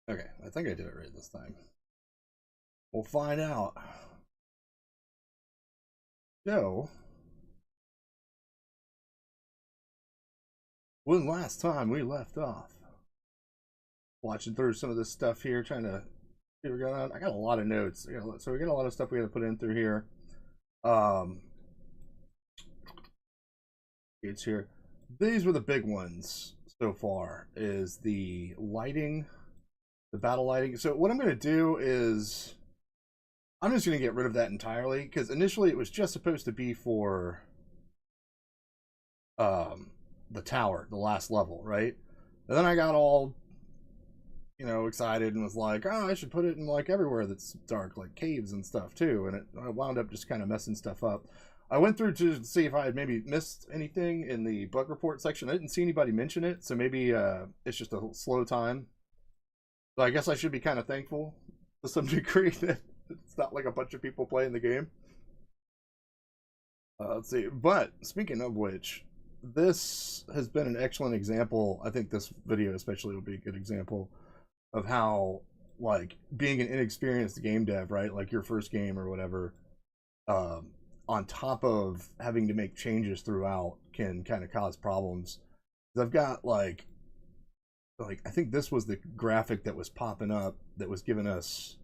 Okay, I think I did it right this time. We'll find out. So, when last time we left off, watching through some of this stuff here, trying to see what's going on. I got a lot of notes. So we got a lot of stuff we got to put in through here. Um, it's here. These were the big ones so far. Is the lighting, the battle lighting. So what I'm going to do is I'm just going to get rid of that entirely because initially it was just supposed to be for um, the tower, the last level, right? And then I got all excited and was like, oh, I should put it in like everywhere that's dark, like caves and stuff too. And I wound up just kind of messing stuff up. I went through to see if I had maybe missed anything in the bug report section. I didn't see anybody mention it, so maybe it's just a slow time. So I guess I should be kind of thankful to some degree that it's not like a bunch of people playing the game. Let's see. But speaking of which, this has been an excellent example. I think this video especially will be a good example of how, like, being an inexperienced game dev, right, like your first game or whatever, um, on top of having to make changes throughout can kind of cause problems. I've got like I think this was the graphic that was popping up that was giving us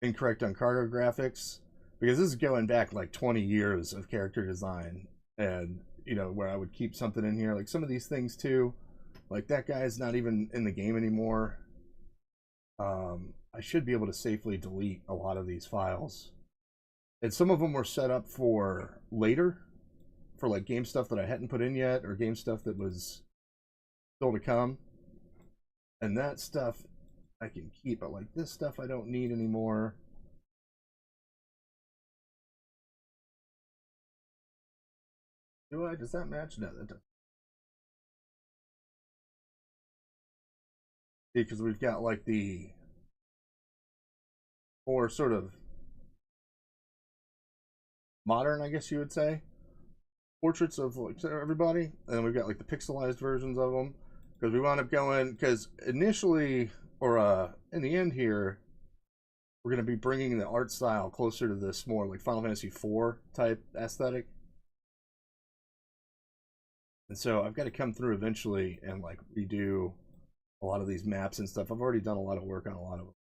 incorrect on cargo graphics, because this is going back like 20 years of character design. And where I would keep something in here, like some of these things too, like that guy's not even in the game anymore. I should be able to safely delete a lot of these files. And some of them were set up for later, for like game stuff that I hadn't put in yet, or game stuff that was still to come. And that stuff I can keep, but like this stuff I don't need anymore. Do I? Does that match? No, that doesn't. Because we've got like the more sort of modern, I guess you would say, portraits of like everybody, and then we've got like the pixelized versions of them. Because we wound up going, because initially, or in the end here, we're going to be bringing the art style closer to this more like Final Fantasy IV type aesthetic. And so I've got to come through eventually and like redo a lot of these maps and stuff. I've already done a lot of work on a lot of them.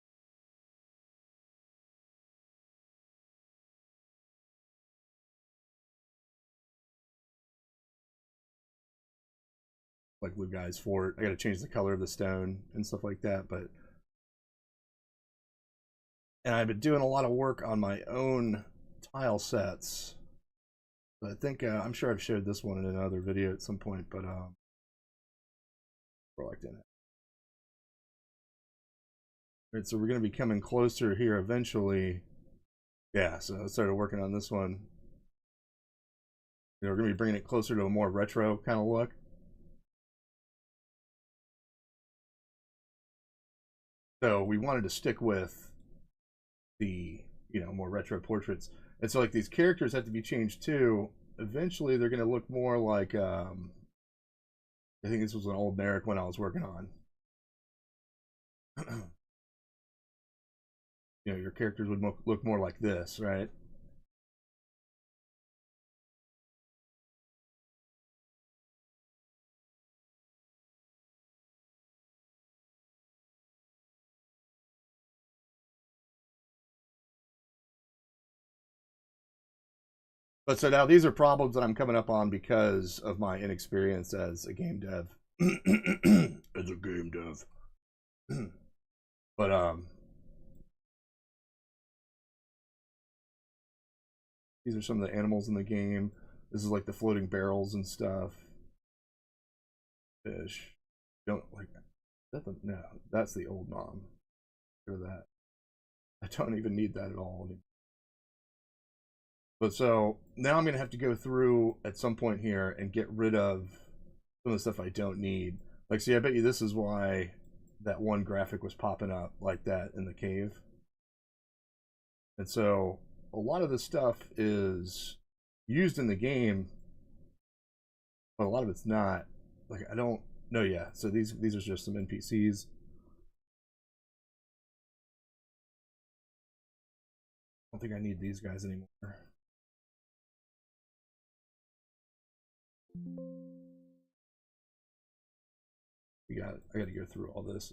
Like Blue Guy's Fort. I got to change the color of the stone and stuff like that. And I've been doing a lot of work on my own tile sets. I think I'm sure I've shared this one in another video at some point, but like that. Right, so we're going to be coming closer here eventually. Yeah, so I started working on this one. We're going to be bringing it closer to a more retro kind of look. So we wanted to stick with the more retro portraits, and so like these characters have to be changed too. Eventually, they're going to look more like I think this was an old Merrick when I was working on. Your characters would look more like this, right? But so now these are problems that I'm coming up on because of my inexperience as a game dev. As a game dev. But these are some of the animals in the game. This is like the floating barrels and stuff. Fish. Don't like that. No, that's the old mom. Look at that. I don't even need that at all. But so now I'm gonna have to go through at some point here and get rid of some of the stuff I don't need. Like, see, I bet you this is why that one graphic was popping up like that in the cave. And so a lot of this stuff is used in the game, but a lot of it's not. Like, I don't know yet. So these are just some NPCs. don't think I need these guys anymore. I got to go through all this.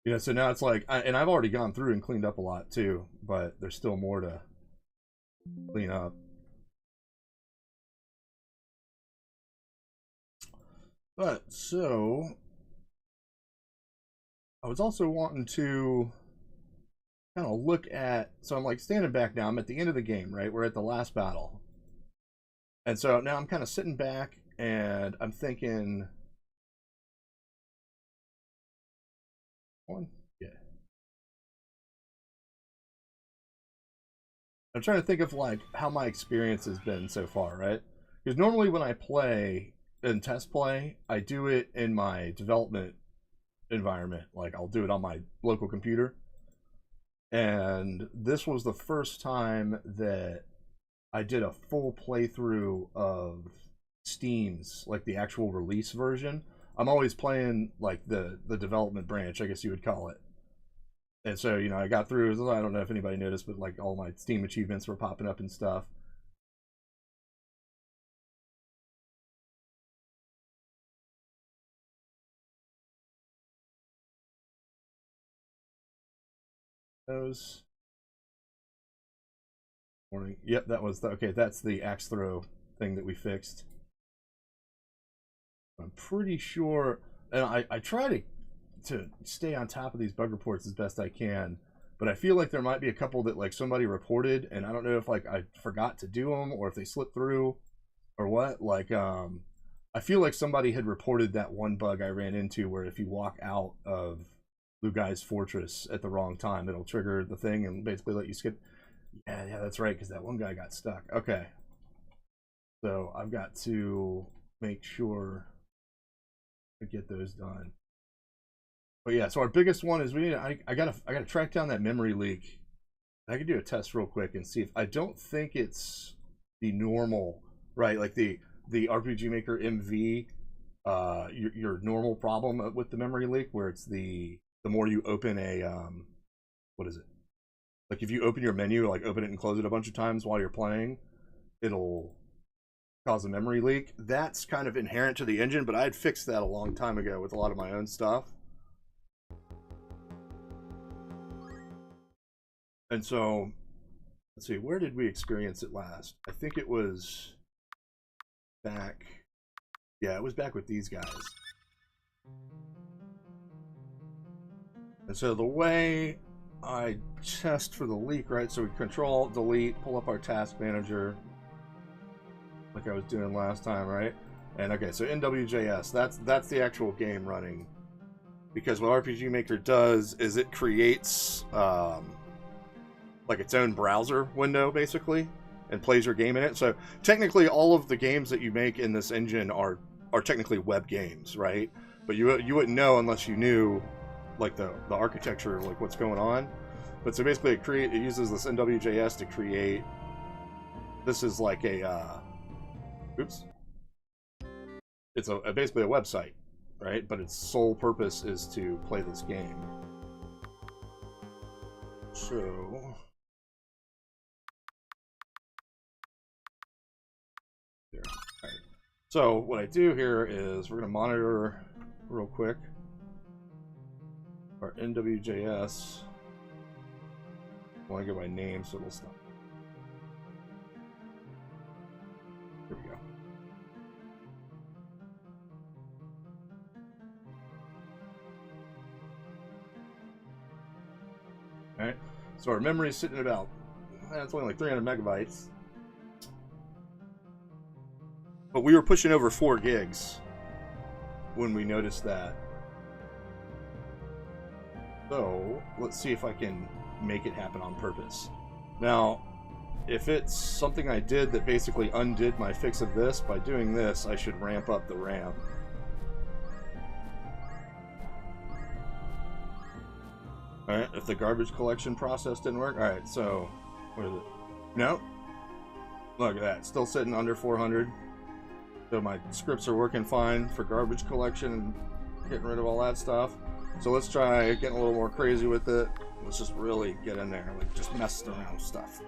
Yeah, so now it's like, and I've already gone through and cleaned up a lot too, but there's still more to clean up. But so I was also wanting to kind of look at, so I'm like standing back now, I'm at the end of the game, right? We're at the last battle. And so now I'm kind of sitting back and I'm thinking, yeah. I'm trying to think of like how my experience has been so far, right? Because normally when I play and test play, I do it in my development environment. Like I'll do it on my local computer. And this was the first time that I did a full playthrough of Steam's, like the actual release version. I'm always playing like the development branch, I guess you would call it. And so, you know, I got through, I don't know if anybody noticed, but like all my Steam achievements were popping up and stuff. Those. Morning. Yep, that was the, okay, that's the axe throw thing that we fixed. I'm pretty sure, and I try to stay on top of these bug reports as best I can, but I feel like there might be a couple that like somebody reported, and I don't know if like I forgot to do them or if they slipped through or what. Like I feel like somebody had reported that one bug I ran into where if you walk out of Lugai's fortress at the wrong time, it'll trigger the thing and basically let you skip. Yeah, that's right, because that one guy got stuck. Okay, so I've got to make sure to get those done. But yeah, so our biggest one is we need. I gotta track down that memory leak. I can do a test real quick and see if I don't think it's the normal, right? Like the RPG Maker MV, your normal problem with the memory leak, where it's the more you open a what is it? Like if you open your menu, like open it and close it a bunch of times while you're playing, it'll cause a memory leak. That's kind of inherent to the engine, but I had fixed that a long time ago with a lot of my own stuff. And so, let's see, where did we experience it last? I think it was back, yeah, it was back with these guys. And so the way I test for the leak, right? So we control, delete, pull up our task manager, like I was doing last time, right? And okay, so NWJS, that's the actual game running. Because what RPG Maker does is it creates like its own browser window, basically, and plays your game in it. So technically, all of the games that you make in this engine are technically web games, right? But you wouldn't know unless you knew like the architecture, like what's going on. But so basically it uses this NWJS to create, this is like a oops, it's basically a website, right? But its sole purpose is to play this game. So there. All right. So what I do here is we're going to monitor real quick our NWJS. I want to go by name, so it'll stop. Here we go. All right. So our memory is sitting at about, it's only like 300 megabytes. But we were pushing over 4 gigs when we noticed that. So let's see if I can make it happen on purpose. Now, if it's something I did that basically undid my fix of this, by doing this, I should ramp up the RAM. Alright, if the garbage collection process didn't work, alright, so, what is it? No? Look at that, still sitting under 400. So my scripts are working fine for garbage collection and getting rid of all that stuff. So let's try getting a little more crazy with it. Let's just really get in there, like just messing around with stuff.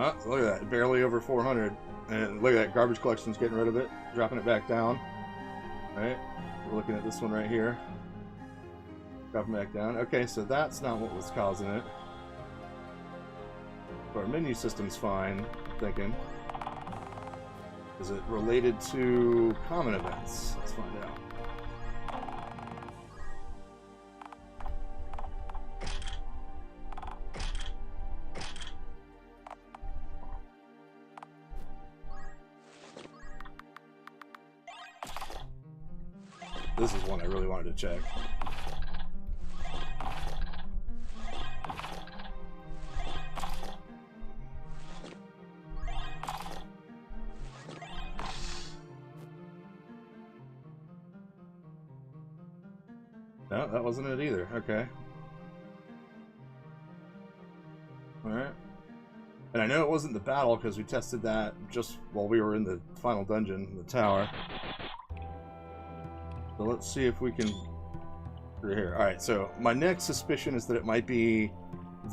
Oh, so look at that, barely over 400. And look at that, garbage collection's getting rid of it, dropping it back down. Alright, we're looking at this one right here. Dropping back down. Okay, so that's not what was causing it. Our menu system's fine, I'm thinking. Is it related to common events? Let's find out. This is one I really wanted to check. No, that wasn't it either. Okay. Alright. And I know it wasn't the battle because we tested that just while we were in the final dungeon, the tower. So let's see if we can... Through here. Alright, so my next suspicion is that it might be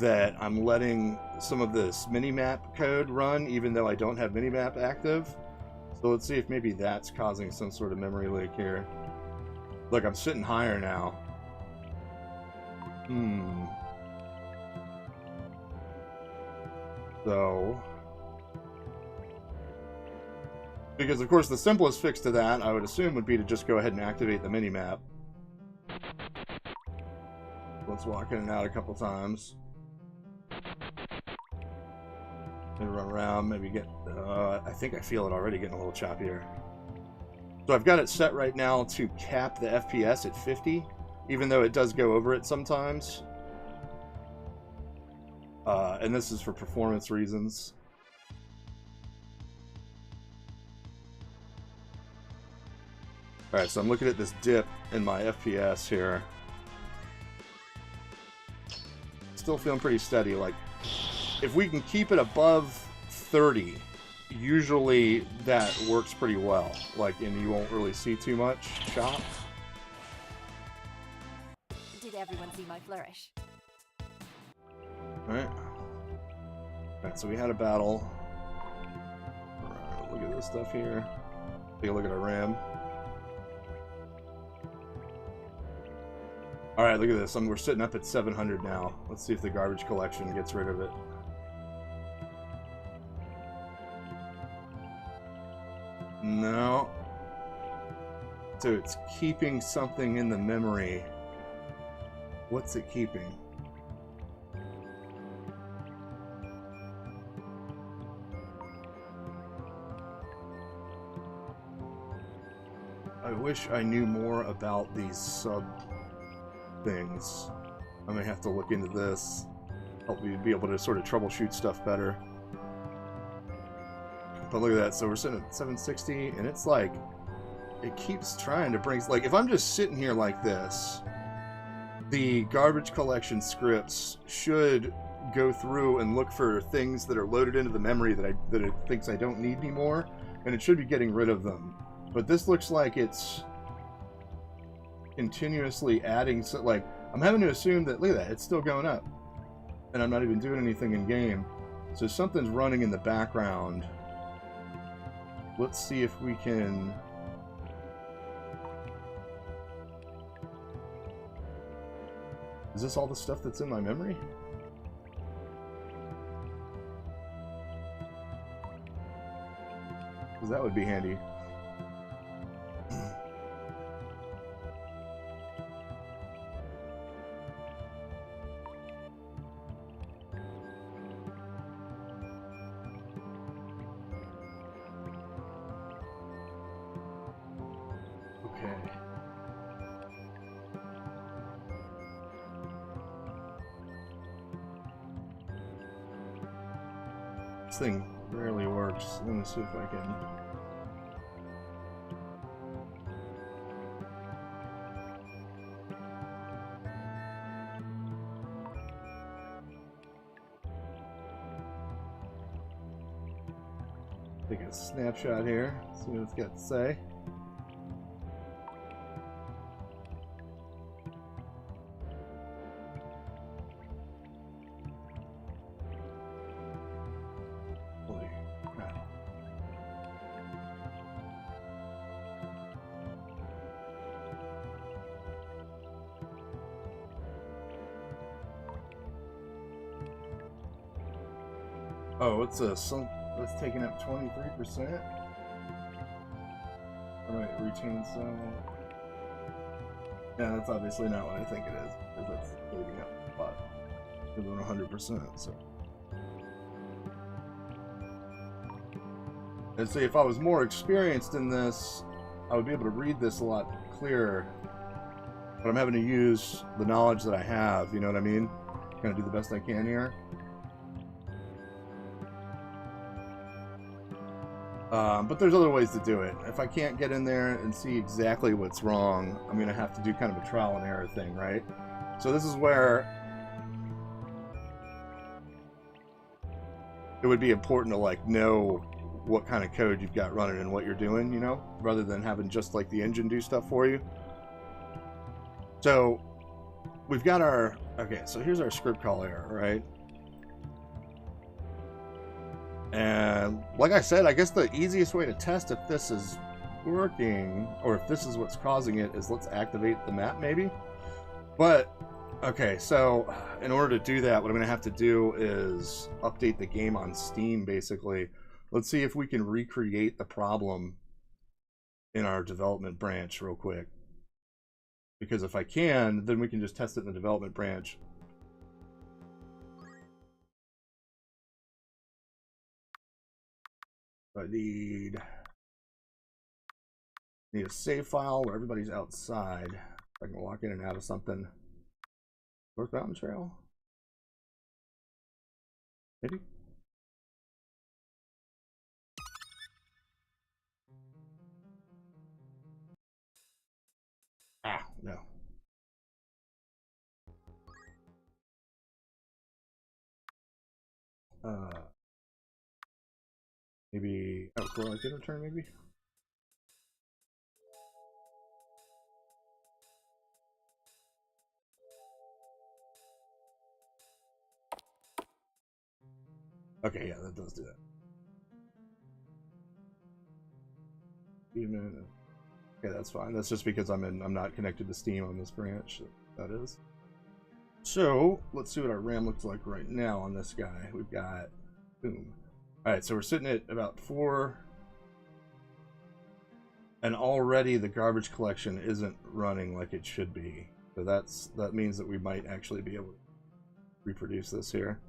that I'm letting some of this minimap code run even though I don't have minimap active. So let's see if maybe that's causing some sort of memory leak here. Look, I'm sitting higher now. So... Because, of course, the simplest fix to that, I would assume, would be to just go ahead and activate the minimap. Let's walk in and out a couple times. Maybe run around, maybe get... I think I feel it already getting a little choppier. So I've got it set right now to cap the FPS at 50, even though it does go over it sometimes. And this is for performance reasons. Alright, so I'm looking at this dip in my FPS here. Still feeling pretty steady. Like, if we can keep it above 30, usually that works pretty well. Like, and you won't really see too much chop. Did everyone see my flourish? Alright. Alright, so we had a battle. Look at this stuff here. Take a look at our RAM. Alright, look at this. We're sitting up at 700 now. Let's see if the garbage collection gets rid of it. No. So it's keeping something in the memory. What's it keeping? I wish I knew more about these sub things. I may have to look into this. Help me be able to sort of troubleshoot stuff better. But look at that. So we're sitting at 760, and it's like it keeps trying to bring... Like, if I'm just sitting here like this, the garbage collection scripts should go through and look for things that are loaded into the memory that it thinks I don't need anymore, and it should be getting rid of them. But this looks like it's continuously adding... So, like, I'm having to assume that, look at that, it's still going up. And I'm not even doing anything in game. So something's running in the background. Let's see if we can... Is this all the stuff that's in my memory? Because that would be handy. This thing rarely works. Let me see if I can... Take a snapshot here, see what it's got to say. Holy crap. Oh, what's this? That's taking up 23%. Alright, retain cell. Yeah, that's obviously not what I think it is, because that's leaving up a lot. We're doing 100%, so. And see, if I was more experienced in this, I would be able to read this a lot clearer. But I'm having to use the knowledge that I have, you know what I mean? Kind of do the best I can here. But there's other ways to do it. If I can't get in there and see exactly what's wrong, I'm going to have to do kind of a trial and error thing, right? So this is where it would be important to like know what kind of code you've got running and what you're doing, you know, rather than having just like the engine do stuff for you. So we've got our, okay, so here's our script call error, right? And like I said, I guess the easiest way to test if this is working or if this is what's causing it is let's activate the map maybe. But okay, so in order to do that, what I'm going to have to do is update the game on Steam basically. Let's see if we can recreate the problem in our development branch real quick. Because if I can, then we can just test it in the development branch. I need a save file where everybody's outside. I can walk in and out of something. North Mountain Trail? Maybe? Ah, no. Maybe, oh, cool, I did return maybe? Okay, yeah, that does do that. Okay, that's fine. That's just because I'm not connected to Steam on this branch. That is. So let's see what our RAM looks like right now on this guy. We've got boom. All right, so we're sitting at about 4, and already the garbage collection isn't running like it should be. So that means that we might actually be able to reproduce this here.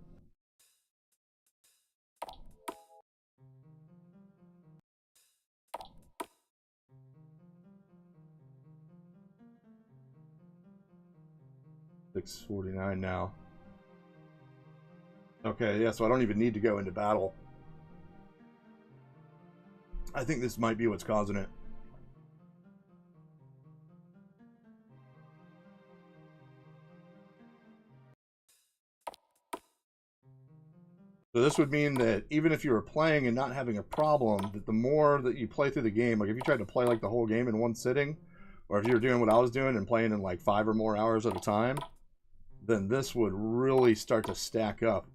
$649 now. Okay, yeah, so I don't even need to go into battle. I think this might be what's causing it. So this would mean that even if you were playing and not having a problem, that the more that you play through the game, like if you tried to play like the whole game in one sitting, or if you were doing what I was doing and playing in like 5 or more hours at a time, then this would really start to stack up.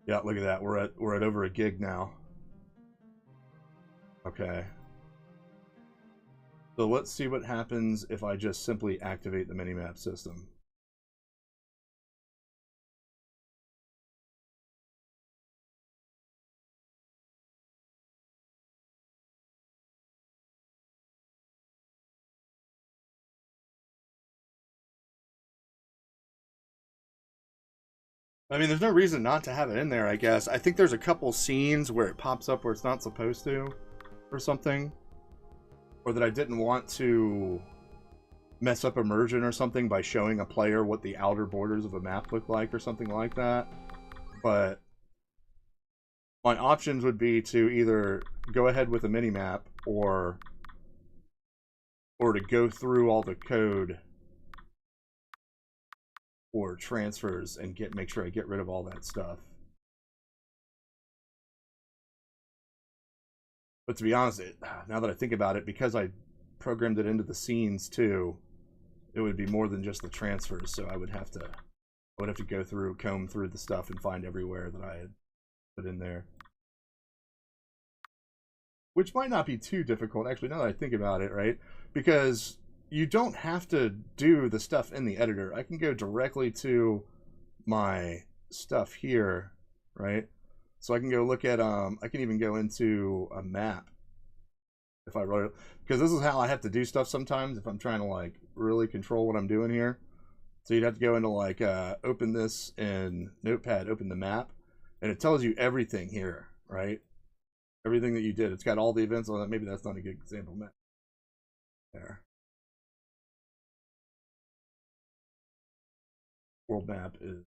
Yeah, look at that. We're at over a gig now. Okay. So let's see what happens if I just simply activate the minimap system. I mean, there's no reason not to have it in there, I guess. I think there's a couple scenes where it pops up where it's not supposed to, or something. Or that I didn't want to mess up immersion or something by showing a player what the outer borders of a map look like or something like that. But my options would be to either go ahead with a minimap or to go through all the code or transfers and make sure I get rid of all that stuff. But to be honest, now that I think about it, because I programmed it into the scenes too, it would be more than just the transfers. So I would have to go through, comb through the stuff, and find everywhere that I had put in there. Which might not be too difficult, actually, now that I think about it, right? Because you don't have to do the stuff in the editor. I can go directly to my stuff here, right? So I can go look at, I can even go into a map if I wrote it. Because this is how I have to do stuff sometimes if I'm trying to, like, really control what I'm doing here. So you'd have to go into, like, open this in Notepad, open the map, and it tells you everything here, right? Everything that you did. It's got all the events on it. Maybe that's not a good example map. There. World map is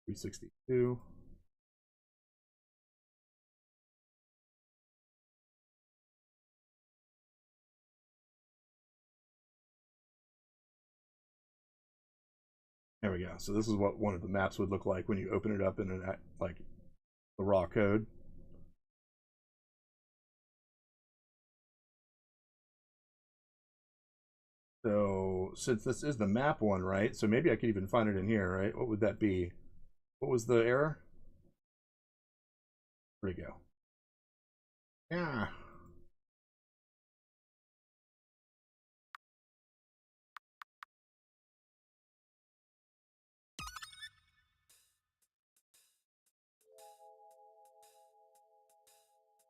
362. There we go. So this is what one of the maps would look like when you open it up in an, like, the raw code. So since this is the map one, right? So maybe I could even find it in here, right? What would that be? What was the error? Where'd it go? Yeah.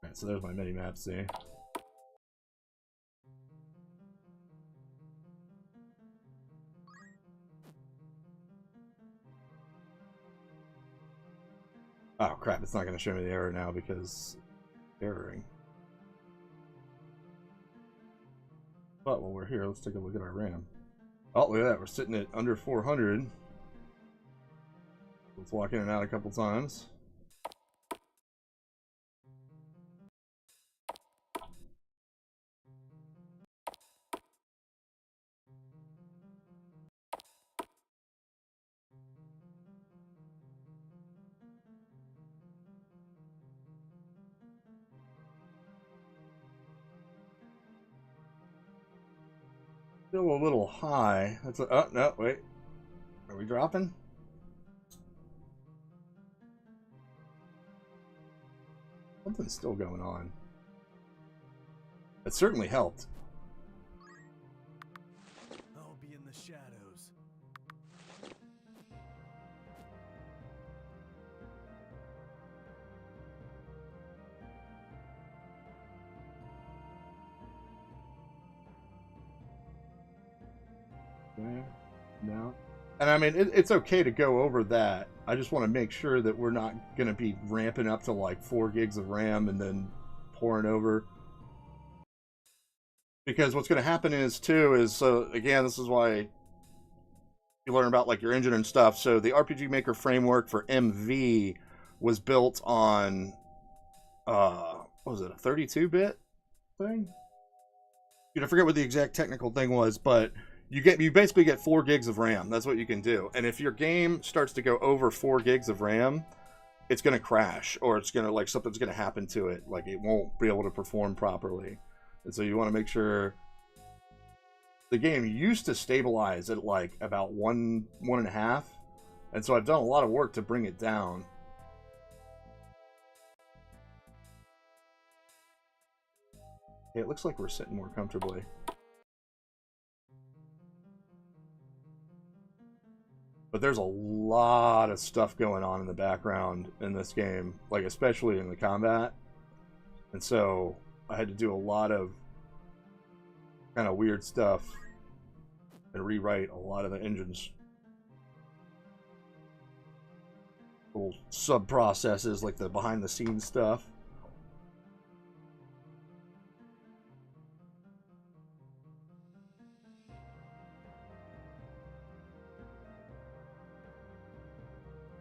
All right, so there's my mini map, see? Oh crap, it's not going to show me the error now because erroring. But while we're here, let's take a look at our RAM. Oh, look at that, we're sitting at under 400. Let's walk in and out a couple times. Still a little high. That's a, oh, no, wait. Are we dropping? Something's still going on. It certainly helped. I'll be in the shadows. Yeah, no. And I mean, it's okay to go over that. I just want to make sure that we're not going to be ramping up to like 4 gigs of RAM and then pouring over. Because what's going to happen is, too, is, so again, this is why you learn about like your engine and stuff. So the RPG Maker framework for MV was built on, what was it, a 32-bit thing? I forget what the exact technical thing was, but you basically get 4 gigs of RAM. That's what you can do. And if your game starts to go over 4 gigs of RAM, it's going to crash, or it's going to, like, something's going to happen to it. Like, it won't be able to perform properly. And so you want to make sure. The game used to stabilize at like about 1.5, and so I've done a lot of work to bring it down. Yeah, it looks like we're sitting more comfortably. But there's a lot of stuff going on in the background in this game, like especially in the combat. And so I had to do a lot of kind of weird stuff and rewrite a lot of the engine's little sub processes, like the behind the scenes stuff.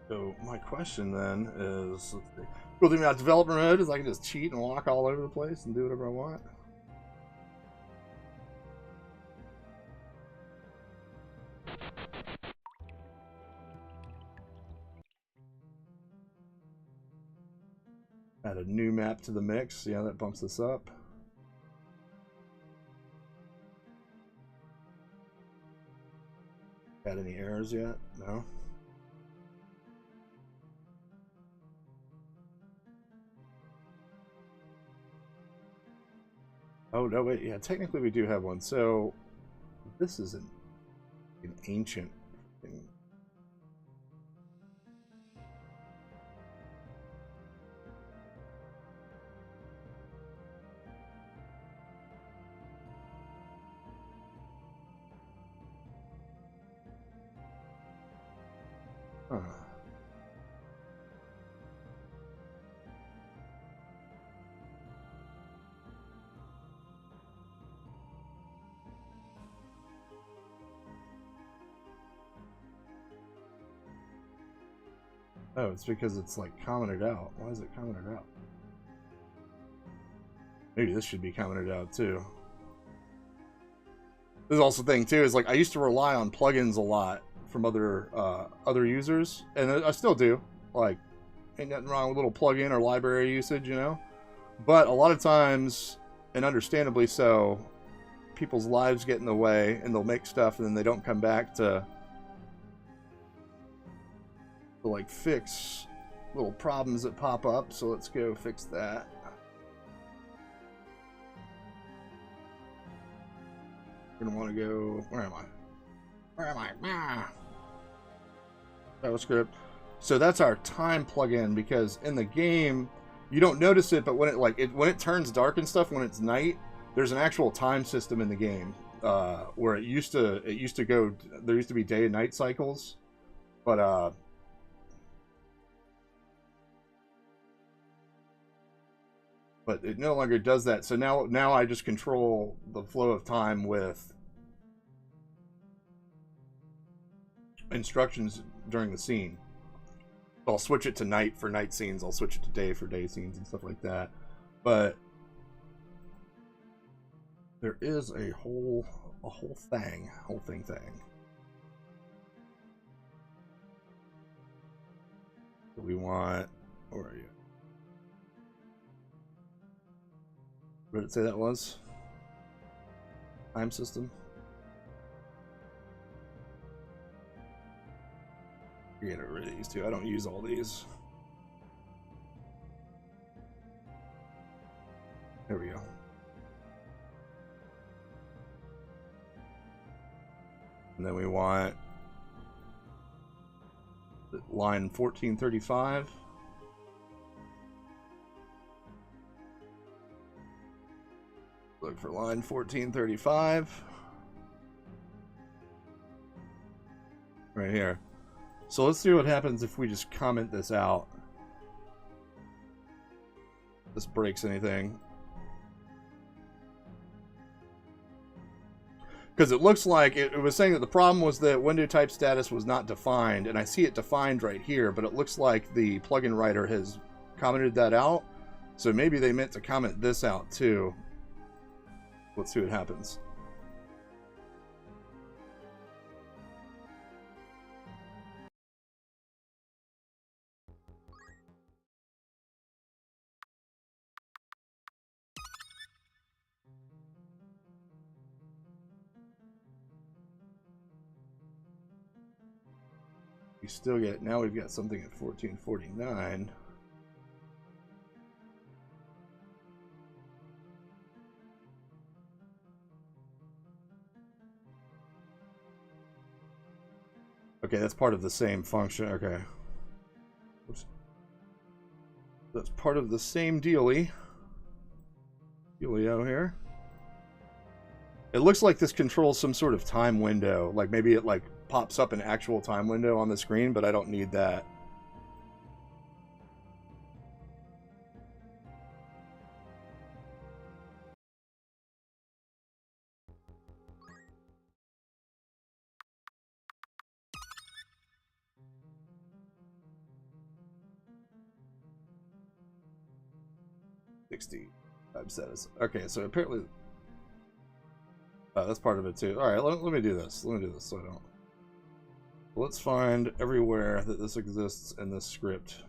So my question then is, cool thing about developer mode is I can just cheat and walk all over the place and do whatever I want. Add a new map to the mix. Yeah, that bumps this up. Got any errors yet? No. Oh, no, wait. Yeah, technically we do have one. So this is an ancient thing. Huh. Oh, it's because it's like commented out. Why is it commented out? Maybe this should be commented out too. This is also the thing too, is like I used to rely on plugins a lot from other users, and I still do. Like, ain't nothing wrong with a little plugin or library usage, you know? But a lot of times, and understandably so, people's lives get in the way, and they'll make stuff, and then they don't come back to like fix little problems that pop up. So let's go fix that. We're gonna want to go. Where am I? Where am I? Ah. JavaScript. So that's our time plugin, because in the game you don't notice it, but when when it turns dark and stuff, when it's night, there's an actual time system in the game where it used to go. There used to be day and night cycles, but it no longer does that. So now I just control the flow of time with instructions during the scene. I'll switch it to night for night scenes. I'll switch it to day for day scenes and stuff like that. But there is a whole thing. We want. Where are you? What did it say that was? Time system. Get rid of these two. I don't use all these. There we go. And then we want line 1435. Look for line 1435. Right here. So let's see what happens if we just comment this out. If this breaks anything. Because it looks like it was saying that the problem was that window type status was not defined, and I see it defined right here, but it looks like the plugin writer has commented that out. So maybe they meant to comment this out too. Let's see what happens. We still get, now we've got something at 1449. Okay, that's part of the same function. Okay. Oops. That's part of the same dealio here. It looks like this controls some sort of time window. Like maybe it like pops up an actual time window on the screen, but I don't need that. Time status. Okay, so apparently that's part of it too. All right, let me do this. Let me do this so I don't. Let's find everywhere that this exists in this script.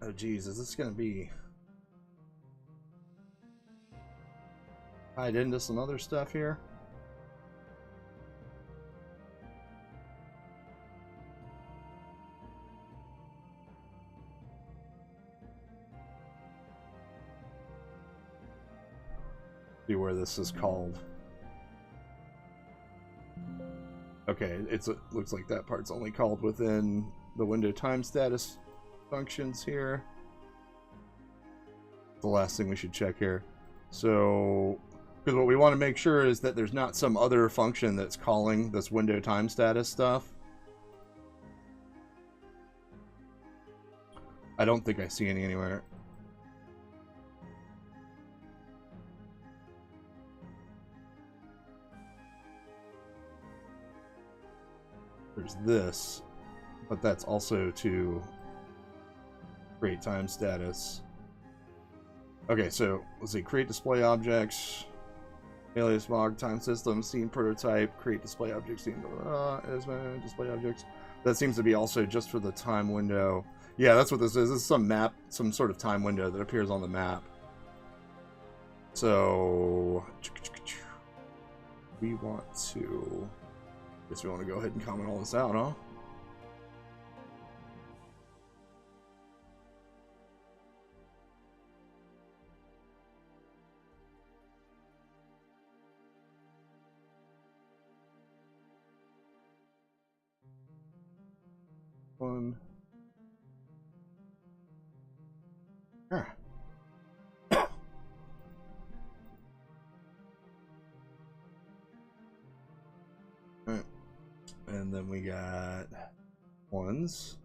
Oh geez, is this gonna be tied into some other stuff here? See where this is called. Okay, it looks like that part's only called within the window time status functions here. The last thing we should check here. So, because what we want to make sure is that there's not some other function that's calling this window time status stuff. I don't think I see any anywhere. There's this, but that's also to create time status. Okay, so let's see, create display objects, alias log, time system, scene prototype, create display objects, scene, display objects. That seems to be also just for the time window. Yeah, that's what this is. This is some map, some sort of time window that appears on the map. So we want to, I guess we want to go ahead and comment all this out, huh? One. Ah. Alright. And then we got ones.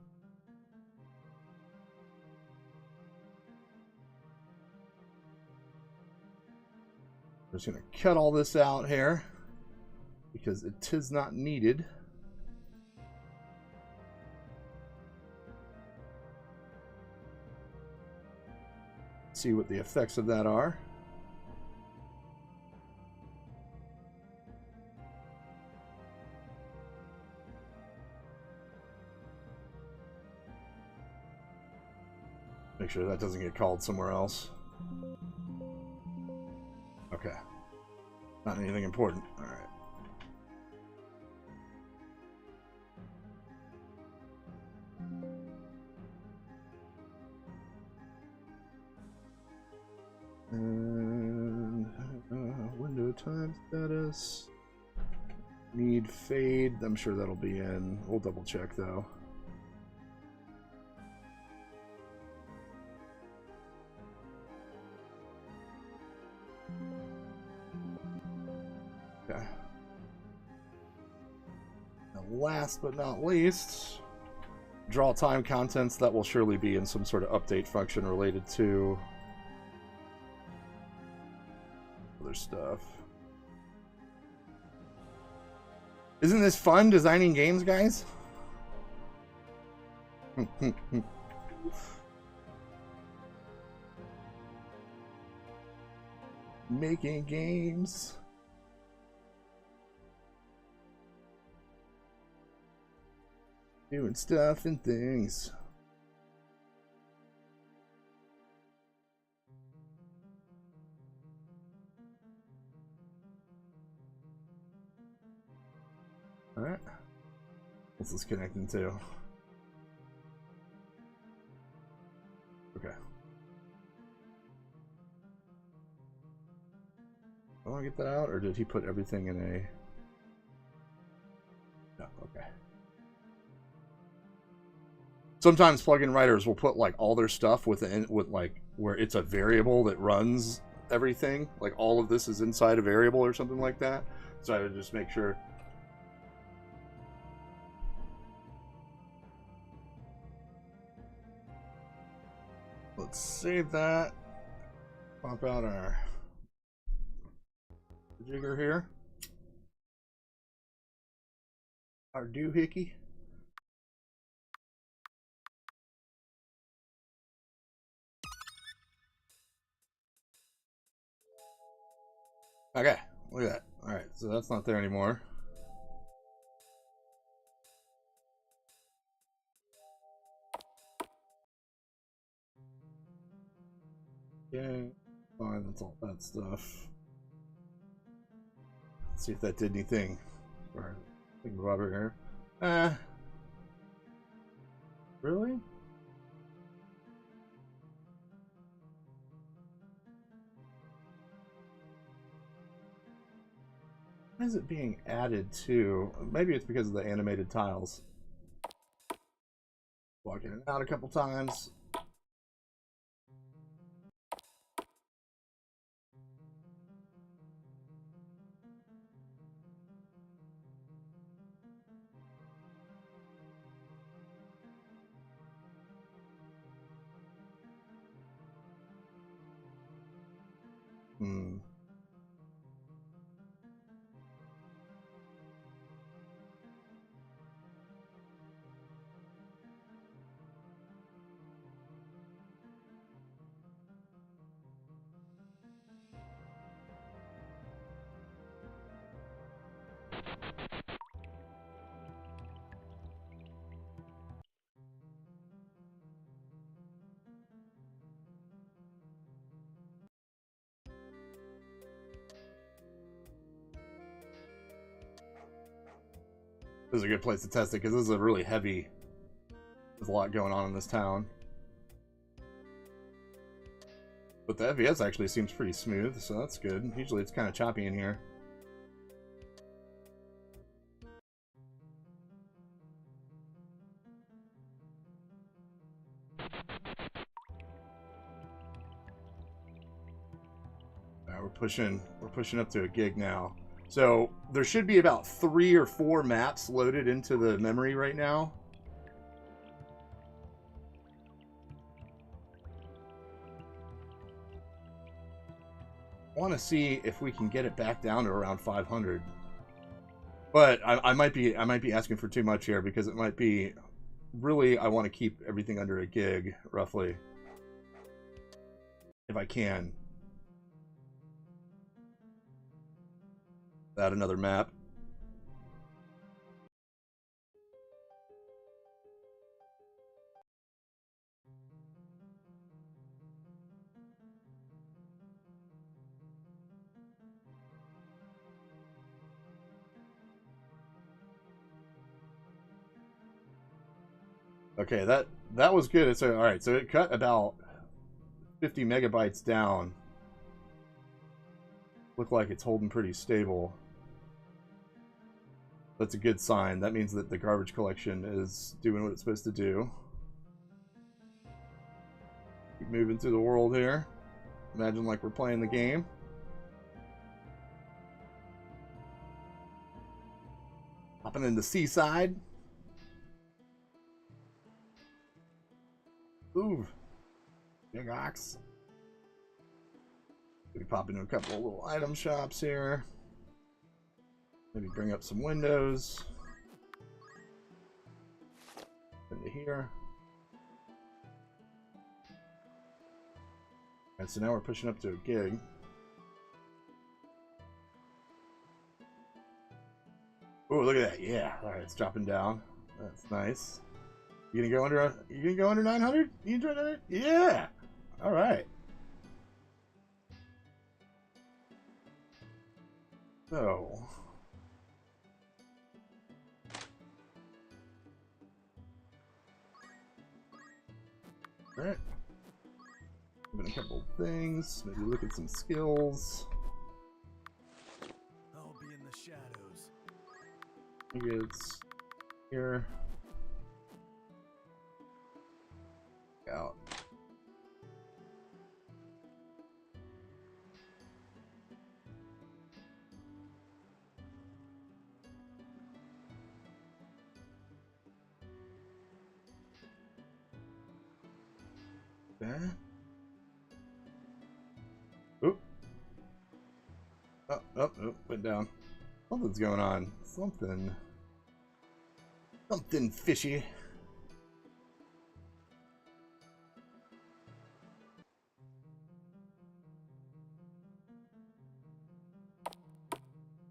We're just gonna cut all this out here because it is not needed. See what the effects of that are. Make sure that doesn't get called somewhere else. Okay. Not anything important. All right. And window time status. Need fade. I'm sure that'll be in. We'll double check though. Okay. And last but not least, draw time contents. That will surely be in some sort of update function related to other stuff. Isn't this fun designing games, guys? Making games. Doing stuff and things. Alright. What's this connecting to? Okay. I want to get that out, or did he put everything in a... No, okay. Sometimes plugin writers will put like all their stuff within, with like where it's a variable that runs everything. Like all of this is inside a variable or something like that. So I would just make sure. Let's save that. Pop out our jigger here. Our doohickey. Okay, look at that. Alright, so that's not there anymore. Yeah, fine, that's all that stuff. Let's see if that did anything. Or think Robert here. Really? Why is it being added to? Maybe it's because of the animated tiles. Walk in and out a couple times. Hmm. This is a good place to test it because this is a really heavy. There's a lot going on in this town. But the FPS actually seems pretty smooth, so that's good. Usually it's kind of choppy in here. We're pushing up to a gig now. So there should be about 3 or 4 maps loaded into the memory right now. I want to see if we can get it back down to around 500. But I might be asking for too much here because it might be really I want to keep everything under a gig roughly if I can. Add another map. Okay, that was good. So all right, so it cut about 50 megabytes down. Look like it's holding pretty stable. That's a good sign. That means that the garbage collection is doing what it's supposed to do. Keep moving through the world here. Imagine like we're playing the game. Hopping in the seaside. Ooh. Big ox. Maybe pop into a couple of little item shops here. Maybe bring up some windows. Into here. And so now we're pushing up to a gig. Oh, look at that! Yeah, all right, it's dropping down. That's nice. You gonna go under? You gonna go under 900? You gonna try 900? Yeah. All right. So. All right. Moving a couple things. Maybe look at some skills. I'll be in the shadows. I think it's here. Out. Okay. Oop. Oh, went down. Something's going on. Something fishy.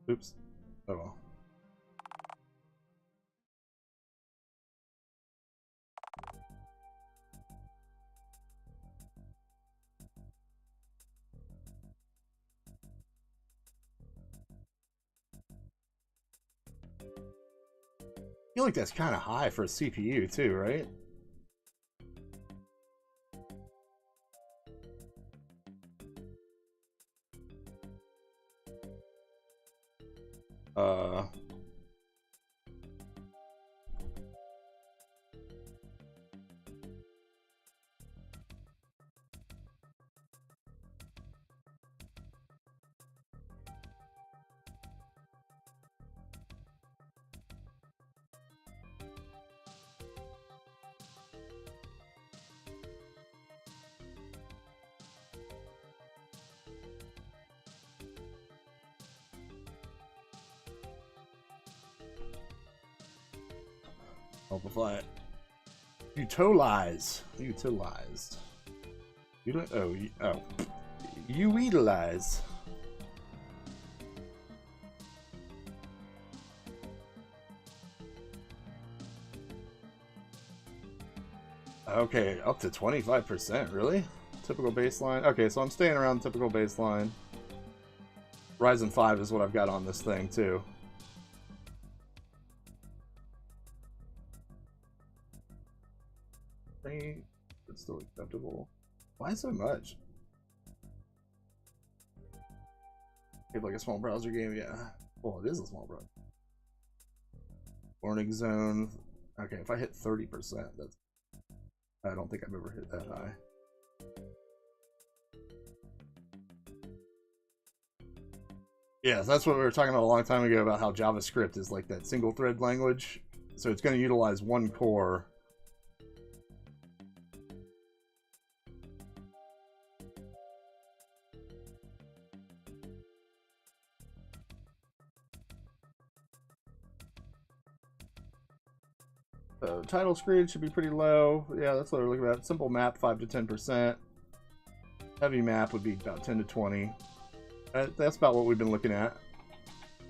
Oops. Oh well. feel like that's kind of high for a CPU too, right? Amplify it. Utilize. Utilized. You utilize. Okay, up to 25%, really? Typical baseline. Okay, so I'm staying around typical baseline. Ryzen 5 is what I've got on this thing, too. It's still acceptable. Why so much? If like a small browser game, yeah. Well, it is a small browser. Warning zone. Okay, if I hit 30%, that's. I don't think I've ever hit that high. Yeah, that's what we were talking about a long time ago about how JavaScript is like that single thread language. So it's going to utilize one core. So title screen should be pretty low. Yeah, that's what we're looking at. Simple map, 5 to 10%. Heavy map would be about 10 to 20. That's about what we've been looking at.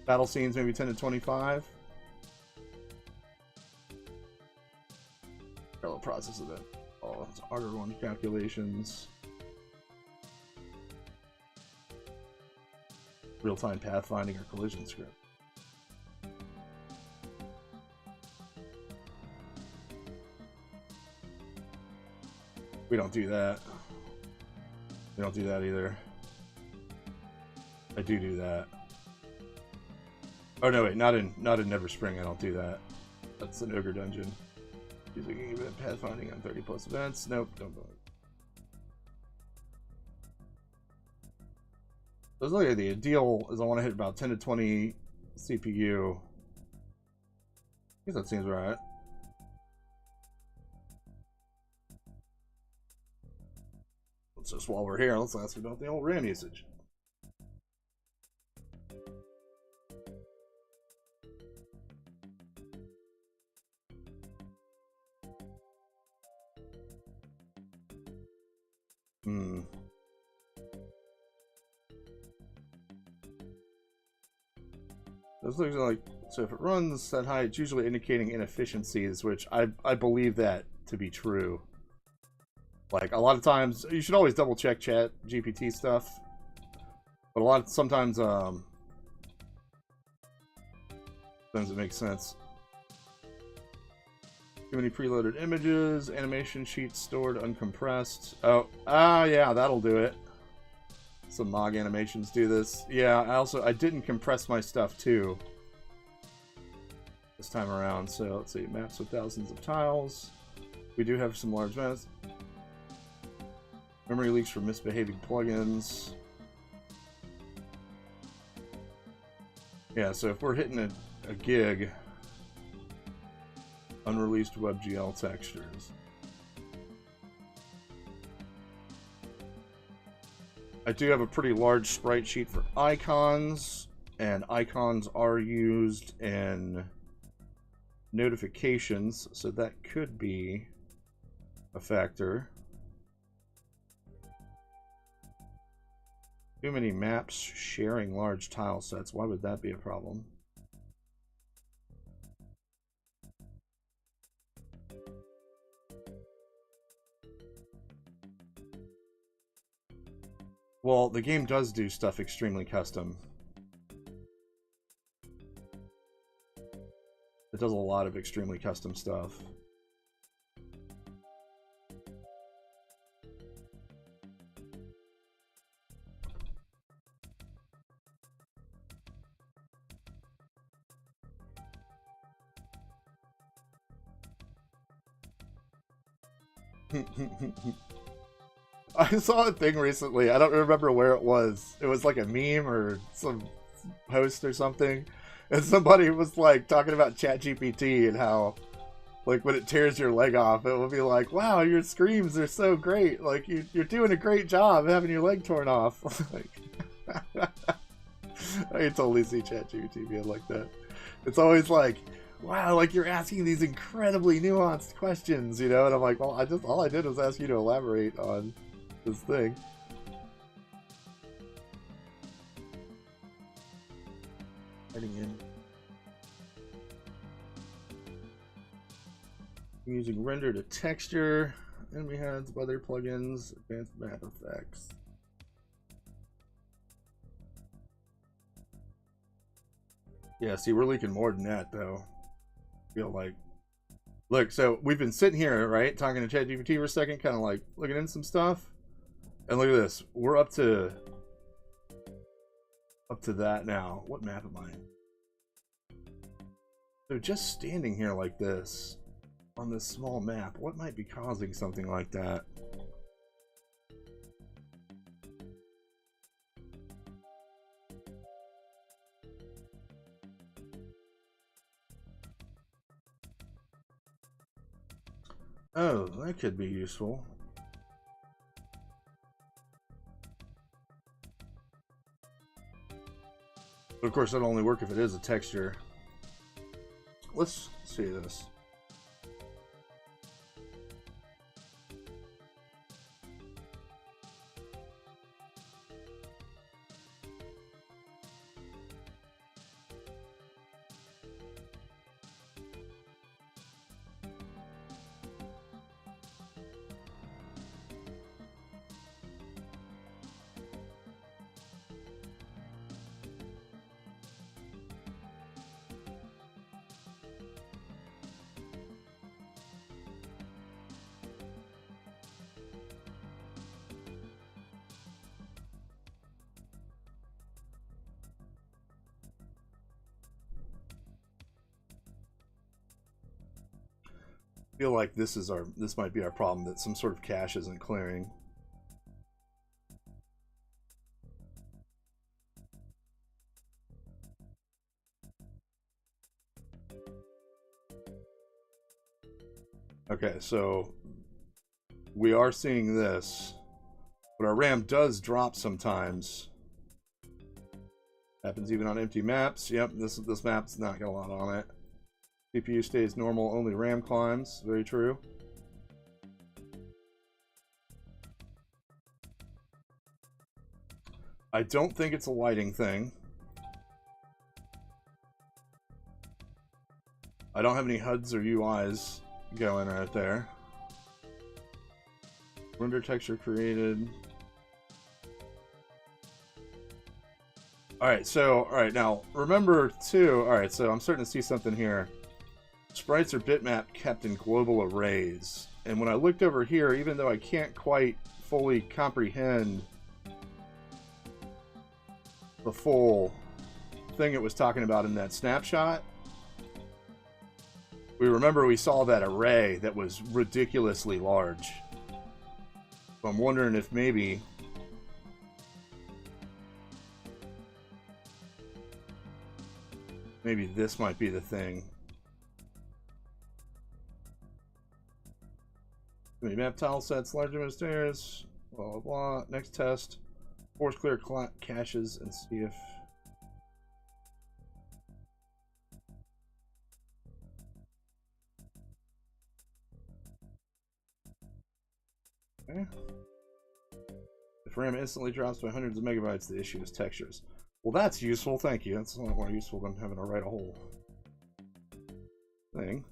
Battle scenes, maybe 10 to 25. Parallel process of it. Oh, it's harder one calculations. Real-time pathfinding or collision script. We don't do that. We don't do that either. I do that. Oh no, wait, not in Neverspring. I don't do that. That's an ogre dungeon. Using event pathfinding on 30+ events. Nope, don't do it. So look at the ideal is I want to hit about 10 to 20 CPU. I guess that seems right. Just while we're here, let's ask about the old RAM usage. This looks like, so if it runs that high, it's usually indicating inefficiencies, which I believe that to be true. Like, a lot of times, you should always double check chat GPT stuff. But sometimes it makes sense. Too many preloaded images, animation sheets stored uncompressed. Yeah, that'll do it. Some MOG animations do this. Yeah, I didn't compress my stuff too this time around. So let's see, maps with thousands of tiles. We do have some large maps. Memory leaks for misbehaving plugins. Yeah, so if we're hitting a gig, unreleased WebGL textures. I do have a pretty large sprite sheet for icons, and icons are used in notifications, so that could be a factor. Too many maps sharing large tile sets. Why would that be a problem? Well, the game does do stuff extremely custom. It does a lot of extremely custom stuff. I saw a thing recently. I don't remember where it was. It was like a meme or some post or something. And somebody was like talking about ChatGPT and how, like, when it tears your leg off, it will be like, wow, your screams are so great. Like, you're doing a great job having your leg torn off. Like, I can totally see ChatGPT being like that. It's always like, wow, like you're asking these incredibly nuanced questions, you know? And I'm like, well, all I did was ask you to elaborate on this thing. Heading in. I'm using render to texture, enemy heads, weather plugins, advanced map effects. Yeah, see, we're leaking more than that, though. I feel like. Look, so we've been sitting here, right, talking to ChatGPT for a second, kind of like looking into some stuff. And look at this. We're up to that now. What map am I in? So just standing here like this on this small map, what might be causing something like that? Oh, that could be useful. But of course, that'll only work if it is a texture. Let's see this. Feel like this might be our problem, that some sort of cache isn't clearing. Okay, so we are seeing this, but our RAM does drop sometimes. Happens even on empty maps. Yep, this map's not got a lot on it. CPU stays normal, only RAM climbs. Very true. I don't think it's a lighting thing. I don't have any HUDs or UIs going right there. Render texture created. Alright, so, alright, now, remember too, alright, so I'm starting to see something here. Sprites are bitmap kept in global arrays. And when I looked over here, even though I can't quite fully comprehend the full thing it was talking about in that snapshot, we saw that array that was ridiculously large. So I'm wondering if maybe this might be the thing. Map tile sets, large amount of stairs, blah blah blah. Next test. Force clear caches and see if. Okay. If RAM instantly drops by hundreds of megabytes, the issue is textures. Well, that's useful, thank you. That's a lot more useful than having to write a whole thing.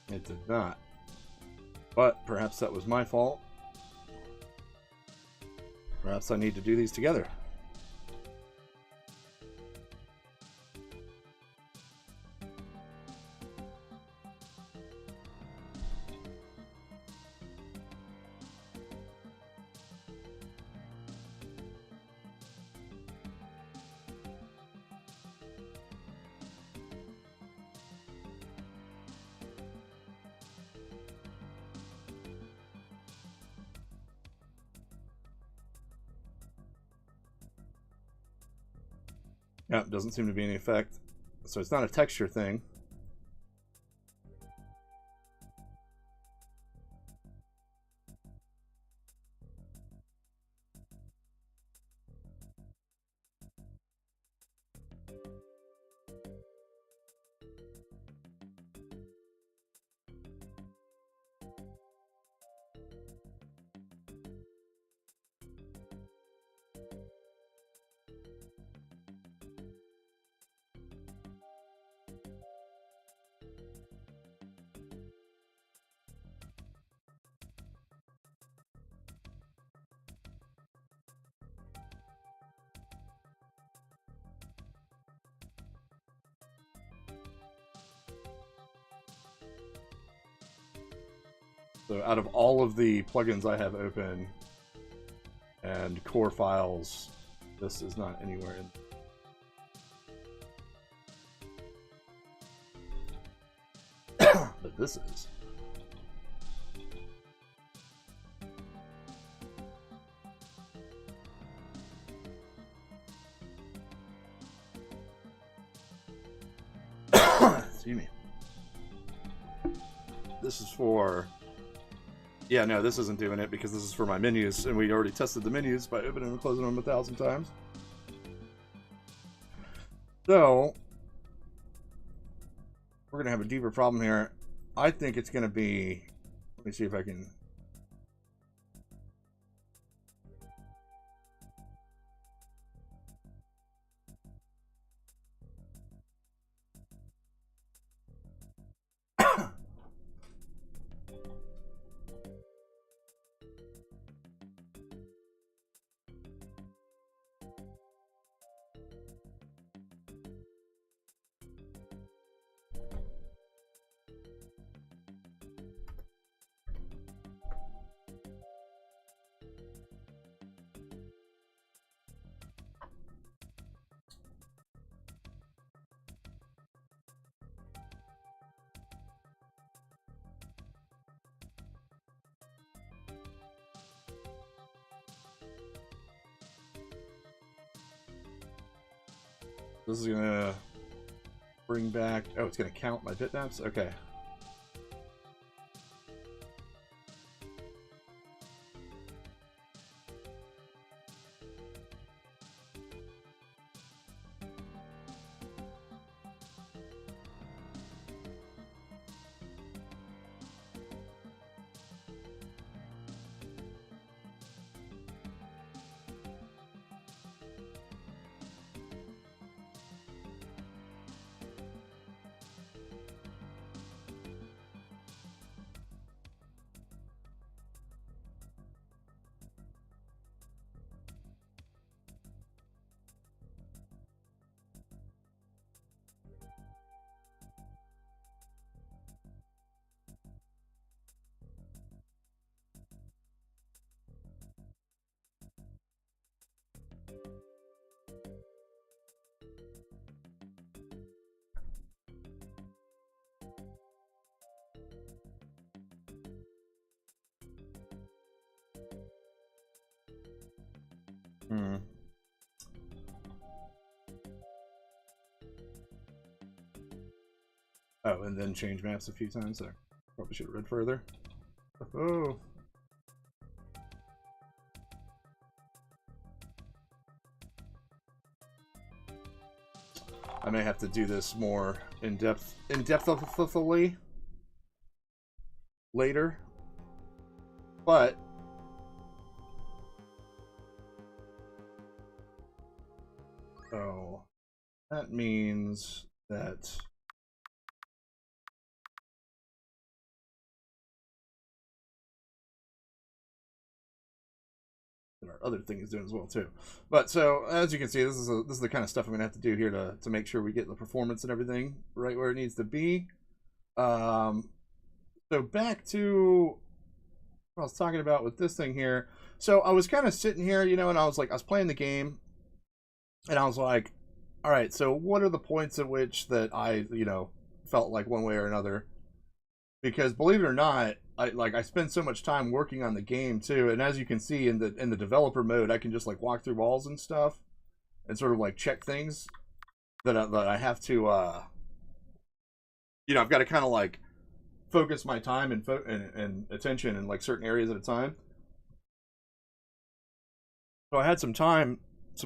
It did not. But perhaps that was my fault. Perhaps I need to do these together. Yep, doesn't seem to be any effect. So it's not a texture thing. So out of all of the plugins I have open and core files, this is not anywhere in. But this is. Excuse me. This is for... Yeah, no, this isn't doing it because this is for my menus, and we already tested the menus by opening and closing them 1,000 times. So, we're going to have a deeper problem here. I think it's going to be... Let me see if I can... This is gonna bring back... Oh, it's gonna count my bitmaps? Okay. Hmm. Oh, and then change maps a few times there. Probably should have read further. Oh. I may have to do this more in-depthly later. But oh, that means that other thing is doing as well too. But so as you can see, this is the kind of stuff I'm gonna have to do here to make sure we get the performance and everything right where it needs to be. So back to what I was talking about with this thing here. So I was kind of sitting here, you know, and I was playing the game, and I was like, all right, so what are the points at which that I, you know, felt like one way or another? Because believe it or not, I spend so much time working on the game too, and as you can see in the developer mode, I can just like walk through walls and stuff, and sort of like check things that I have to, you know, I've got to kind of like focus my time and attention in like certain areas at a time. So I had some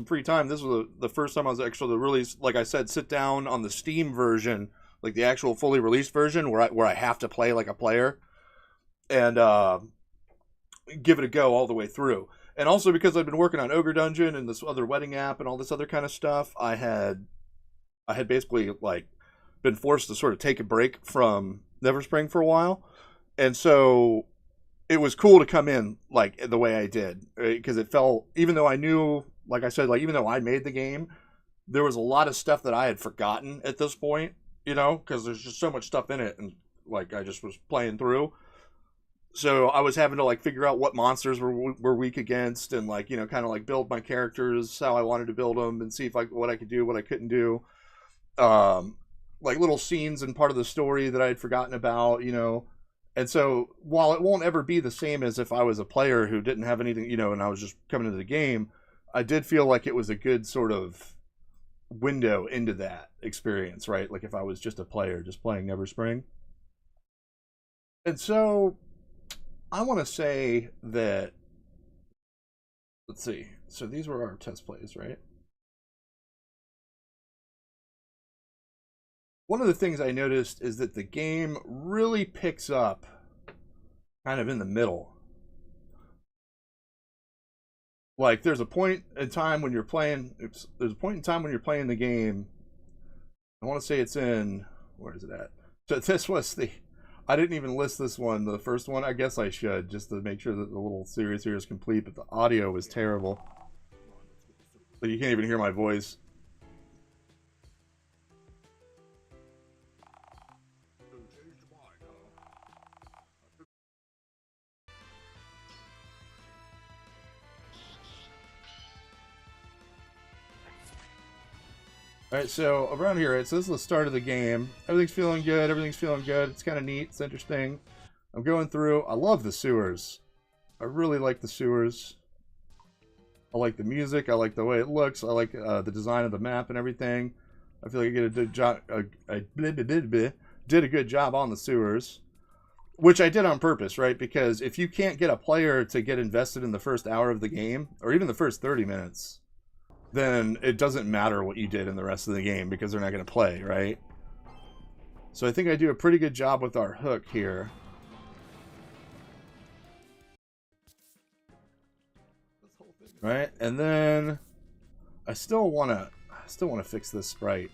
free time. This was the first time I was actually really, like I said, sit down on the Steam version, like the actual fully released version, where I have to play like a player, and give it a go all the way through. And also because I've been working on Ogre Dungeon and this other wedding app and all this other kind of stuff, I had basically like been forced to sort of take a break from Neverspring for a while, and so it was cool to come in like the way I did, because it felt, even though I knew, like I said, like even though I made the game, there was a lot of stuff that I had forgotten at this point, you know, because there's just so much stuff in it, and like I just was playing through. So I was having to like figure out what monsters were weak against, and like, you know, kind of like build my characters how I wanted to build them, and see if what I could do, what I couldn't do. Like little scenes and part of the story that I had forgotten about, you know. And so while it won't ever be the same as if I was a player who didn't have anything, you know, and I was just coming into the game, I did feel like it was a good sort of window into that experience, right? Like if I was just a player, just playing Neverspring. And so I want to say that, let's see, so these were our test plays, right? One of the things I noticed is that the game really picks up kind of in the middle. Like there's a point in time when you're playing, there's a point in time when you're playing the game. I want to say it's in, where is it at? So this was I didn't even list this one, the first one. I guess I should, just to make sure that the little series here is complete, but the audio was terrible. So you can't even hear my voice. Alright, so around here, right, so this is the start of the game. Everything's feeling good, it's kind of neat, it's interesting. I'm going through, I love the sewers. I really like the sewers. I like the music, I like the way it looks, I like the design of the map and everything. I feel like I did a good job on the sewers. Which I did on purpose, right? Because if you can't get a player to get invested in the first hour of the game, or even the first 30 minutes, then it doesn't matter what you did in the rest of the game, because they're not going to play, right? So I think I do a pretty good job with our hook here. Right? And then I still want to fix this sprite.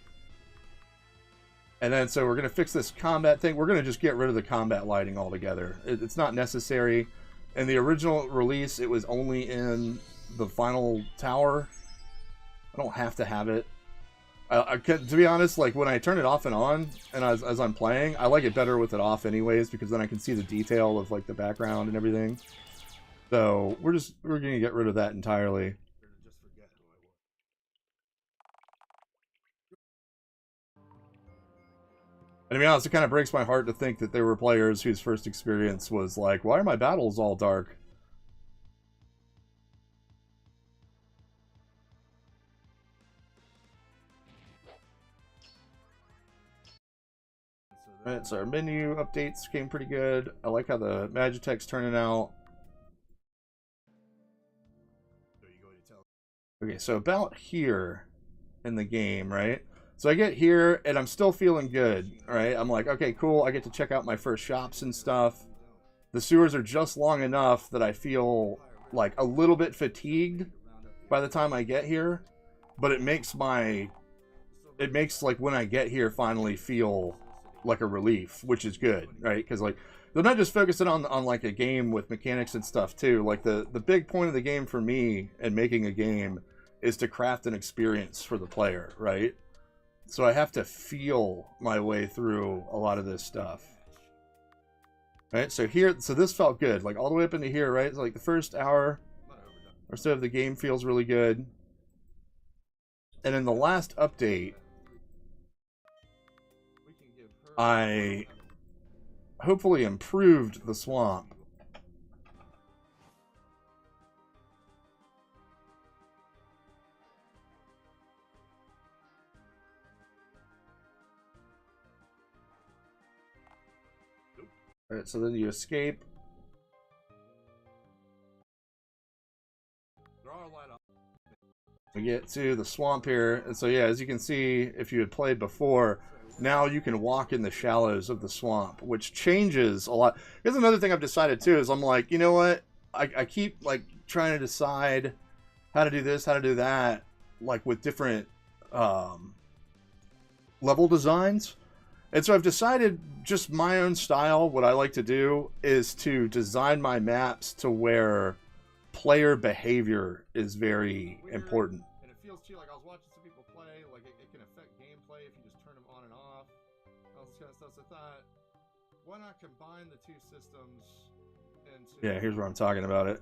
And then so we're going to fix this combat thing. We're going to just get rid of the combat lighting altogether. It's not necessary. In the original release, it was only in the final tower. I don't have to have it. To be honest, like when I turn it off and on, and as I'm playing, I like it better with it off anyways, because then I can see the detail of like the background and everything. So we're going to get rid of that entirely. And to be honest, it kind of breaks my heart to think that there were players whose first experience was like, why are my battles all dark? Alright, so our menu updates came pretty good. I like how the Magitech's turning out. Okay, so about here in the game, right? So I get here, and I'm still feeling good, right? I'm like, okay, cool, I get to check out my first shops and stuff. The sewers are just long enough that I feel like a little bit fatigued by the time I get here. But it makes like when I get here finally feel like a relief, which is good, right? Because like they're not just focusing on like a game with mechanics and stuff too. Like the big point of the game for me and making a game is to craft an experience for the player, right? So I have to feel my way through a lot of this stuff. Right, so this felt good, like all the way up into here, right? It's like the first hour or so of the game feels really good. And in the last update, I hopefully improved the swamp. Alright, so then you escape. We get to the swamp here, and so yeah, as you can see, if you had played before, now you can walk in the shallows of the swamp, which changes a lot. Here's another thing I've decided too, is I'm like, you know what? I keep like trying to decide how to do this, how to do that, like with different level designs. And so I've decided just my own style, what I like to do is to design my maps to where player behavior is very important. And it feels too like I was watching some people play, like it can affect gameplay if you just turn them on and off, all this kind of stuff. So I thought, why not combine the two systems into... Yeah, here's where I'm talking about it.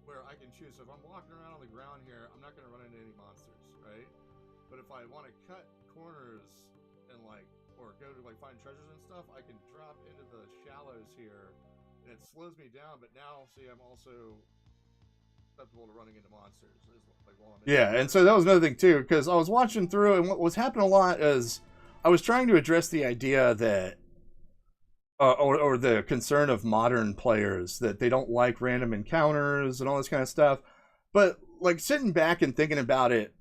Where I can choose, so if I'm walking around on the ground here, I'm not going to run into any monsters, right? But if I want to cut corners and like, or go to like find treasures and stuff, I can drop into the shallows here, and it slows me down, but now, see, I'm also susceptible to running into monsters. Like, yeah, and so that was another thing too, because I was watching through, and what was happening a lot is I was trying to address the idea that, or the concern of modern players that they don't like random encounters and all this kind of stuff. But like sitting back and thinking about it,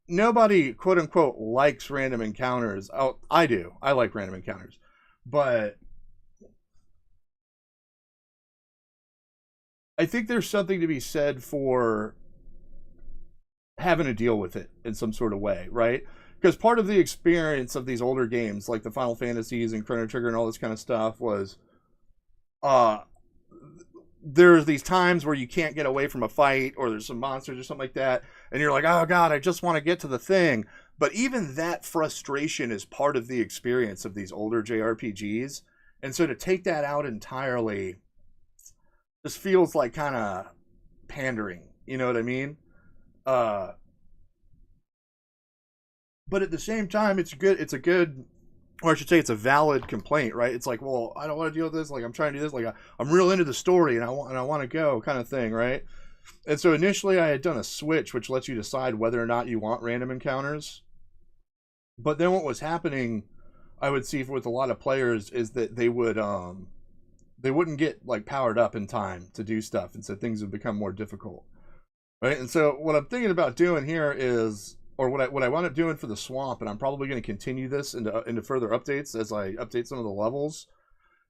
nobody quote unquote likes random encounters. Oh, I do. I like random encounters, but I think there's something to be said for having to deal with it in some sort of way, right? Because part of the experience of these older games, like the Final Fantasies and Chrono Trigger and all this kind of stuff, was there's these times where you can't get away from a fight, or there's some monsters or something like that, and you're like, oh god, I just want to get to the thing. But even that frustration is part of the experience of these older JRPGs. And so to take that out entirely just feels like kind of pandering, you know what I mean? But at the same time, it's a good, or I should say it's a valid complaint, right? It's like, well, I don't want to deal with this, like I'm trying to do this, like I'm real into the story and I want to go kind of thing, right? And so initially I had done a switch which lets you decide whether or not you want random encounters. But then what was happening, I would see with a lot of players, is that they wouldn't get like powered up in time to do stuff, and so things would become more difficult, right? And so what I'm thinking about doing here is, or what I wound up doing for the swamp, and I'm probably going to continue this into further updates as I update some of the levels,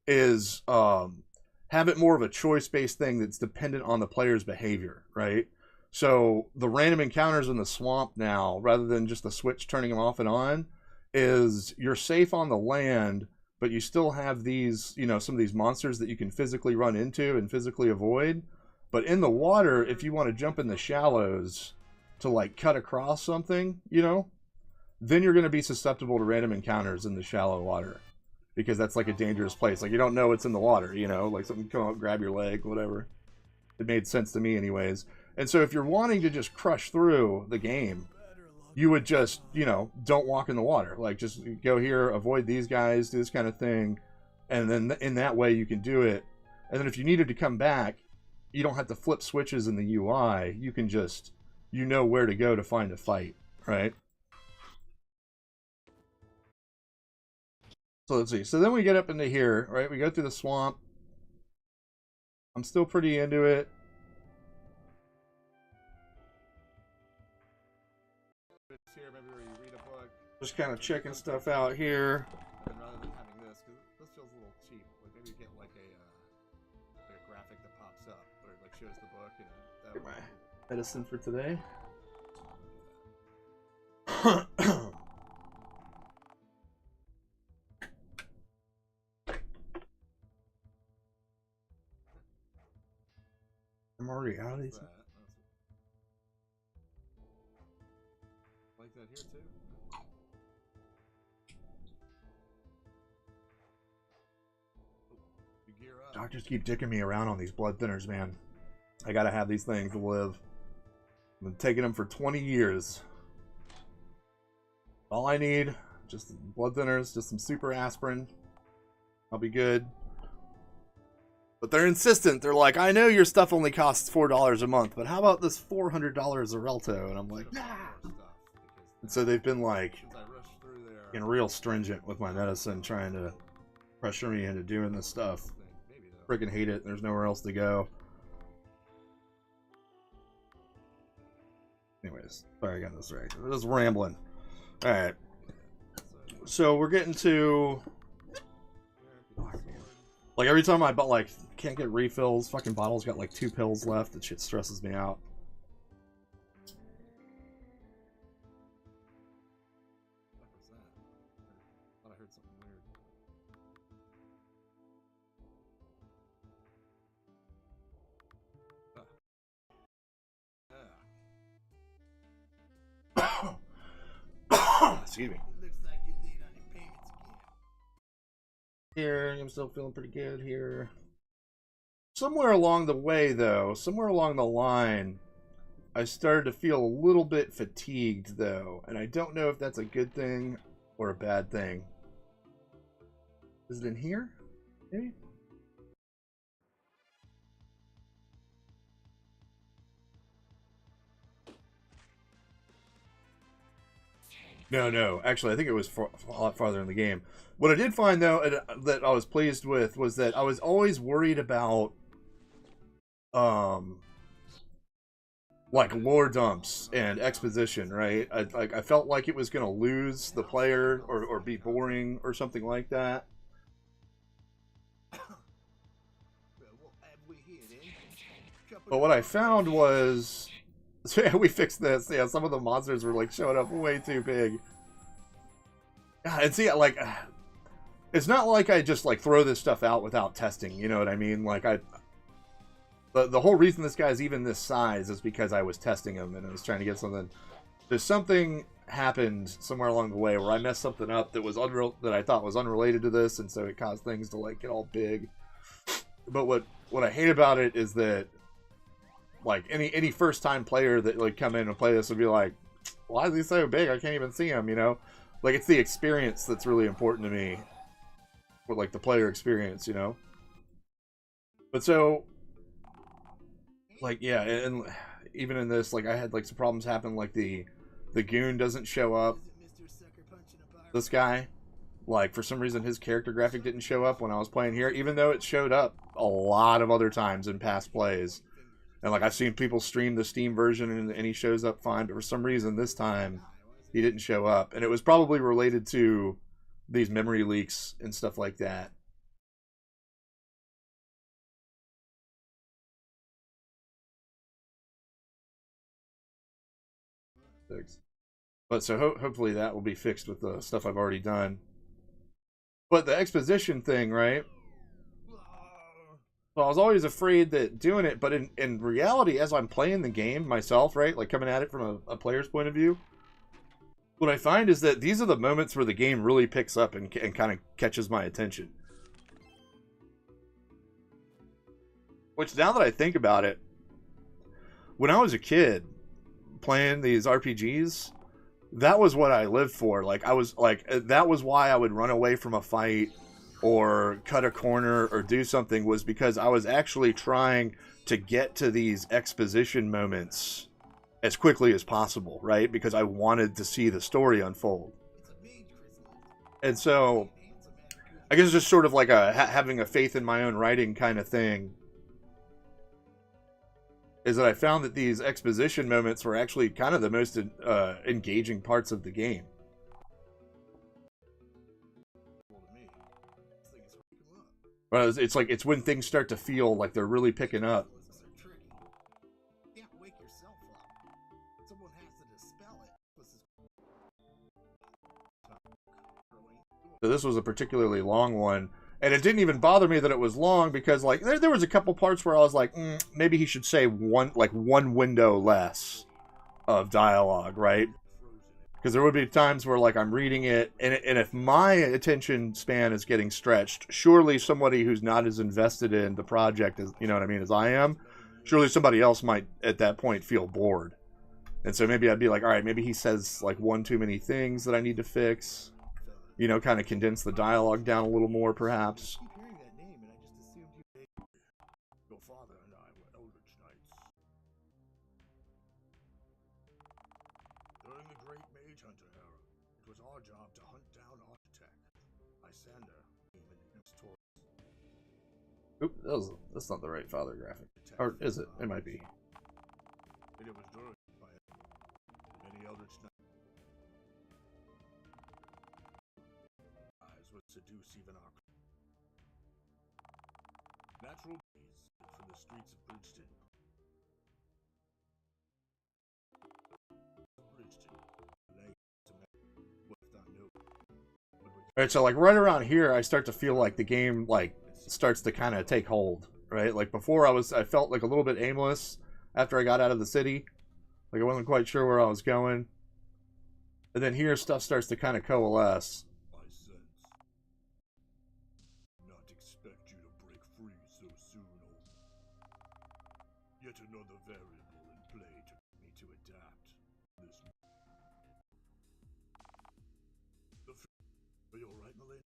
is have it more of a choice-based thing that's dependent on the player's behavior, right? So the random encounters in the swamp now, rather than just the switch turning them off and on, is you're safe on the land, but you still have these, you know, some of these monsters that you can physically run into and physically avoid. But in the water, if you want to jump in the shallows to like cut across something, you know, then you're going to be susceptible to random encounters in the shallow water, because that's like a dangerous place. Like you don't know what's in the water, you know, like something come up, grab your leg, whatever. It made sense to me anyways. And so if you're wanting to just crush through the game, you would just, you know, don't walk in the water. Like, just go here, avoid these guys, do this kind of thing. And then in that way you can do it. And then if you needed to come back, you don't have to flip switches in the UI. You can just, you know where to go to find a fight, right? So let's see. So then we get up into here, right? We go through the swamp. I'm still pretty into it. Here, maybe where you read a book. Just kind of checking stuff out here. And rather than having this, because this feels a little cheap. Like maybe get like a graphic that pops up, or like shows the book, and that get my medicine for today. I'm already out of these. Like that here too. You gear up. Doctors keep dicking me around on these blood thinners, man. I gotta have these things to live. I've been taking them for 20 years. All I need, just blood thinners, just some super aspirin. I'll be good. But they're insistent. They're like, I know your stuff only costs $4 a month, but how about this $400 Xarelto? And I'm like, nah. And so they've been like, getting real stringent with my medicine, trying to pressure me into doing this stuff. Freaking hate it. There's nowhere else to go. Anyways, sorry I got this right. I was rambling. Alright. So we're getting to... Like every time I can't get refills, fucking bottle's got like 2 pills left. That shit stresses me out. What was that? I thought I heard something weird. Excuse me. Looks like you're late on your payments again. Here, I'm still feeling pretty good here. Somewhere along the way, though, somewhere along the line, I started to feel a little bit fatigued, though, and I don't know if that's a good thing or a bad thing. Is it in here? Maybe? No. Actually, I think it was a lot farther in the game. What I did find, though, that I was pleased with was that I was always worried about, like lore dumps and exposition, right? I felt like it was going to lose the player or be boring or something like that. But what I found was, yeah, we fixed this. Yeah, some of the monsters were like showing up way too big. And see, like, it's not like I just like throw this stuff out without testing. You know what I mean? Like the whole reason this guy's even this size is because I was testing him and I was trying to get something. There's something happened somewhere along the way where I messed something up that was that I thought was unrelated to this, and so it caused things to like get all big. But what I hate about it is that like any first time player that like come in and play this would be like, why is he so big? I can't even see him, you know? Like it's the experience that's really important to me. Or like the player experience, you know? But so like yeah, and even in this, like I had like some problems happen, like the goon doesn't show up. This guy, like for some reason his character graphic didn't show up when I was playing here, even though it showed up a lot of other times in past plays. And like I've seen people stream the Steam version and he shows up fine, but for some reason this time he didn't show up. And it was probably related to these memory leaks and stuff like that. But so hopefully that will be fixed with the stuff I've already done. But the exposition thing, right? So I was always afraid that doing it, but in reality, as I'm playing the game myself, right? Like coming at it from a player's point of view, what I find is that these are the moments where the game really picks up and kind of catches my attention. Which, now that I think about it, when I was a kid playing these RPGs, that was what I lived for. Like I was like, that was why I would run away from a fight or cut a corner or do something, was because I was actually trying to get to these exposition moments as quickly as possible, right? Because I wanted to see the story unfold. And so I guess it's just sort of like having a faith in my own writing kind of thing, is that I found that these exposition moments were actually kind of the most engaging parts of the game. Well, it's like it's when things start to feel like they're really picking up. So this was a particularly long one, And it didn't even bother me that it was long because, like, there was a couple parts where I was like, maybe he should say one window less of dialogue, right? Because there would be times where, like, I'm reading it, and if my attention span is getting stretched, surely somebody who's not as invested in the project as, you know what I mean, as I am, surely somebody else might at that point feel bored. And so maybe I'd be like, all right, maybe he says like one too many things that I need to fix. You know, kind of condense the dialogue down a little more, perhaps. I keep hearing that name, and I just assumed you. Your father and I were Eldritch Knights. During the Great Mage Hunter era, it was our job to hunt down Architect. Lysander came in against Taurus. Oop, that's not the right father graphic. Or is it? It might be. And it was during by many Eldritch Knights would seduce even our natural bees from the streets of Bridgeton. Alright, so like right around here, I start to feel like the game like starts to kind of take hold, right? Like before, I felt like a little bit aimless after I got out of the city, like I wasn't quite sure where I was going, and then here stuff starts to kind of coalesce. I sense. Not expect you to break free so soon, old. Yet another variable in play to get me to adapt. This. Are you alright, Malin?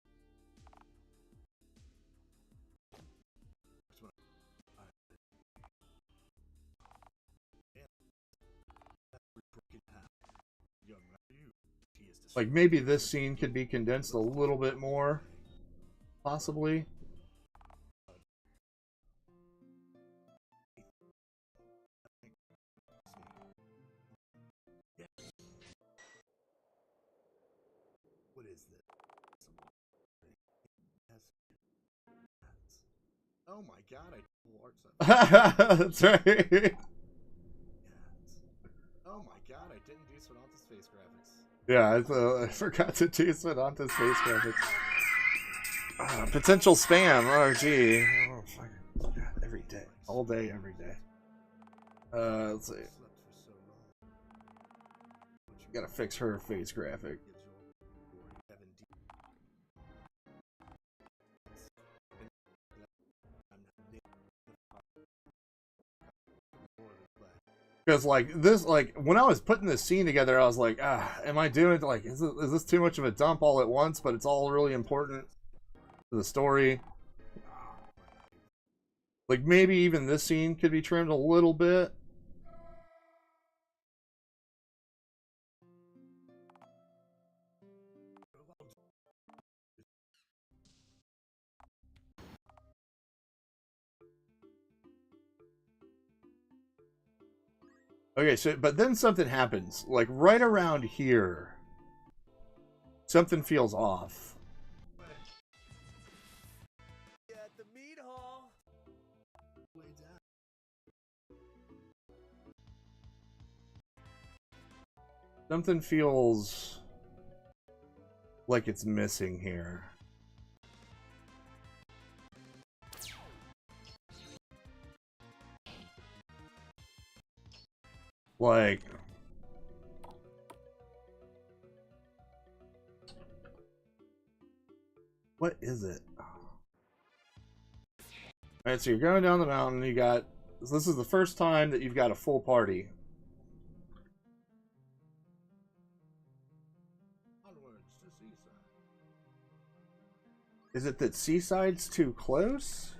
Like maybe this scene could be condensed a little bit more, possibly. What is this? Oh my god, I That's right. Oh my god, I didn't do Sonata's face graphics. Yeah, I forgot to do Sonata's face graphics. Potential spam. Oh, gee. Oh, fuck. God, every day. All day, every day. Let's see. Gotta fix her face graphic. Because like this, like when I was putting this scene together, I was like, am I doing like is this too much of a dump all at once? But it's all really important to the story. Like maybe even this scene could be trimmed a little bit. Okay, so but then something happens. Like right around here, something feels off. At the meat hall. Way down. Something feels like it's missing here. Like, what is it? Alright, so you're going down the mountain, you got, so this is the first time that you've got a full party. Onwards to Seaside. Is it that Seaside's too close?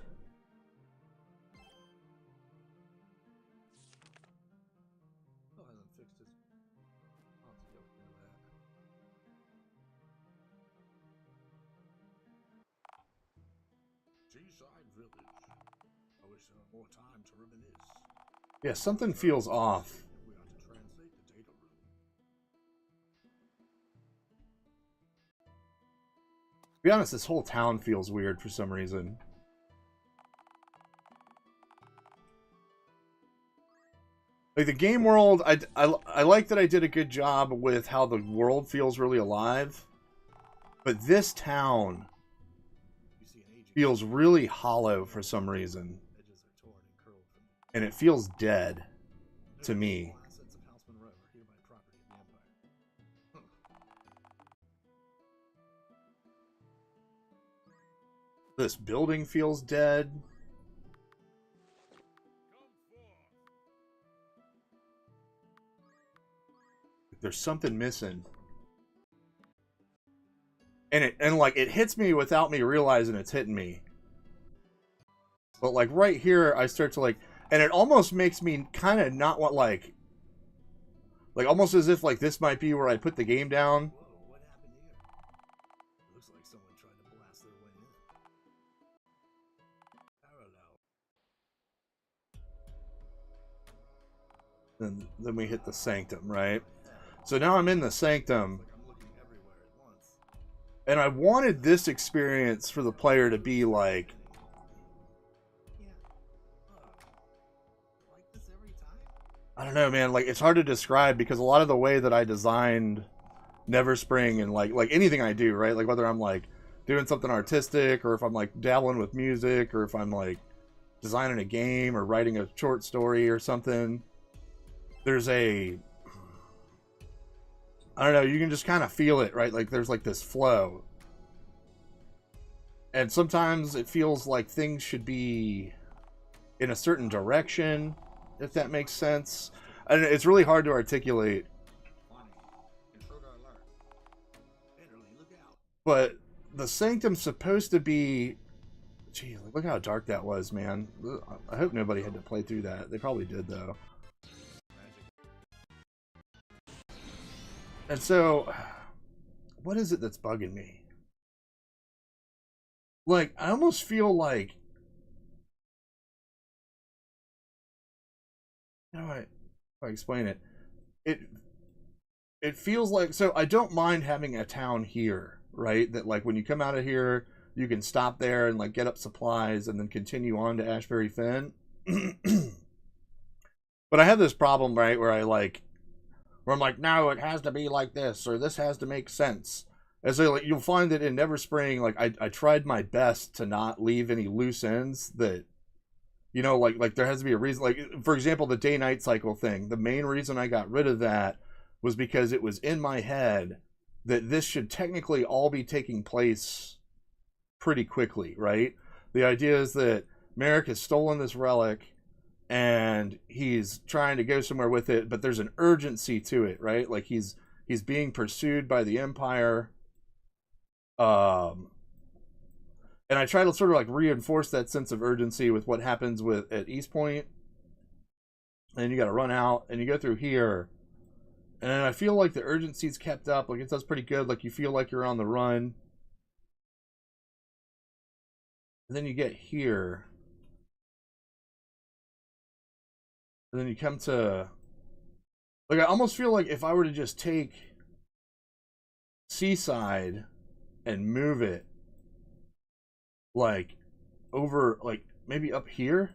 Yeah, something feels off. To be honest, this whole town feels weird for some reason. Like the game world, I like that I did a good job with how the world feels really alive. But this town, You see an agent. feels really hollow for some reason, Edges are torn and curled from and it feels dead to me. all assets of House Monroe are hereby property of the Empire. This building feels dead. There's something missing. And it hits me without me realizing it's hitting me. But like right here, I start to like, and it almost makes me kind of not want like almost as if like this might be where I put the game down. Whoa, what happened here? Looks like someone tried to blast their way in. Parallel. And then we hit the sanctum, right? So now I'm in the sanctum, Like I'm looking everywhere at once. and I wanted this experience for the player to be like, Yeah. Like this every time? I don't know, man. Like it's hard to describe because a lot of the way that I designed Neverspring and like anything I do, right? Like whether I'm like doing something artistic or if I'm like dabbling with music or if I'm like designing a game or writing a short story or something, there's a, I don't know, you can just kind of feel it, right? Like there's like this flow. And sometimes it feels like things should be in a certain direction, if that makes sense. And it's really hard to articulate. Intruder alert. Italy, look out. But the sanctum's supposed to be, gee, look how dark that was, man. I hope nobody had to play through that. They probably did though. And so, what is it that's bugging me? Like, I almost feel like, how do I explain it? It feels like, so I don't mind having a town here, right? That like when you come out of here, you can stop there and like get up supplies and then continue on to Ashbury Fen. But I have this problem, right, where I'm like, no, it has to be like this, or this has to make sense. And so like, you'll find that in Neverspring, like I tried my best to not leave any loose ends that, you know, like there has to be a reason. Like, for example, the day-night cycle thing. The main reason I got rid of that was because it was in my head that this should technically all be taking place pretty quickly, right? The idea is that Merrick has stolen this relic and he's trying to go somewhere with it, but there's an urgency to it, right? Like he's being pursued by the Empire. And I try to sort of like reinforce that sense of urgency with what happens at East Point. And you got to run out and you go through here. And I feel like the urgency's kept up. Like it does pretty good. Like you feel like you're on the run. And then you get here. And then you come to, like I almost feel like if I were to just take Seaside and move it like over, like maybe up here,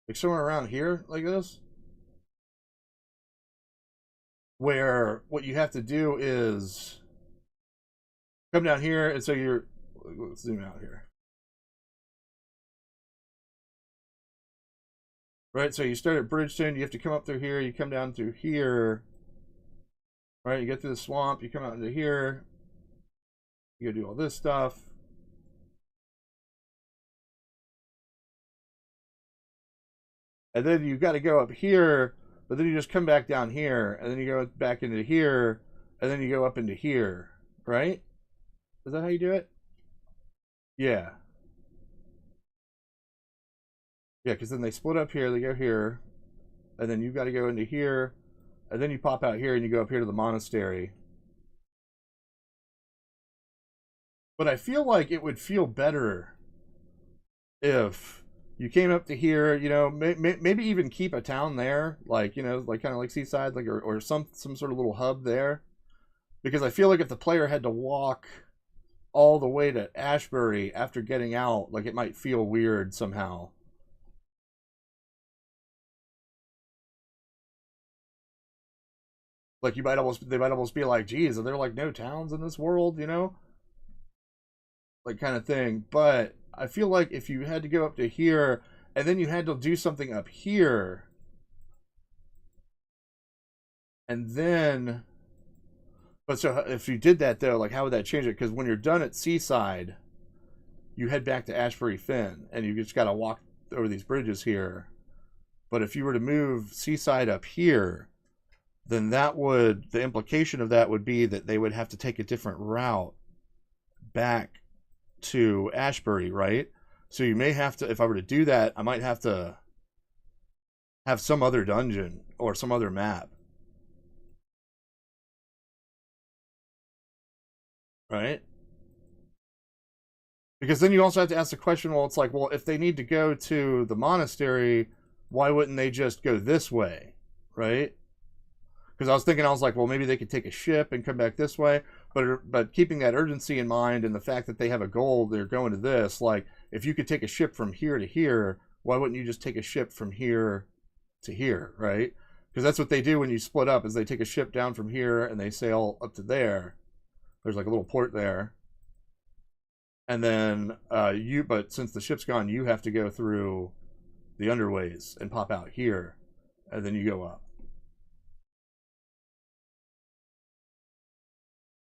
like somewhere around here like this, where what you have to do is come down here, and so you're, let's zoom out here, right? So you start at Bridgestone, you have to come up through here, you come down through here, right? You get through the swamp, you come out into here, you gotta do all this stuff. And then you've got to go up here, but then you just come back down here, and then you go back into here, and then you go up into here, right? Is that how you do it? Yeah. Yeah, because then they split up here, they go here, and then you've got to go into here, and then you pop out here and you go up here to the monastery. But I feel like it would feel better if you came up to here, you know, maybe even keep a town there, like, you know, like kind of like Seaside, like, or some sort of little hub there. Because I feel like if the player had to walk all the way to Ashbury after getting out, like it might feel weird somehow. Like they might almost be like, geez, are there like no towns in this world, you know? like kind of thing. But I feel like if you had to go up to here and then you had to do something up here, and then, but so if you did that though, like how would that change it? Because when you're done at Seaside, you head back to Ashbury Fen, and you just got to walk over these bridges here. But if you were to move Seaside up here, then that would, the implication of that would be that they would have to take a different route back to Ashbury, right? So you may have to, if I were to do that, I might have to have some other dungeon or some other map. Right? Because then you also have to ask the question, well, it's like, well, if they need to go to the monastery, why wouldn't they just go this way? Right? Because I was thinking, I was like, well, maybe they could take a ship and come back this way. But keeping that urgency in mind and the fact that they have a goal, they're going to this, like, if you could take a ship from here to here, why wouldn't you just take a ship from here to here, right? Because that's what they do when you split up, is they take a ship down from here and they sail up to there. There's like a little port there. And then but since the ship's gone, you have to go through the underways and pop out here. And then you go up.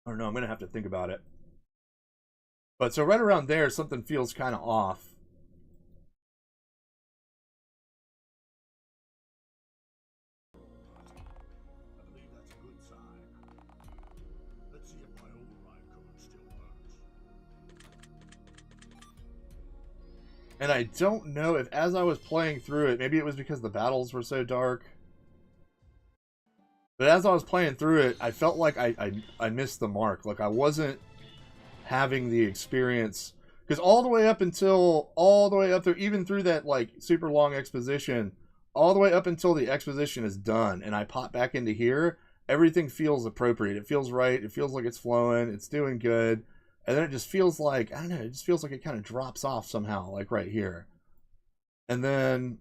I don't know, I'm going to have to think about it. But so right around there, something feels kind of off. I believe that's a good sign. Let's see if my override code still works. And I don't know if, as I was playing through it, maybe it was because the battles were so dark. But as I was playing through it, I felt like I missed the mark. Like I wasn't having the experience. Because all the way up there, even through that like super long exposition, all the way up until the exposition is done and I pop back into here, everything feels appropriate. It feels right. It feels like it's flowing. It's doing good. And then it just feels like, I don't know, it just feels like it kind of drops off somehow, like right here. And then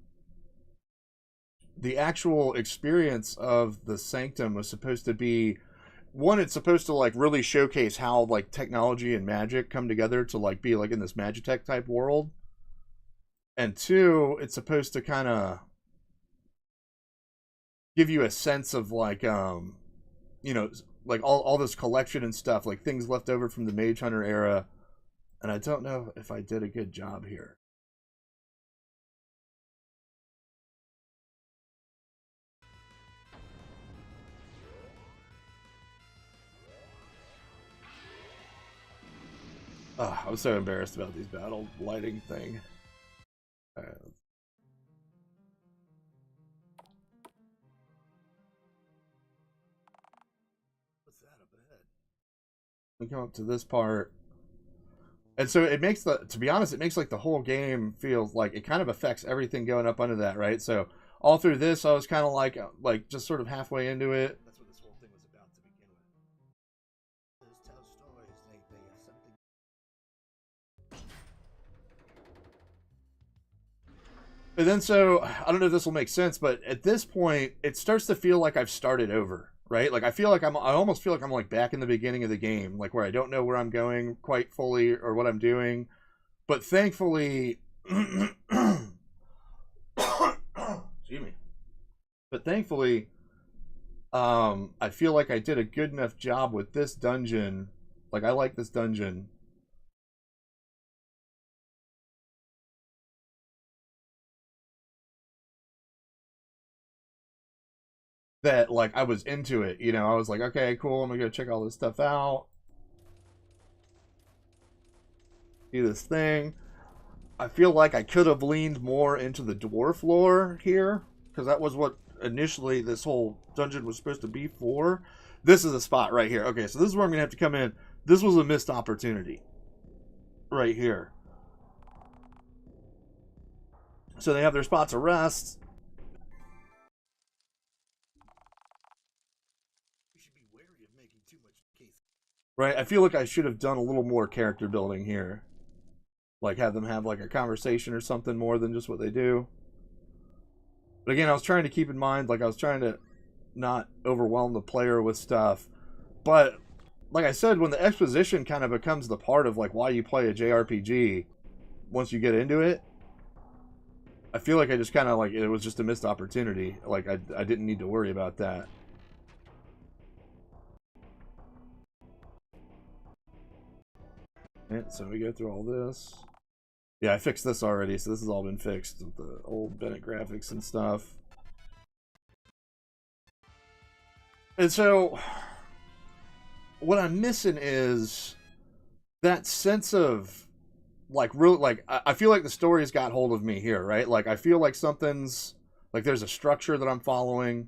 the actual experience of the Sanctum was supposed to be, one, it's supposed to like really showcase how like technology and magic come together to like be like in this Magitech type world. And two, it's supposed to kind of give you a sense of like, you know, like all this collection and stuff, like things left over from the Mage Hunter era. And I don't know if I did a good job here. I was so embarrassed about these battle lighting thing. What's that up ahead? We come up to this part. And so it makes to be honest, it makes like the whole game feel like it kind of affects everything going up under that, right? So all through this, I was kind of like just sort of halfway into it. That's what this whole thing was about to begin with. Those tell stories, they have something. But then so, I don't know if this will make sense, but at this point, it starts to feel like I've started over, right? Like I feel like I almost feel like I'm like back in the beginning of the game, like where I don't know where I'm going quite fully or what I'm doing. But thankfully, excuse me. But thankfully, I feel like I did a good enough job with this dungeon. Like I like this dungeon. That like I was into it, you know. I was like, okay, cool, I'm gonna go check all this stuff out, do this thing. I feel like I could have leaned more into the dwarf lore here, because that was what initially this whole dungeon was supposed to be for. This is a spot right here. Okay, so this is where I'm gonna have to come in. This was a missed opportunity right here. So they have their spots of rest. Right, I feel like I should have done a little more character building here. Like have them have like a conversation or something more than just what they do. But again, I was trying to keep in mind, like I was trying to not overwhelm the player with stuff. But like I said, when the exposition kind of becomes the part of like why you play a JRPG, once you get into it, I feel like I just kind of like it was just a missed opportunity. Like I didn't need to worry about that. And so we go through all this. Yeah, I fixed this already, so this has all been fixed with the old Bennett graphics and stuff. And so what I'm missing is that sense of like really like I feel like the story's got hold of me here, right? Like I feel like something's like there's a structure that I'm following,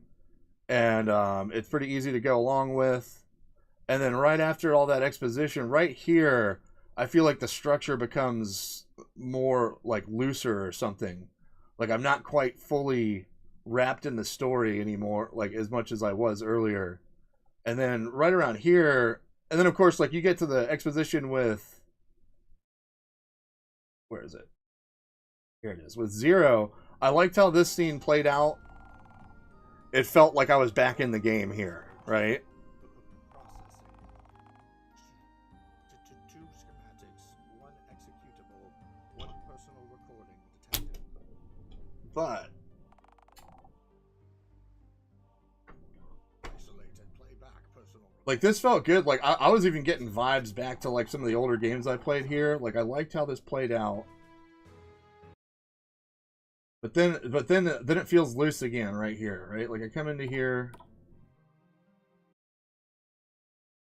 and it's pretty easy to go along with. And then right after all that exposition, right here, I feel like the structure becomes more like looser or something. Like I'm not quite fully wrapped in the story anymore, like as much as I was earlier. And then right around here, and then of course, like you get to the exposition with, where is it? Here it is, with Zero. I liked how this scene played out. It felt like I was back in the game here, right? Two schematics, one executable, one personal recording detected. But Isolate and play back personal. like this felt good. Like I was even getting vibes back to like some of the older games I played here. Like I liked how this played out. But then it feels loose again right here, right? Like I come into here,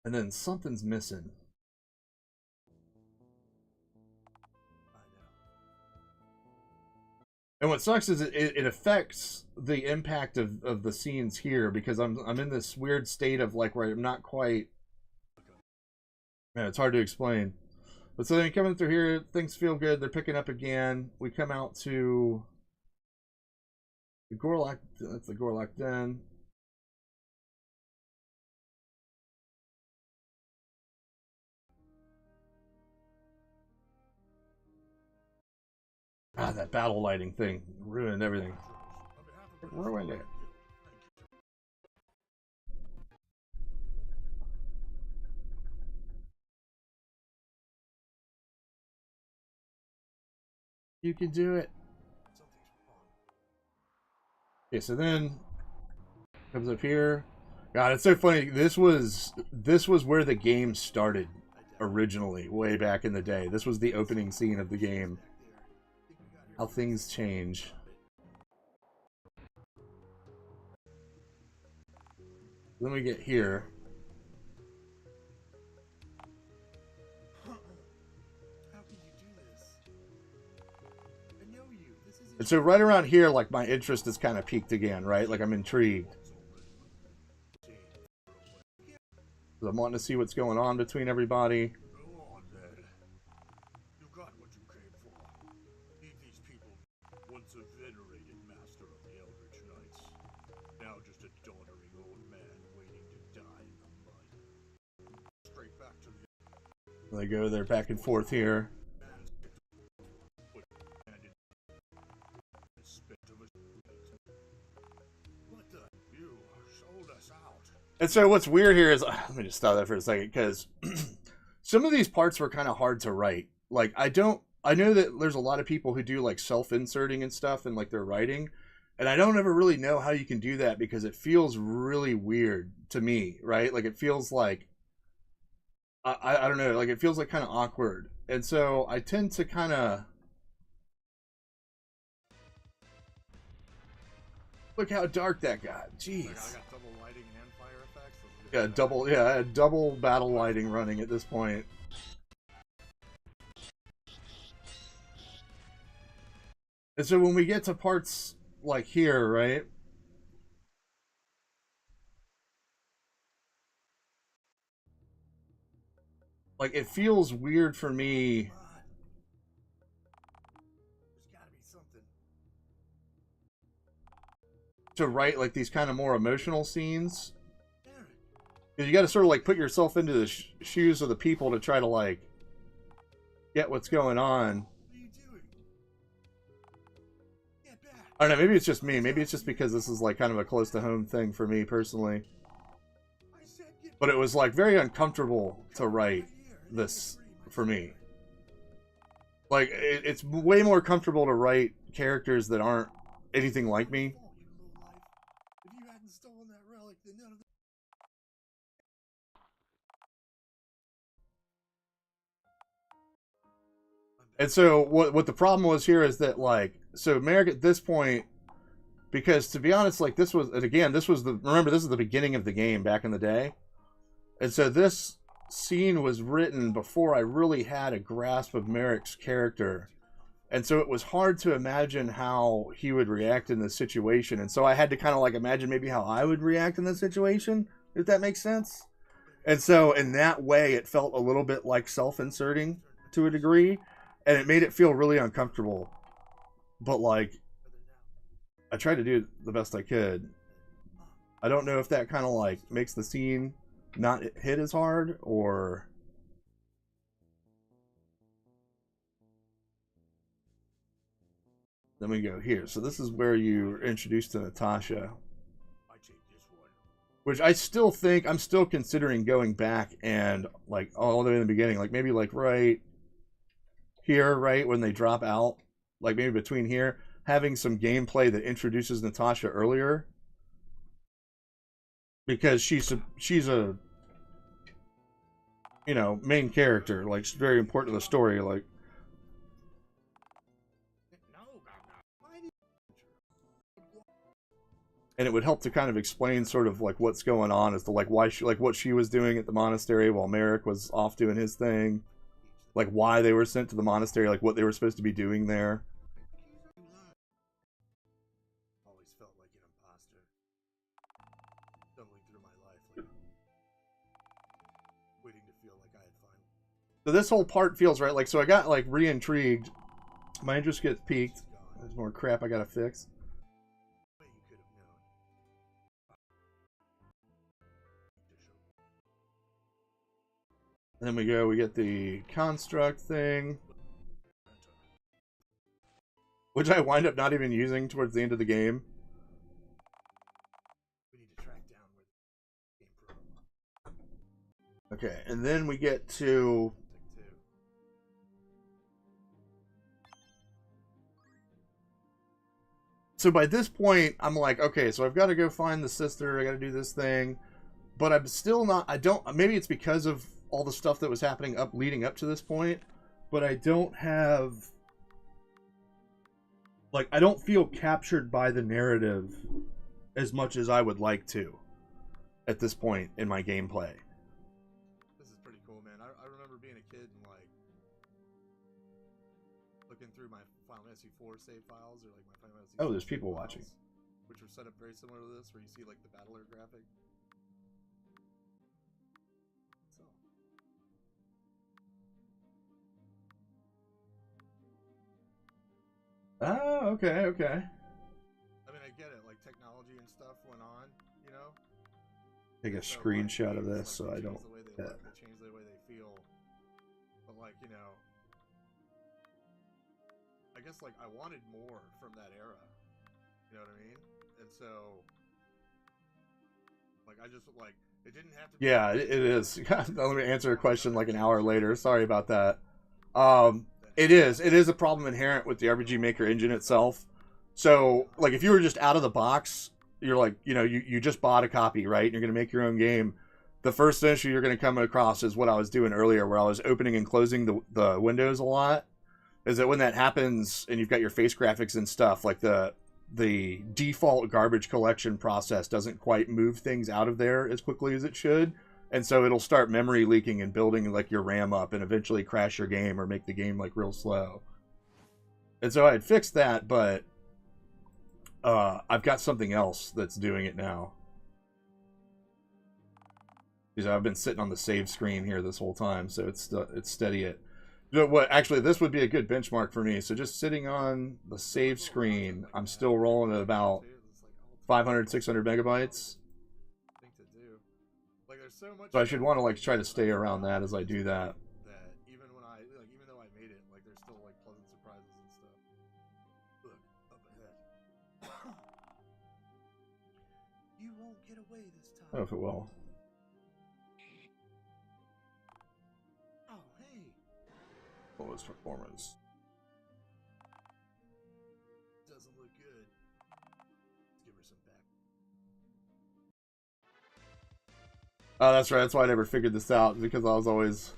and then something's missing. And what sucks is it affects the impact of the scenes here, because I'm in this weird state of like where I'm not quite. Man, it's hard to explain. But so then coming through here, things feel good. They're picking up again. We come out to the Gorlak. That's the Gorlak Den. Ah, that battle lighting thing ruined everything. Ruined it. You can do it. Okay, so then comes up here. God, it's so funny. This was where the game started originally, way back in the day. This was the opening scene of the game. How things change. Then we get here. How can you do this? I know you. This isn't. And so right around here, like my interest is kind of peaked again, right? Like I'm intrigued. I'm wanting to see what's going on between everybody. Go on, then. You got what you came for. Leave these people. Once a venerated master of the Eldritch Knights, now just a doddering old man waiting to die in the mud. Straight back to the. They go, they're back and forth here. What the? You sold us out. And so what's weird here is, let me just stop that for a second, because some of these parts were kind of hard to write. Like, I know that there's a lot of people who do like self-inserting and stuff and like their writing, and I don't ever really know how you can do that because it feels really weird to me, right? Like it feels like, I don't know, like it feels like kind of awkward. And so I tend to kind of, look how dark that got. Jeez. I got double lighting and fire effects. Yeah, I had double battle lighting running at this point. And so when we get to parts like here, right? Like it feels weird for me. There's gotta be something. To write like these kind of more emotional scenes. Because you got to sort of like put yourself into the shoes of the people to try to like get what's going on. What are you doing? Get back. I don't know, maybe it's just me. Maybe it's just because this is like kind of a close to home thing for me personally. I said get But it was like very uncomfortable to write this for me. Like, it's way more comfortable to write characters that aren't anything like me. If you hadn't stolen that relic, then none of the... And so what the problem was here is that, like, so Merrick at this point, because to be honest, like, this was, and again, this was remember, this is the beginning of the game back in the day. And so this scene was written before I really had a grasp of Merrick's character. And so it was hard to imagine how he would react in this situation. And so I had to kind of like imagine maybe how I would react in this situation, if that makes sense. And so in that way, it felt a little bit like self-inserting to a degree. And it made it feel really uncomfortable. But like, I tried to do the best I could. I don't know if that kind of like makes the scene not hit as hard, or... Then we go here. So this is where you're introduced to Natasha. I take this one. Which I still think, I'm still considering going back and, like, all the way in the beginning. Like, maybe, like, right here, right, when they drop out. Like, maybe between here. Having some gameplay that introduces Natasha earlier. Because she's a you know, main character. Like, she's very important to the story. Like, and it would help to kind of explain sort of like what's going on as to like why she, like what she was doing at the monastery while Merrick was off doing his thing, like why they were sent to the monastery, like what they were supposed to be doing there. Always felt like an imposter. Stumbling through my life, like waiting to feel like I had finally. So this whole part feels right. Like, so I got like re-intrigued. My interest gets piqued. There's more crap I gotta fix. And then we go, we get the construct thing, which I wind up not even using towards the end of the game. We need to track down where the game from. Okay, and then we get to... So by this point, I'm like, okay, so I've got to go find the sister, I got to do this thing, but I'm still not, I don't, maybe it's because of all the stuff that was happening leading up to this point, but I don't have, like, I don't feel captured by the narrative as much as I would like to at this point in my gameplay. This is pretty cool, man. I remember being a kid and like looking through my Final Fantasy 4 save files or like my Final Fantasy. Oh, there's people watching. Which were set up very similar to this, where you see like the battler graphic. Oh, okay, okay. I mean, I get it. Like technology and stuff went on, you know. Take a So, screenshot of games, this so they I change don't. the way they look, they change the way they feel. But like, you know, I guess like I wanted more from that era. You know what I mean? And so, like, I just like it didn't have to. Yeah, it is. Let me answer a question like an hour later. Sorry about that. It is a problem inherent with the RPG Maker engine itself. So, like, if you were just out of the box, you're like, you know, you just bought a copy, right? And you're going to make your own game. The first issue you're going to come across is what I was doing earlier, where I was opening and closing the windows a lot. Is that when that happens and you've got your face graphics and stuff, like the default garbage collection process doesn't quite move things out of there as quickly as it should. And so it'll start memory leaking and building like your RAM up and eventually crash your game or make the game like real slow. And so I had fixed that, but I've got something else that's doing it now. Because I've been sitting on the save screen here this whole time, so it's steady at... You know what? Actually, this would be a good benchmark for me. So just sitting on the save screen, I'm still rolling at about 500, 600 megabytes. So I should want to like try to stay around that as I do that. That even when I like, even though I made it, like there's still like pleasant surprises and stuff. Look up ahead. You won't get away this time. I don't know if it will. was performance. Doesn't look good. Let's give her some back. Oh, that's right. That's why I never figured this out, because I was always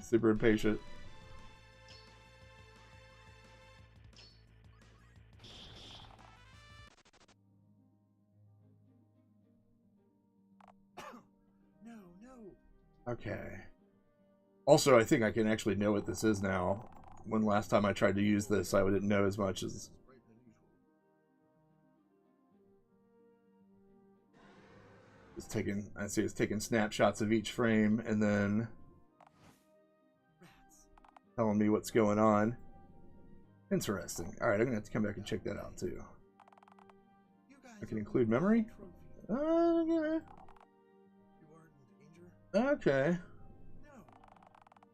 super impatient. No, no. Okay. Also, I think I can actually know what this is now. When last time I tried to use this, I didn't know as much as... It's taking, I see it's taking snapshots of each frame and then telling me what's going on. Interesting. Alright, I'm gonna have to come back and check that out too. I can include memory? Okay. You are in danger? Okay. No.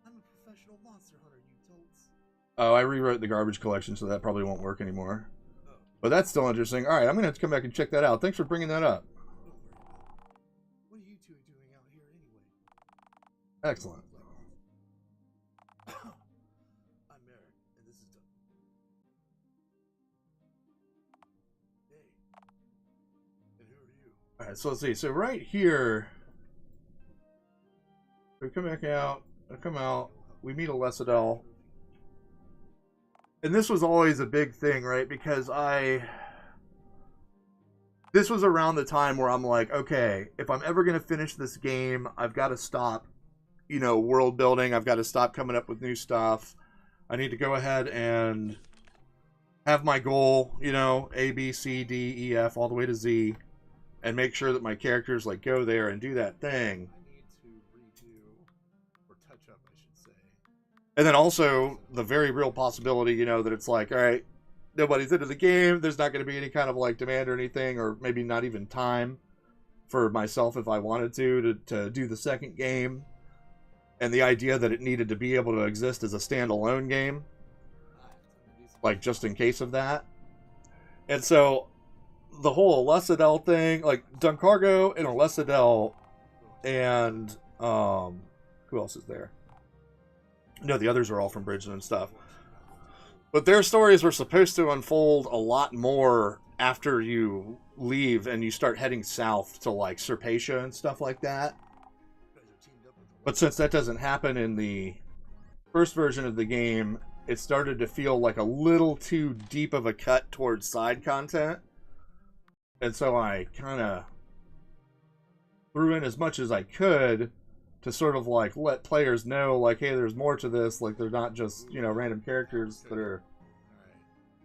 I'm a professional monster hunter, you dolts. Oh, I rewrote the garbage collection, so that probably won't work anymore. Oh. But that's still interesting. Alright, I'm gonna have to come back and check that out. Thanks for bringing that up. Don't worry about it. What are you two doing out here anyway? Excellent. I'm Merrick, and this is Doug. Hey. And who are you? Alright, so let's see. So right here, we come back out, I come out, we meet Alesidel. And this was always a big thing, right? Because this was around the time where I'm like, okay, if I'm ever going to finish this game, I've got to stop, you know, world building. I've got to stop coming up with new stuff. I need to go ahead and have my goal, you know, A, B, C, D, E, F, all the way to Z, and make sure that my characters, like, go there and do that thing. I need to redo, or touch up, I should say. And then also the very real possibility, you know, that it's like, all right, nobody's into the game. There's not going to be any kind of like demand or anything, or maybe not even time for myself if I wanted to do the second game. And the idea that it needed to be able to exist as a standalone game, like just in case of that. And so the whole Alesidel thing, like Duncargo and Alesidel, and who else is there? No, the others are all from Bridgeton and stuff. But their stories were supposed to unfold a lot more after you leave and you start heading south to like Serpatia and stuff like that. But since that doesn't happen in the first version of the game, it started to feel like a little too deep of a cut towards side content. And so I kind of threw in as much as I could to sort of like let players know, like, hey, there's more to this. Like, they're not just, you know, random characters that are,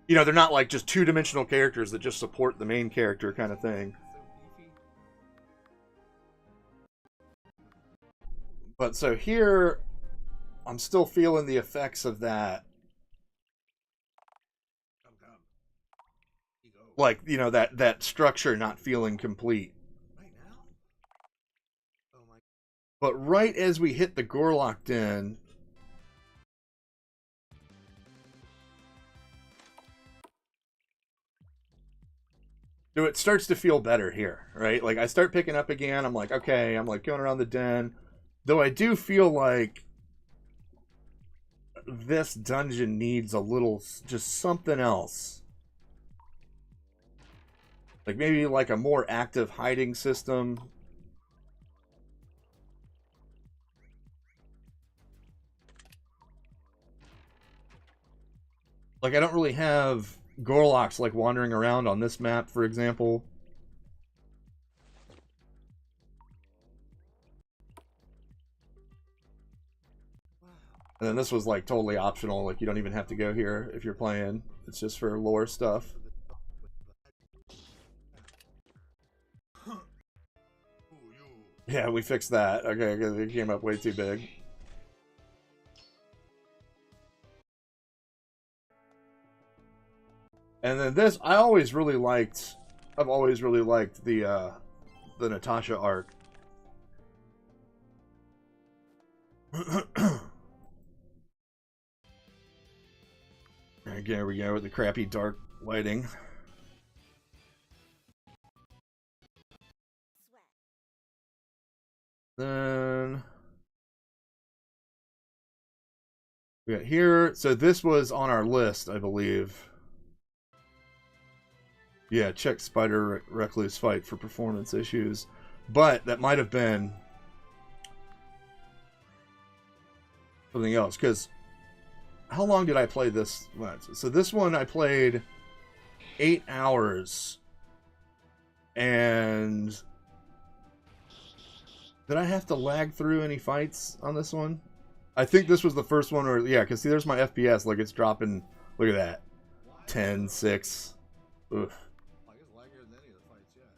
you know, they're not like just two-dimensional characters that just support the main character kind of thing. But so here, I'm still feeling the effects of that. Like, you know, that structure not feeling complete. But right as we hit the Gorlock Den, so it starts to feel better here, right? Like, I start picking up again. I'm like, okay, I'm like going around the den. Though I do feel like this dungeon needs a little, just something else. Like maybe like a more active hiding system. Like I don't really have Gorlocks like wandering around on this map, for example. And then this was like totally optional. Like you don't even have to go here if you're playing. It's just for lore stuff. Yeah, we fixed that. Okay, because it came up way too big. And then this, I've always really liked the Natasha arc. Again, here we go with the crappy dark lighting. Then we We got here. So this was on our list, I believe. Yeah, check Spider Recluse fight for performance issues. But that might have been something else. Because how long did I play this? So this one I played 8 hours. And did I have to lag through any fights on this one? I think this was the first one where, yeah, because see, there's my FPS. Like, it's dropping. Look at that. 10, 6. Oof. I guess laggier than any of the fights yet.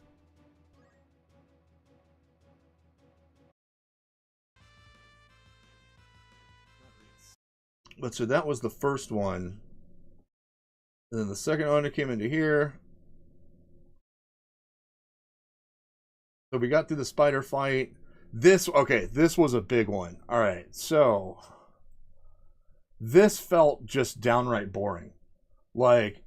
But so that was the first one. And then the second one that came into here. So we got through the spider fight. This was a big one. All right, so this felt just downright boring. Like,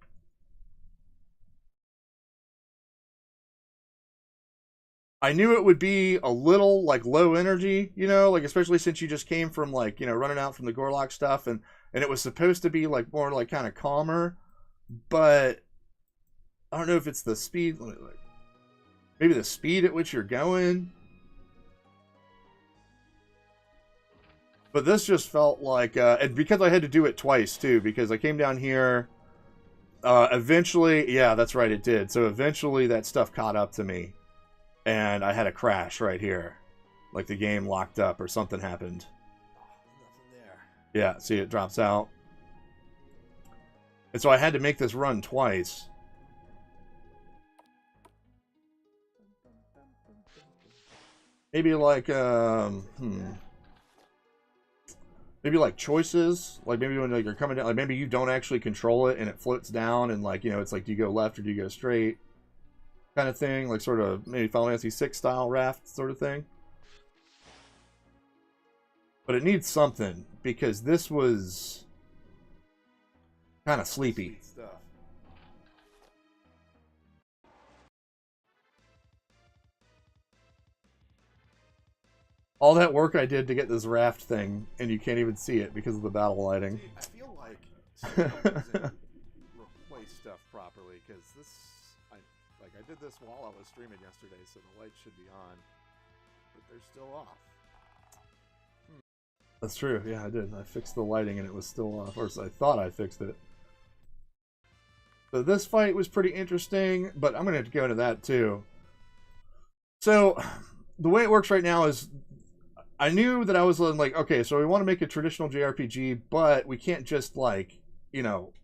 I knew it would be a little like low energy, you know, like especially since you just came from like, you know, running out from the Gorlock stuff, and it was supposed to be like more like kind of calmer, but I don't know if it's the speed, like maybe the speed at which you're going. But this just felt like, and because I had to do it twice too, because I came down here, eventually, yeah, that's right, it did. So eventually that stuff caught up to me, and I had a crash right here. Like the game locked up or something happened. Nothing there. Yeah, see, it drops out. And so I had to make this run twice. Maybe like, maybe like choices, like maybe when like you're coming down, like maybe you don't actually control it and it floats down, and like, you know, it's like, do you go left or do you go straight, kind of thing, like sort of maybe Final Fantasy 6 style raft sort of thing. But it needs something, because this was kind of sleepy. Sweet stuff. All that work I did to get this raft thing, and you can't even see it because of the battle lighting. See, I feel like someone doesn't replace stuff properly, because this, I did this while I was streaming yesterday, so the lights should be on, but they're still off. That's true. Yeah, I did. I fixed the lighting and it was still off. Or I thought I fixed it. So this fight was pretty interesting, but I'm going to have to go into that too. So the way it works right now is I knew that I was like, okay, so we want to make a traditional JRPG, but we can't just like, you know,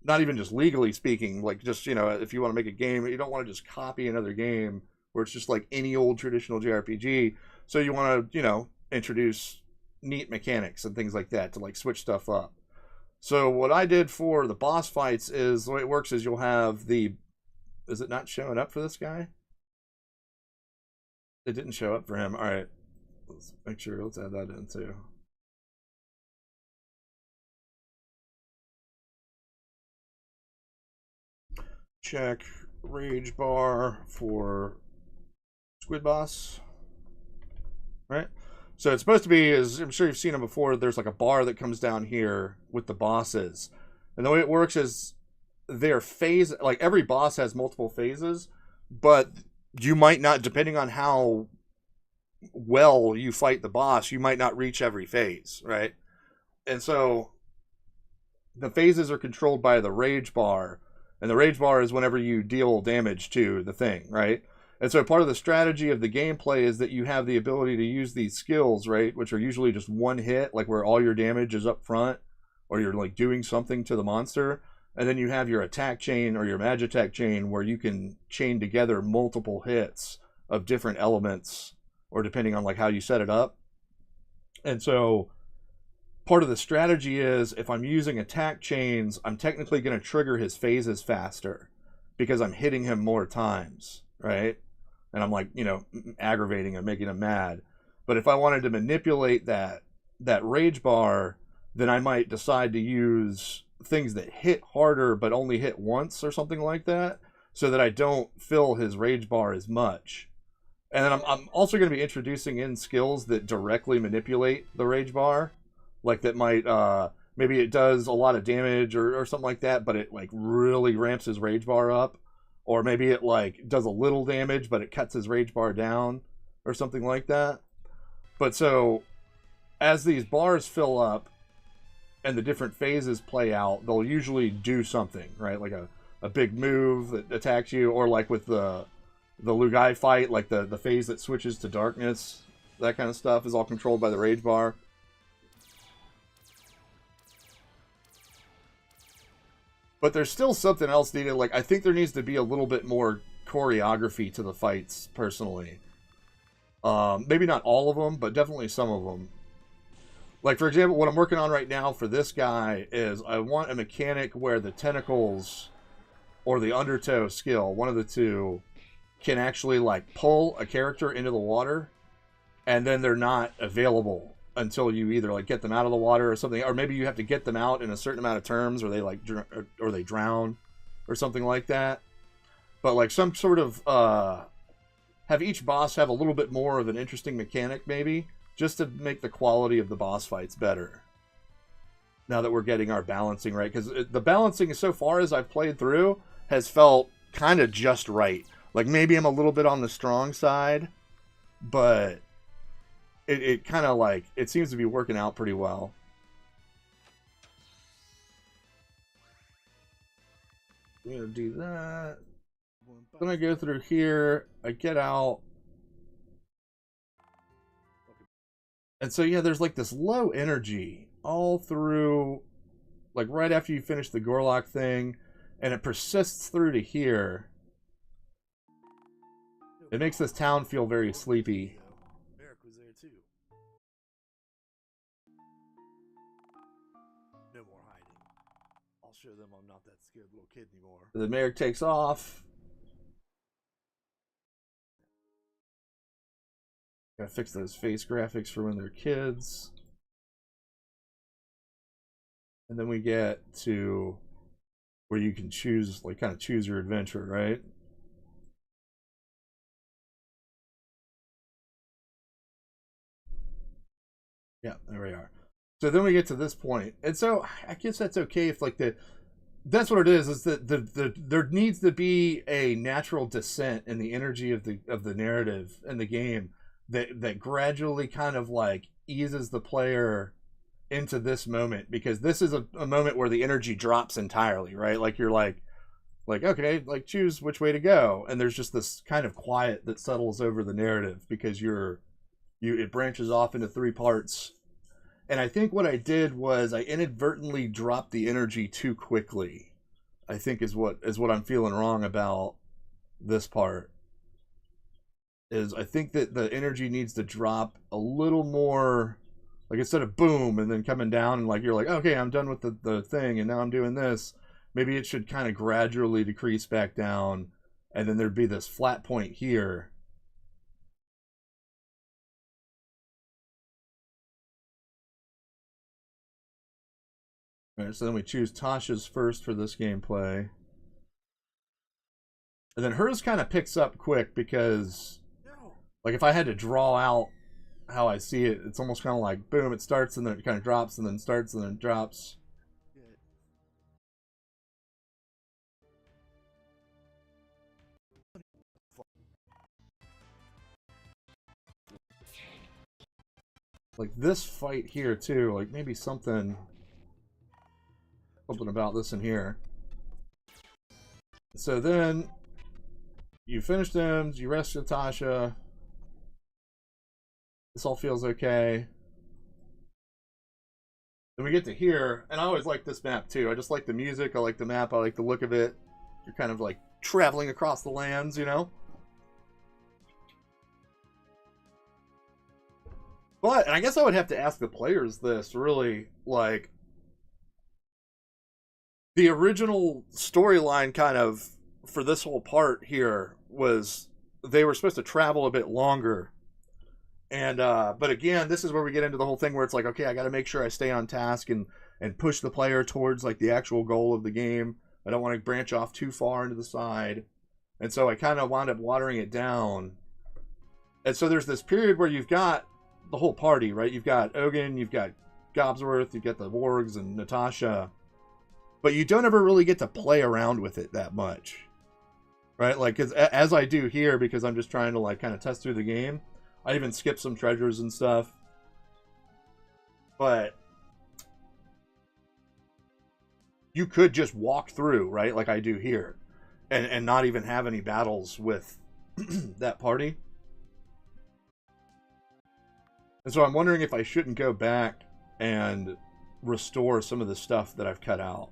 not even just legally speaking, like just, you know, if you want to make a game, you don't want to just copy another game where it's just like any old traditional JRPG. So you want to, you know, introduce neat mechanics and things like that to like switch stuff up. So what I did for the boss fights is, the way it works is you'll have the, is it not showing up for this guy? It didn't show up for him. All right. Let's make sure, let's add that in too. Check rage bar for squid boss. Right? So it's supposed to be, as I'm sure you've seen them before, there's like a bar that comes down here with the bosses. And the way it works is their phase, like every boss has multiple phases, but you might not, depending on how well you fight the boss, you might not reach every phase, right? And so the phases are controlled by the rage bar, and the rage bar is whenever you deal damage to the thing, right? And so part of the strategy of the gameplay is that you have the ability to use these skills, right, which are usually just one hit, like where all your damage is up front, or you're like doing something to the monster. And then you have your attack chain or your Magitek chain where you can chain together multiple hits of different elements, or depending on like how you set it up. And so part of the strategy is, if I'm using attack chains, I'm technically going to trigger his phases faster because I'm hitting him more times, right? And I'm like, you know, aggravating him, making him mad. But if I wanted to manipulate that rage bar, then I might decide to use things that hit harder but only hit once or something like that, so that I don't fill his rage bar as much. And then I'm also going to be introducing in skills that directly manipulate the rage bar, like that might maybe it does a lot of damage or something like that, but it like really ramps his rage bar up, or maybe it like does a little damage but it cuts his rage bar down or something like that. But so as these bars fill up and the different phases play out, they'll usually do something, right? Like a big move that attacks you, or like with the Lugai fight, like the phase that switches to darkness, that kind of stuff is all controlled by the rage bar. But there's still something else needed. Like, I think there needs to be a little bit more choreography to the fights, personally. Maybe not all of them, but definitely some of them. Like, for example, what I'm working on right now for this guy is I want a mechanic where the tentacles or the undertow skill, one of the two, can actually, like, pull a character into the water, and then they're not available until you either like get them out of the water or something, or maybe you have to get them out in a certain amount of terms, or they like or they drown or something like that. But like some sort of have each boss have a little bit more of an interesting mechanic, maybe, just to make the quality of the boss fights better. Now that we're getting our balancing right, because the balancing so far as I've played through has felt kind of just right. Like maybe I'm a little bit on the strong side, but it kind of like, it seems to be working out pretty well. I'm going to do that. Then I go through here, I get out. And so, yeah, there's like this low energy all through, like right after you finish the Gorlock thing, and it persists through to here. It makes this town feel very sleepy. Show them I'm not that scared little kid anymore. The Merrick takes off. Gotta fix those face graphics for when they're kids. And then we get to where you can choose, like, kind of choose your adventure, right? Yeah, there we are. So then we get to this point, and so I guess that's okay if like that's what it is that there needs to be a natural descent in the energy of the narrative in the game that gradually kind of like eases the player into this moment, because this is a moment where the energy drops entirely, right? Like you're like okay, like choose which way to go, and there's just this kind of quiet that settles over the narrative because it branches off into three parts. And I think what I did was I inadvertently dropped the energy too quickly, I think is what I'm feeling wrong about this part. Is I think that the energy needs to drop a little more, like instead of boom and then coming down and like you're like, okay, I'm done with the thing and now I'm doing this. Maybe it should kind of gradually decrease back down, and then there'd be this flat point here. Alright, so then we choose Tasha's first for this gameplay. And then hers kind of picks up quick because, like, if I had to draw out how I see it, it's almost kind of like, boom, it starts and then it kind of drops and then starts and then drops. Like this fight here too, like maybe something about this in here. So then you finish them, you rest Natasha. This all feels okay. Then we get to here, and I always like this map too. I just like the music, I like the map, I like the look of it. You're kind of like traveling across the lands, you know? But, and I guess I would have to ask the players this, really, like, the original storyline kind of for this whole part here was they were supposed to travel a bit longer. And but again, this is where we get into the whole thing where it's like, okay, I got to make sure I stay on task and push the player towards like the actual goal of the game. I don't want to branch off too far into the side. And so I kind of wound up watering it down. And so there's this period where you've got the whole party, right? You've got Ogun, you've got Gobsworth, you get the Wargs and Natasha, but you don't ever really get to play around with it that much, right? Like, as I do here, because I'm just trying to like kind of test through the game. I even skip some treasures and stuff, but you could just walk through, right, like I do here, and not even have any battles with that party. And so I'm wondering if I shouldn't go back and restore some of the stuff that I've cut out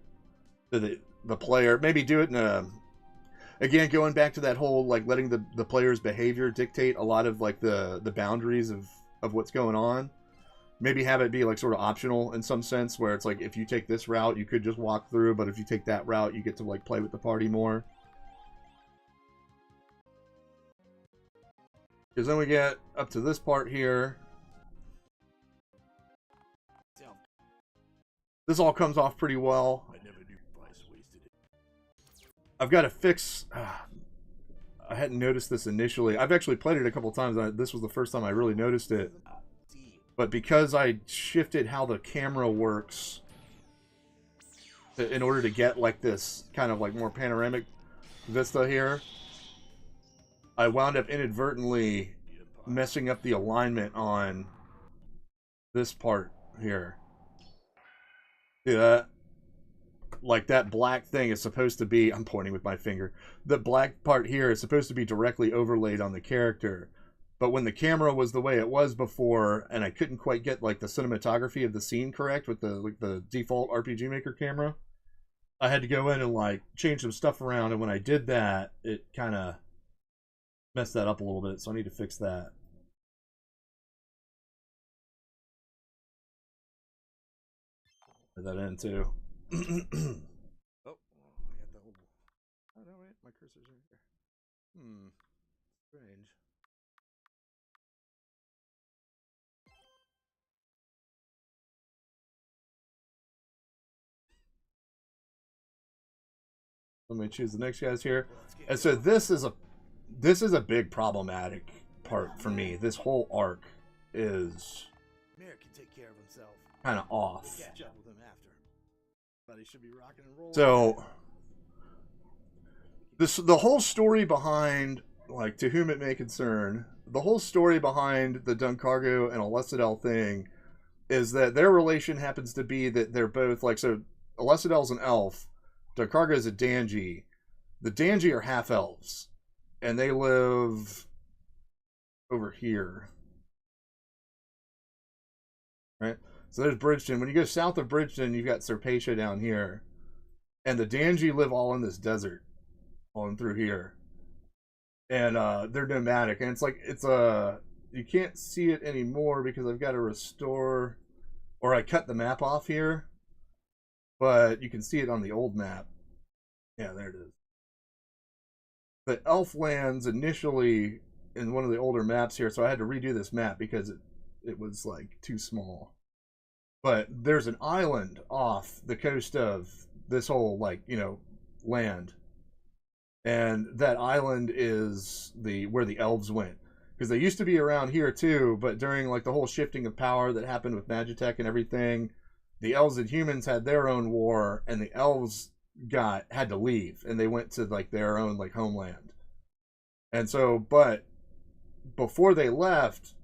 to the player. Maybe do it in a... Again, going back to that whole, like, letting the player's behavior dictate a lot of, like, the boundaries of what's going on. Maybe have it be, like, sort of optional in some sense, where it's like, if you take this route, you could just walk through, but if you take that route, you get to, like, play with the party more. Because then we get up to this part here. This all comes off pretty well. I never knew Vice wasted it. I've got to fix... I hadn't noticed this initially. I've actually played it a couple times. This was the first time I really noticed it. But because I shifted how the camera works in order to get like this kind of like more panoramic vista here, I wound up inadvertently messing up the alignment on this part here. See that? Like that black thing is supposed to be, I'm pointing with my finger, the black part here is supposed to be directly overlaid on the character. But when the camera was the way it was before, and I couldn't quite get like the cinematography of the scene correct with the default RPG Maker camera, I had to go in and like change some stuff around, and when I did that, it kind of messed that up a little bit, so I need to fix that. Put that in too. Oh, I got the whole... Oh, no, wait, my cursor's right here. Strange. Let me choose the next guys here. And so this is a big problematic part for me. This whole arc is Mayor can take care of himself. kind of off. Catch up with him after. But he should be rocking and rolling. So the whole story behind, like, to whom it may concern, the whole story behind the Duncargo and Alecidel thing is that their relation happens to be that they're both like, so Alecidel's an elf, Duncargo is a Dangi. The Dangi are half elves, and they live over here, right? So there's Bridgeton. When you go south of Bridgeton, you've got Serpatia down here. And the Dangi live all in this desert, all in through here. And they're nomadic. And it's like, you can't see it anymore because I've got to restore, or I cut the map off here. But you can see it on the old map. Yeah, there it is. The elf lands initially in one of the older maps here, so I had to redo this map because it was like too small. But there's an island off the coast of this whole, like, you know, land. And that island is where the elves went. Because they used to be around here too, but during like the whole shifting of power that happened with Magitech and everything, the elves and humans had their own war, and the elves had to leave, and they went to like their own like homeland. And so, but before they left,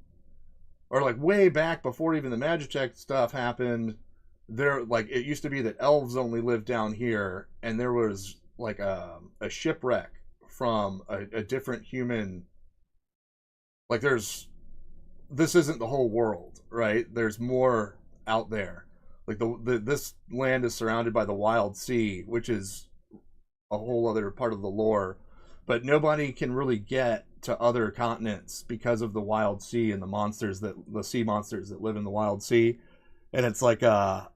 or like way back before even the Magitech stuff happened, like it used to be that elves only lived down here, and there was like a shipwreck from a different human. Like this isn't the whole world, right? There's more out there. Like this land is surrounded by the Wild Sea, which is a whole other part of the lore, but nobody can really get to other continents because of the Wild Sea and the sea monsters that live in the Wild Sea. And it's like and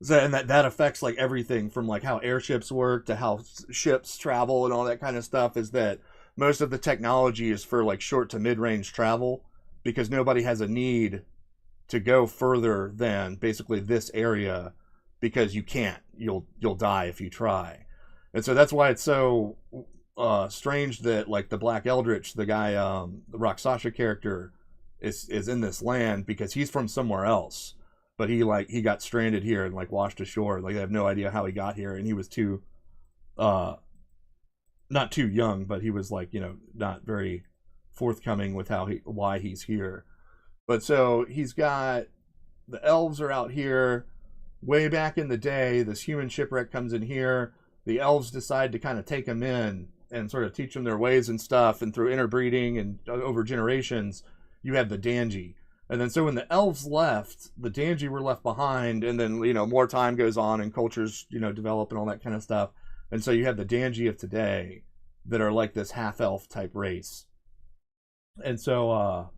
that affects like everything from like how airships work to how ships travel and all that kind of stuff, is that most of the technology is for like short to mid-range travel because nobody has a need to go further than basically this area because you can't. You'll die if you try. And so that's why it's so strange that like the Black Eldritch, the guy, the Rock Sasha character, is in this land because he's from somewhere else. but he got stranded here and like washed ashore. Like they have no idea how he got here, and he was too not too young, but he was like, you know, not very forthcoming with why he's here. But so he's got the elves are out here. Way back in the day, this human shipwreck comes in here. The elves decide to kind of take him in and sort of teach them their ways and stuff. And through interbreeding and over generations, you have the Dangi. And then so when the elves left, the Dangi were left behind. And then, you know, more time goes on and cultures, you know, develop and all that kind of stuff. And so you have the Dangi of today that are like this half-elf type race. And so,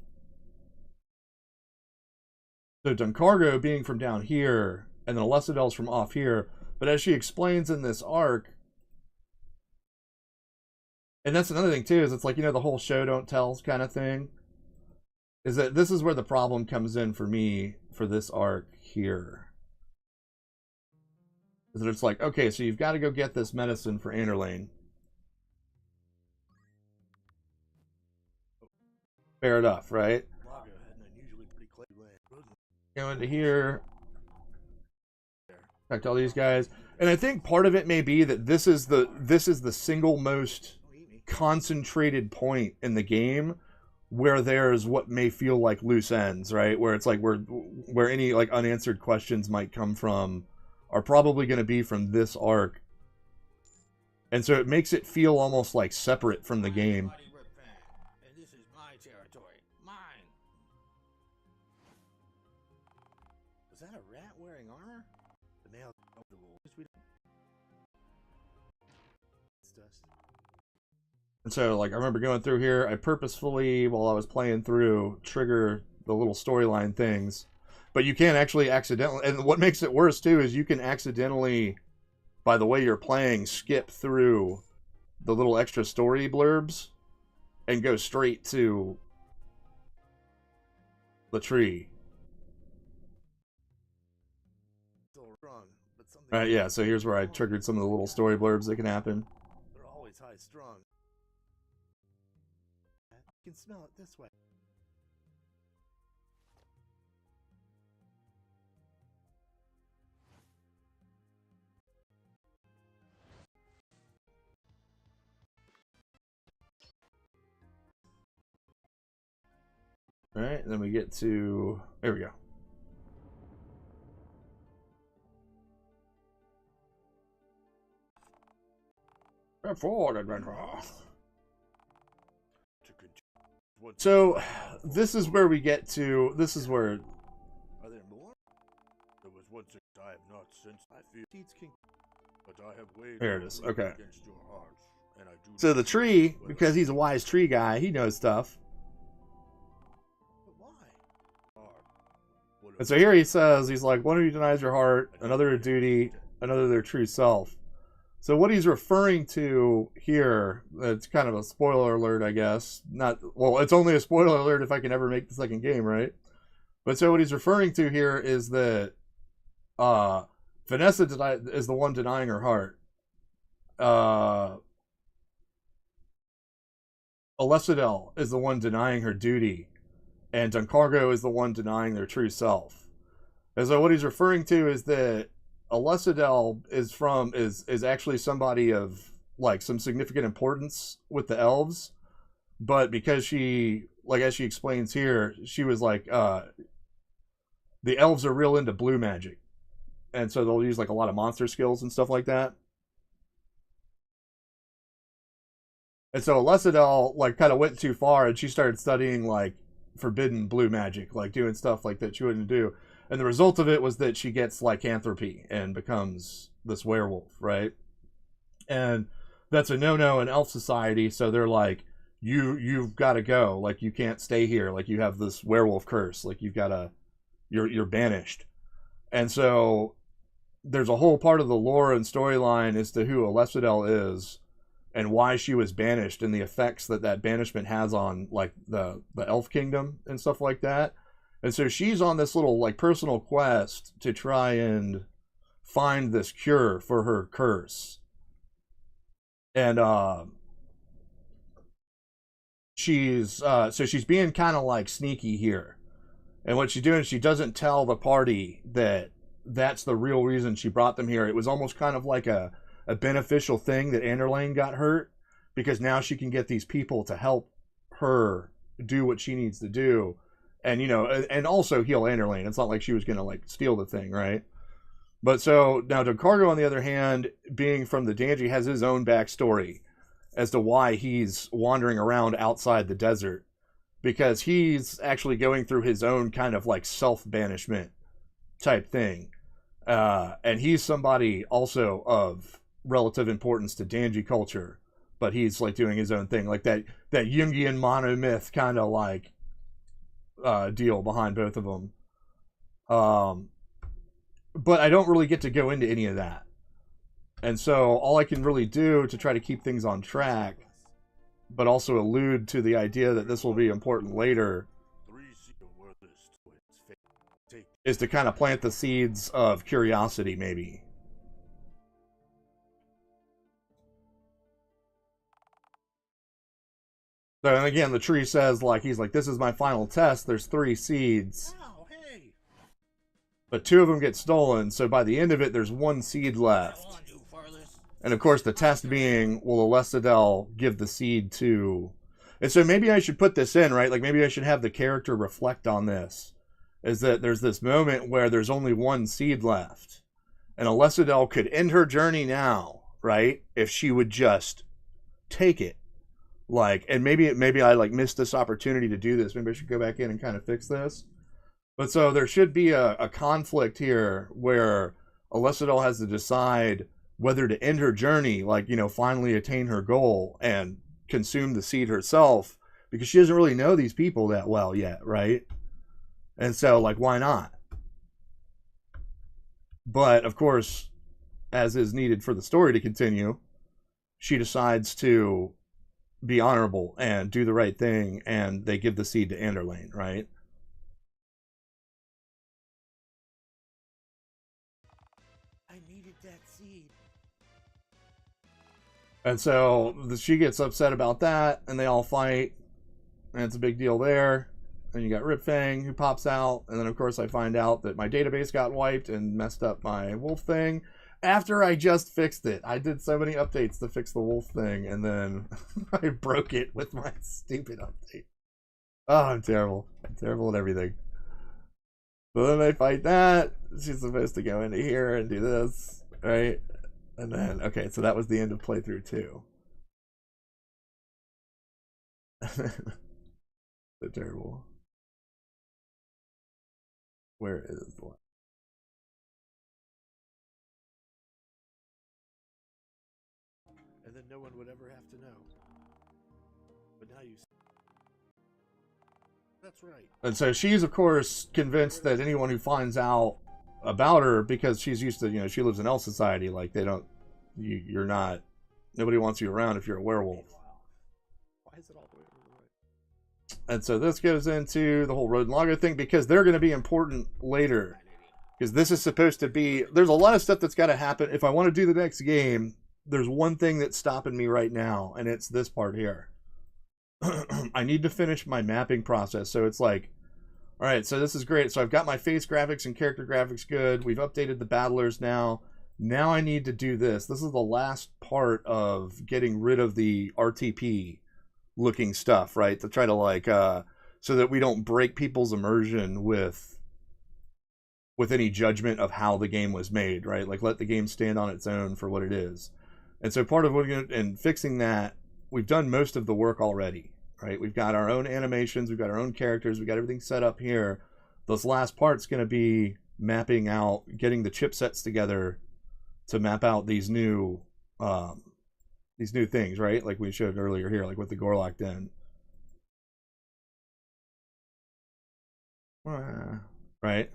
so Duncargo being from down here, and then Alesidell's from off here. But as she explains in this arc, and that's another thing too, is it's like, you know, the whole show don't tells kind of thing, is that this is where the problem comes in for me for this arc here. Is that it's like, okay, so you've got to go get this medicine for Anderlane. Fair enough, right? Go into here. Talk to all these guys. And I think part of it may be that this is the single most concentrated point in the game where there's what may feel like loose ends, right? Where it's like where any like unanswered questions might come from are probably going to be from this arc. And so it makes it feel almost like separate from the game. And this is my territory. Mine. Was that a rat wearing armor? The nail And so, like, I remember going through here, I purposefully, while I was playing through, trigger the little storyline things. But you can actually accidentally, and what makes it worse, too, is you can accidentally, by the way you're playing, skip through the little extra story blurbs and go straight to the tree. Right, yeah, so here's where I triggered some of the little story blurbs that can happen. They're always high strung. You can smell it this way. Alright, and then we get to... There we go. Forward adventure. So, this is where we get to... This is where... Are there more? There was once a I have not since I feel King, but I have weighed there it is. Okay. against your hearts, and I do So the tree, because he's a wise tree guy, he knows stuff. But why? And so here he says, he's like, one of you denies your heart, another a duty, another their true self. So what he's referring to here, it's kind of a spoiler alert, I guess. Not, well, it's only a spoiler alert if I can ever make the second game, right? But so what he's referring to here is that Vanessa is the one denying her heart. Alesidell is the one denying her duty. And Duncargo is the one denying their true self. And so what he's referring to is that Alesidell is actually somebody of like some significant importance with the elves, but because she, like as she explains here, she was like the elves are real into blue magic, and so they'll use like a lot of monster skills and stuff like that. And so Alesidell like kind of went too far, and she started studying like forbidden blue magic, like doing stuff like that she wouldn't do. And the result of it was that she gets lycanthropy and becomes this werewolf, right? And that's a no-no in elf society, so they're like, you've got to go. Like, you can't stay here. Like, you have this werewolf curse. Like, you're banished. And so there's a whole part of the lore and storyline as to who Alesidell is and why she was banished and the effects that banishment has on, like, the elf kingdom and stuff like that. And so she's on this little like personal quest to try and find this cure for her curse. And she's being kind of like sneaky here. And what she's doing is she doesn't tell the party that that's the real reason she brought them here. It was almost kind of like a beneficial thing that Anderlane got hurt, because now she can get these people to help her do what she needs to do, and and also heal Anderlane. It's not like she was gonna like steal the thing, right? But so now DeCargo, on the other hand, being from the Danji, has his own backstory as to why he's wandering around outside the desert, because he's actually going through his own kind of like self-banishment type thing. And he's somebody also of relative importance to Danji culture, but he's like doing his own thing, like that Jungian monomyth kind of like deal behind both of them. But I don't really get to go into any of that. And so all I can really do to try to keep things on track, but also allude to the idea that this will be important later, is to kind of plant the seeds of curiosity, maybe. So, and again, the tree says, like, he's like, this is my final test. There's 3 seeds. Wow, hey. But 2 of them get stolen, so by the end of it, there's 1 seed left. And of course, the test being, will Alesidel give the seed to... And so maybe I should put this in, right? Like, maybe I should have the character reflect on this. Is that there's this moment where there's only 1 seed left. And Alesidel could end her journey now, right? If she would just take it. Like, and maybe I like missed this opportunity to do this. Maybe I should go back in and kind of fix this. But so there should be a conflict here where Alesidel has to decide whether to end her journey, like, finally attain her goal and consume the seed herself, because she doesn't really know these people that well yet, right? And so, like, why not? But, of course, as is needed for the story to continue, she decides to be honorable and do the right thing, and they give the seed to Anderlane, right? I needed that seed. And so she gets upset about that, and they all fight, and it's a big deal there. And you got Ripfang, who pops out, and then of course I find out that my database got wiped and messed up my wolf thing after I just fixed it. I did so many updates to fix the wolf thing, and then I broke it with my stupid update. Oh, I'm terrible. I'm terrible at everything. So then they fight that. She's supposed to go into here and do this, right? And then, okay, so that was the end of playthrough 2. So terrible. Where is the one? And then no one would ever have to know. But now you... That's right. And so she's, of course, convinced that anyone who finds out about her, because she's used to, she lives in elf society, like, they don't, you're not, nobody wants you around if you're a werewolf. Why is it all the way over the right? And so this goes into the whole Road and Lago thing, because they're going to be important later. Because this is supposed to be, there's a lot of stuff that's got to happen. If I want to do the next game, there's one thing that's stopping me right now, and it's this part here. I need to finish my mapping process. So it's like, all right, so this is great. So I've got my face graphics and character graphics good. We've updated the battlers now. Now I need to do this. This is the last part of getting rid of the RTP looking stuff, right? To try to like, so that we don't break people's immersion with any judgment of how the game was made, right? Like, let the game stand on its own for what it is. And so part of what we're gonna, and fixing that, we've done most of the work already, right? We've got our own animations, we've got our own characters, we've got everything set up here. This last part's going to be mapping out, getting the chipsets together to map out these new things, right? Like we showed earlier here, like with the Gorlock Den. Right?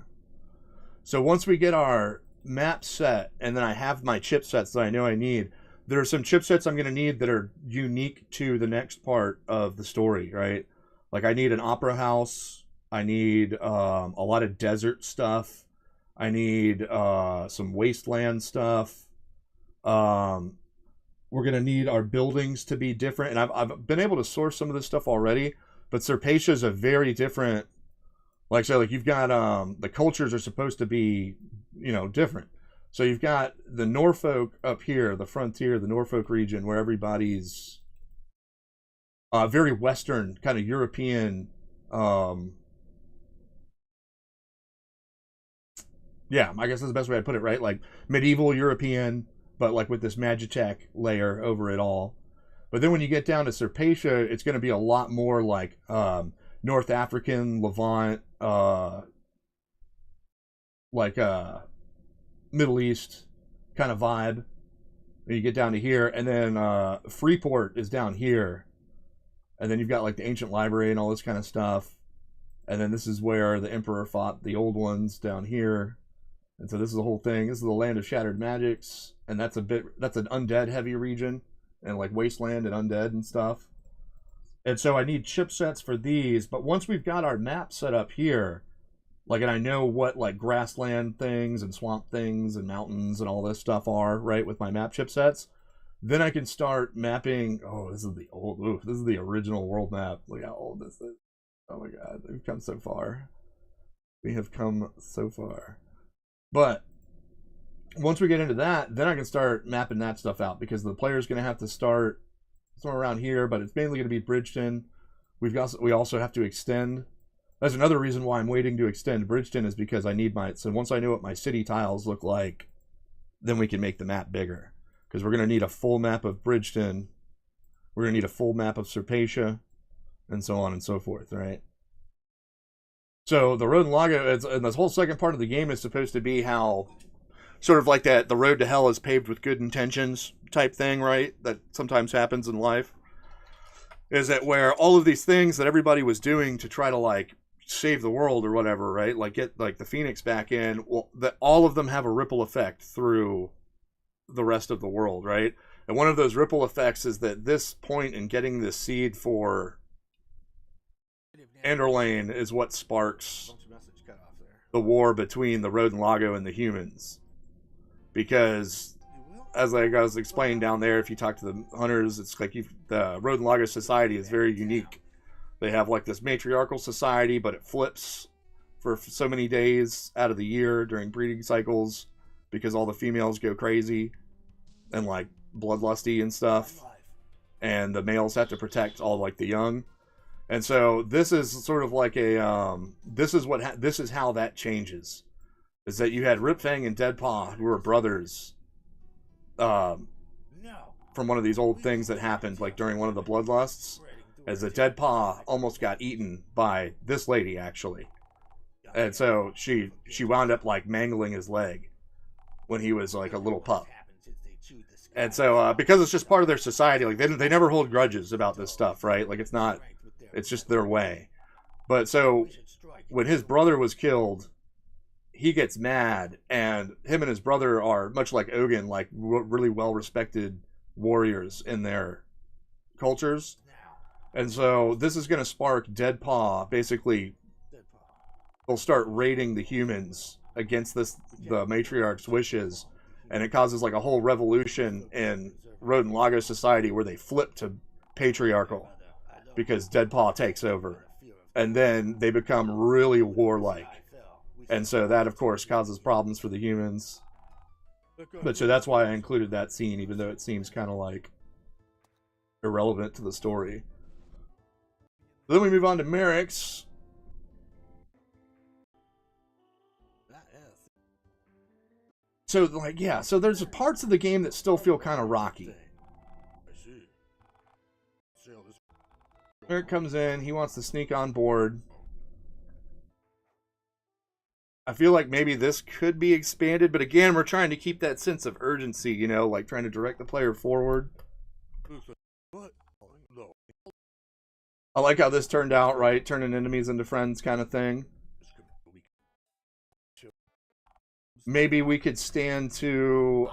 So once we get our map set, and then I have my chipsets that I know I need, there are some chipsets I'm going to need that are unique to the next part of the story, right? Like I need an opera house. I need a lot of desert stuff. I need some wasteland stuff. We're going to need our buildings to be different. And I've been able to source some of this stuff already, but Serpatia is a very different Like, so, like, you've got, the cultures are supposed to be, you know, different. So you've got the Norfolk up here, the frontier, the Norfolk region, where everybody's very Western, kind of European. Yeah, I guess that's the best way to put it, right? Like medieval European, but like with this Magitech layer over it all. But then when you get down to Serpatia, it's going to be a lot more like North African, Levant, like Middle East kind of vibe. And you get down to here, and then Freeport is down here, and then you've got like the ancient library and all this kind of stuff. And then this is where the Emperor fought the old ones down here. And so this is the whole thing. This is the land of shattered magics, and that's an undead heavy region, and like wasteland and undead and stuff. And so I need chipsets for these. But once we've got our map set up here, like, and I know what like grassland things and swamp things and mountains and all this stuff are, right, with my map chipsets, then I can start mapping. Oh, this is the old. Ooh, this is the original world map. Look how old this is. Oh my god, we've come so far. We have come so far. But once we get into that, then I can start mapping that stuff out, because the player's going to have to start somewhere around here, but it's mainly going to be Bridgeton. We also have to extend. That's another reason why I'm waiting to extend Bridgeton, is because I need so once I know what my city tiles look like, then we can make the map bigger. Because we're going to need a full map of Bridgeton. We're going to need a full map of Serpatia, and so on and so forth, right? So the Road and Lago, and this whole second part of the game is supposed to be how, sort of like that, the road to hell is paved with good intentions type thing, right? That sometimes happens in life. Is that where all of these things that everybody was doing to try to like save the world or whatever, right? Like get like the Phoenix back in. Well, that all of them have a ripple effect through the rest of the world, right? And one of those ripple effects is that this point in getting this seed for Enderlane is what sparks the war between the Road and Lago and the humans. Because, as I was explaining down there, if you talk to the hunters, it's like the Road and Lago society is very unique. They have like this matriarchal society, but it flips for so many days out of the year during breeding cycles, because all the females go crazy and like bloodlusty and stuff, and the males have to protect all like the young. And so this is sort of like a this is how that changes, is that you had Ripfang and Deadpaw, who were brothers, from one of these old things that happened like during one of the bloodlusts, as the Deadpaw almost got eaten by this lady actually, and so she wound up like mangling his leg when he was like a little pup. And so because it's just part of their society, like they never hold grudges about this stuff, right? Like it's just their way. But so when his brother was killed, he gets mad, and him and his brother are much like Ogun, like really well respected warriors in their cultures. And so this is going to spark Deadpaw. Basically, they'll start raiding the humans against the matriarch's wishes, and it causes like a whole revolution in Road and Lago society where they flip to patriarchal, because Deadpaw takes over, and then they become really warlike, and so that of course causes problems for the humans. But so that's why I included that scene, even though it seems kind of like irrelevant to the story. Then we move on to Merrick's. So like, yeah, so there's parts of the game that still feel kind of rocky. Merrick comes in, he wants to sneak on board. I feel like maybe this could be expanded, but again, we're trying to keep that sense of urgency, you know, like trying to direct the player forward. I like how this turned out, right? Turning enemies into friends kind of thing. Maybe we could stand to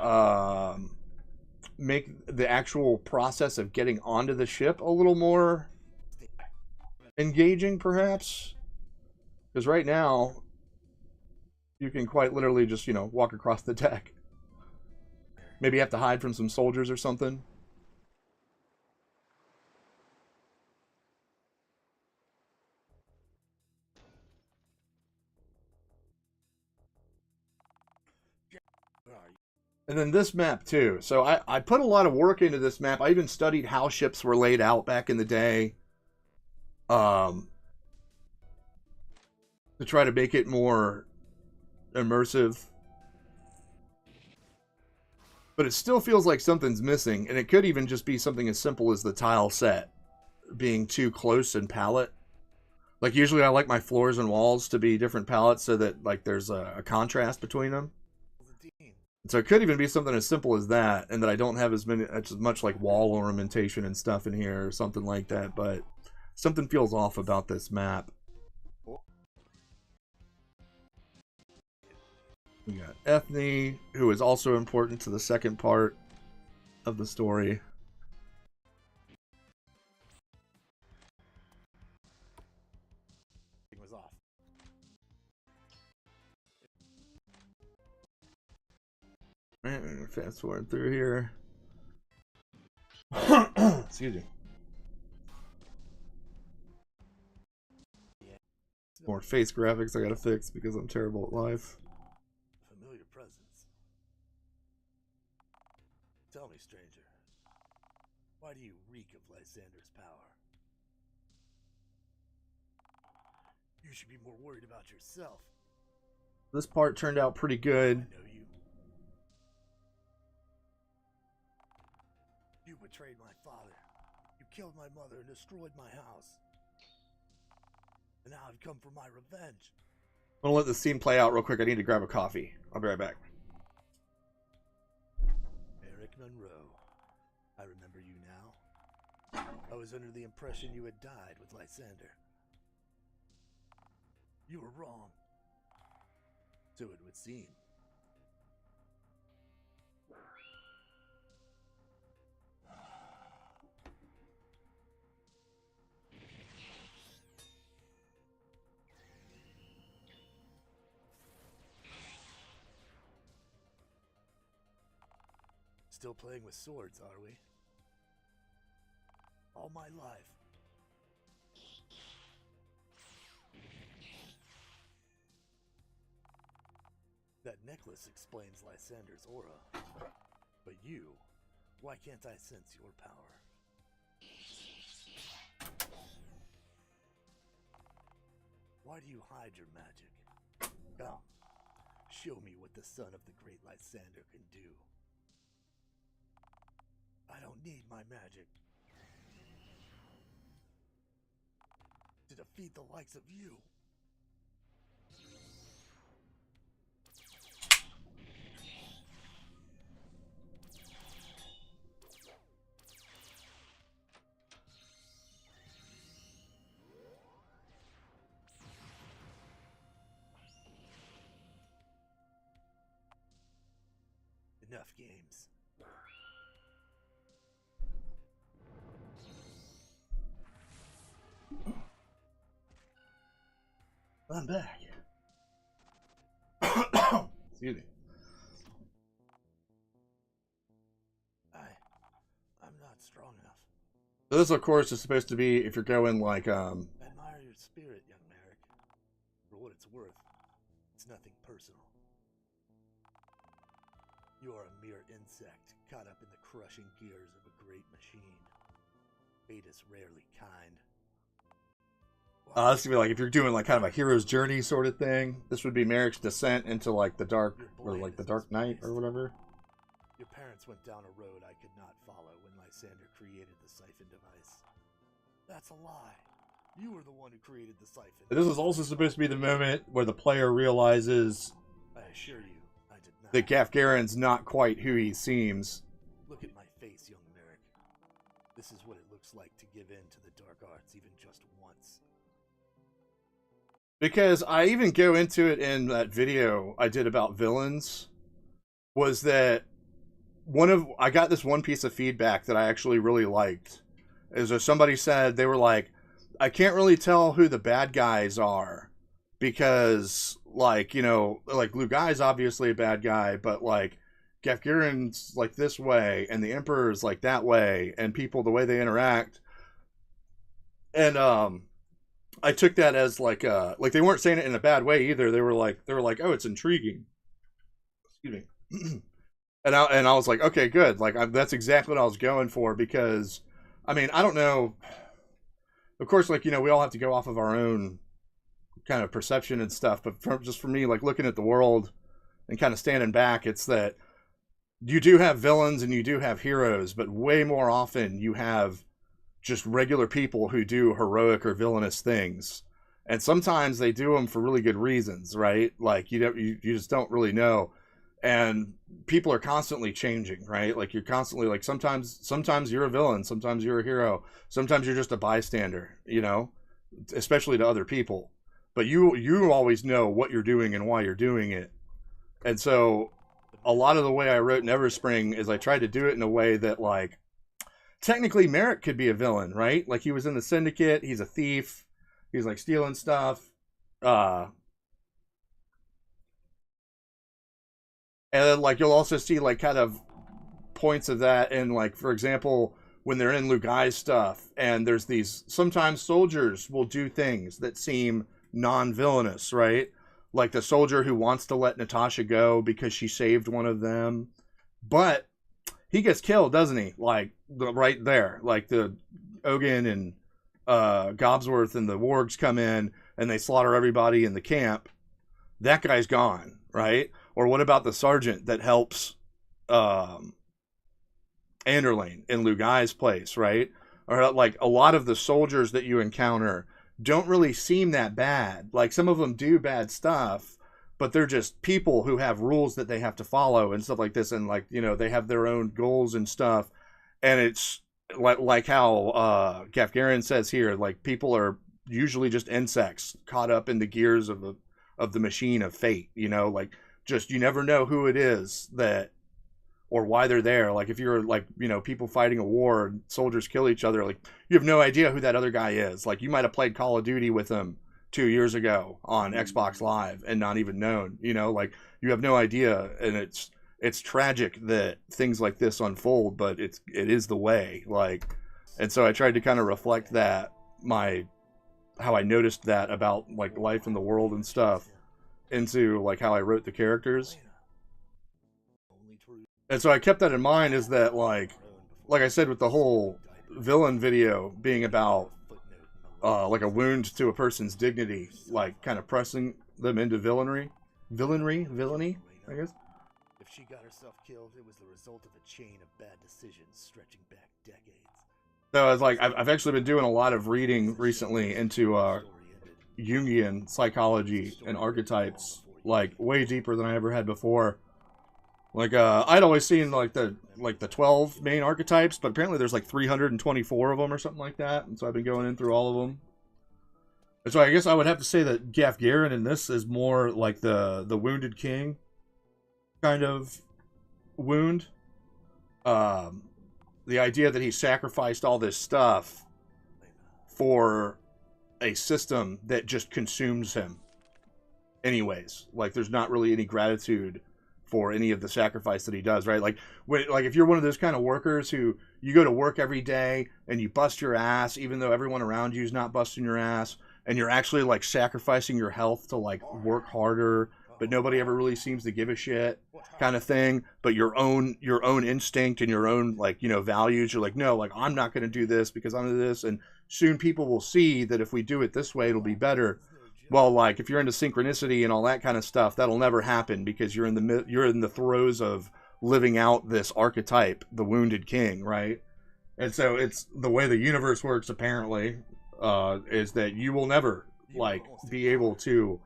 make the actual process of getting onto the ship a little more engaging, perhaps. Because right now, you can quite literally just, you know, walk across the deck. Maybe you have to hide from some soldiers or something. And then this map too. So I put a lot of work into this map. I even studied how ships were laid out back in the day. To try to make it more immersive. But it still feels like something's missing, and it could even just be something as simple as the tile set being too close in palette. Like usually I like my floors and walls to be different palettes so that like there's a contrast between them. So it could even be something as simple as that, and that I don't have as much like wall ornamentation and stuff in here or something like that, but something feels off about this map. We got Ethne, who is also important to the second part of the story. It was off. Right, fast forward through here. Excuse me. More face graphics I gotta fix because I'm terrible at life. Familiar presence. Tell me, stranger, why do you reek of Lysander's power? You should be more worried about yourself. This part turned out pretty good. I know you. You betrayed my father. You killed my mother and destroyed my house. And now I've come for my revenge. I'm gonna let this scene play out real quick. I need to grab a coffee. I'll be right back. Eric Monroe. I remember you now. I was under the impression you had died with Lysander. You were wrong. So it would seem. Still playing with swords, are we? All my life. That necklace explains Lysander's aura. But you, why can't I sense your power? Why do you hide your magic? Come, show me what the son of the great Lysander can do. I don't need my magic to defeat the likes of you. Enough games. I'm back. Excuse me. I'm not strong enough. So this, of course, is supposed to be if you're going like I admire your spirit, young Merrick. For what it's worth, it's nothing personal. You are a mere insect caught up in the crushing gears of a great machine. Fate is rarely kind. this would be like if you're doing like kind of a hero's journey sort of thing. This would be Merrick's descent into like the dark or like the Dark Knight or whatever. Your parents went down a road I could not follow when Lysander created the siphon device. That's a lie. You were the one who created the siphon. This is also supposed to be the moment where the player realizes I assure you, I did not. that Gafgarin's not quite who he seems. Look at my face, young Merrick. This is what it looks like to give in to the dark arts even just once. Because I even go into it in that video I did about villains, was that I got this one piece of feedback that I actually really liked. Is that somebody said, they were like, I can't really tell who the bad guys are because, like, you know, like Lugai's obviously a bad guy, but like Gafgarin's like this way and the Emperor's like that way, and people, the way they interact. And I took that as like they weren't saying it in a bad way either. They were like, oh, it's intriguing. Excuse me. And I was like, okay, good. Like that's exactly what I was going for, because I mean, I don't know. Of course, like, we all have to go off of our own kind of perception and stuff, but just for me, like looking at the world and kind of standing back, it's that you do have villains and you do have heroes, but way more often you have just regular people who do heroic or villainous things. And sometimes they do them for really good reasons, right? Like you just don't really know. And people are constantly changing, right? Like you're constantly like, sometimes you're a villain, sometimes you're a hero, sometimes you're just a bystander, especially to other people. But you always know what you're doing and why you're doing it. And so a lot of the way I wrote Neverspring is I tried to do it in a way that, like, technically Merrick could be a villain, right? Like he was in the syndicate, he's a thief, he's like stealing stuff. And then, like, you'll also see like kind of points of that in, like, for example, when they're in Lugai's stuff, and there's these, sometimes soldiers will do things that seem non-villainous, right? Like the soldier who wants to let Natasha go because she saved one of them, but he gets killed, doesn't he? Like right there, like the Ogun and Gobsworth and the wargs come in and they slaughter everybody in the camp. That guy's gone, right? Or what about the sergeant that helps Anderlane in Lugai's place, right? Or like a lot of the soldiers that you encounter don't really seem that bad. Like some of them do bad stuff, but they're just people who have rules that they have to follow and stuff like this. And like, they have their own goals and stuff. And it's like how Gafgarin says here, like people are usually just insects caught up in the gears of the machine of fate, like just, you never know who it is that, or why they're there. Like if you're like, people fighting a war and soldiers kill each other, like you have no idea who that other guy is. Like you might have played Call of Duty with him 2 years ago on Xbox Live and not even known, like you have no idea. And it's tragic that things like this unfold, but it is the way, like. And so I tried to kind of reflect that, how I noticed that about like life in the world and stuff, into like how I wrote the characters. And so I kept that in mind, is that like I said, with the whole villain video being about like a wound to a person's dignity, like kind of pressing them into villainy, I guess. If she got herself killed, it was the result of a chain of bad decisions stretching back decades. So it's like I've actually been doing a lot of reading recently into Jungian psychology and archetypes, like way deeper than I ever had before. Like I'd always seen like the 12 main archetypes, but apparently there's like 324 of them or something like that. And so I've been going in through all of them. And so I guess I would have to say that Gafgarin in this is more like the wounded king kind of wound. The idea that he sacrificed all this stuff for a system that just consumes him anyways. Like there's not really any gratitude for any of the sacrifice that he does, right? Like if you're one of those kind of workers who you go to work every day and you bust your ass, even though everyone around you is not busting your ass, and you're actually like sacrificing your health to like work harder, but nobody ever really seems to give a shit, kind of thing. But your own instinct and your own like, values, you're like, no, like I'm not going to do this because I'm this. And soon people will see that if we do it this way, it'll be better. Well, like if you're into synchronicity and all that kind of stuff, that'll never happen because you're in the throes of living out this archetype, the wounded king, right? And so it's the way the universe works, apparently, is that you will never like be able to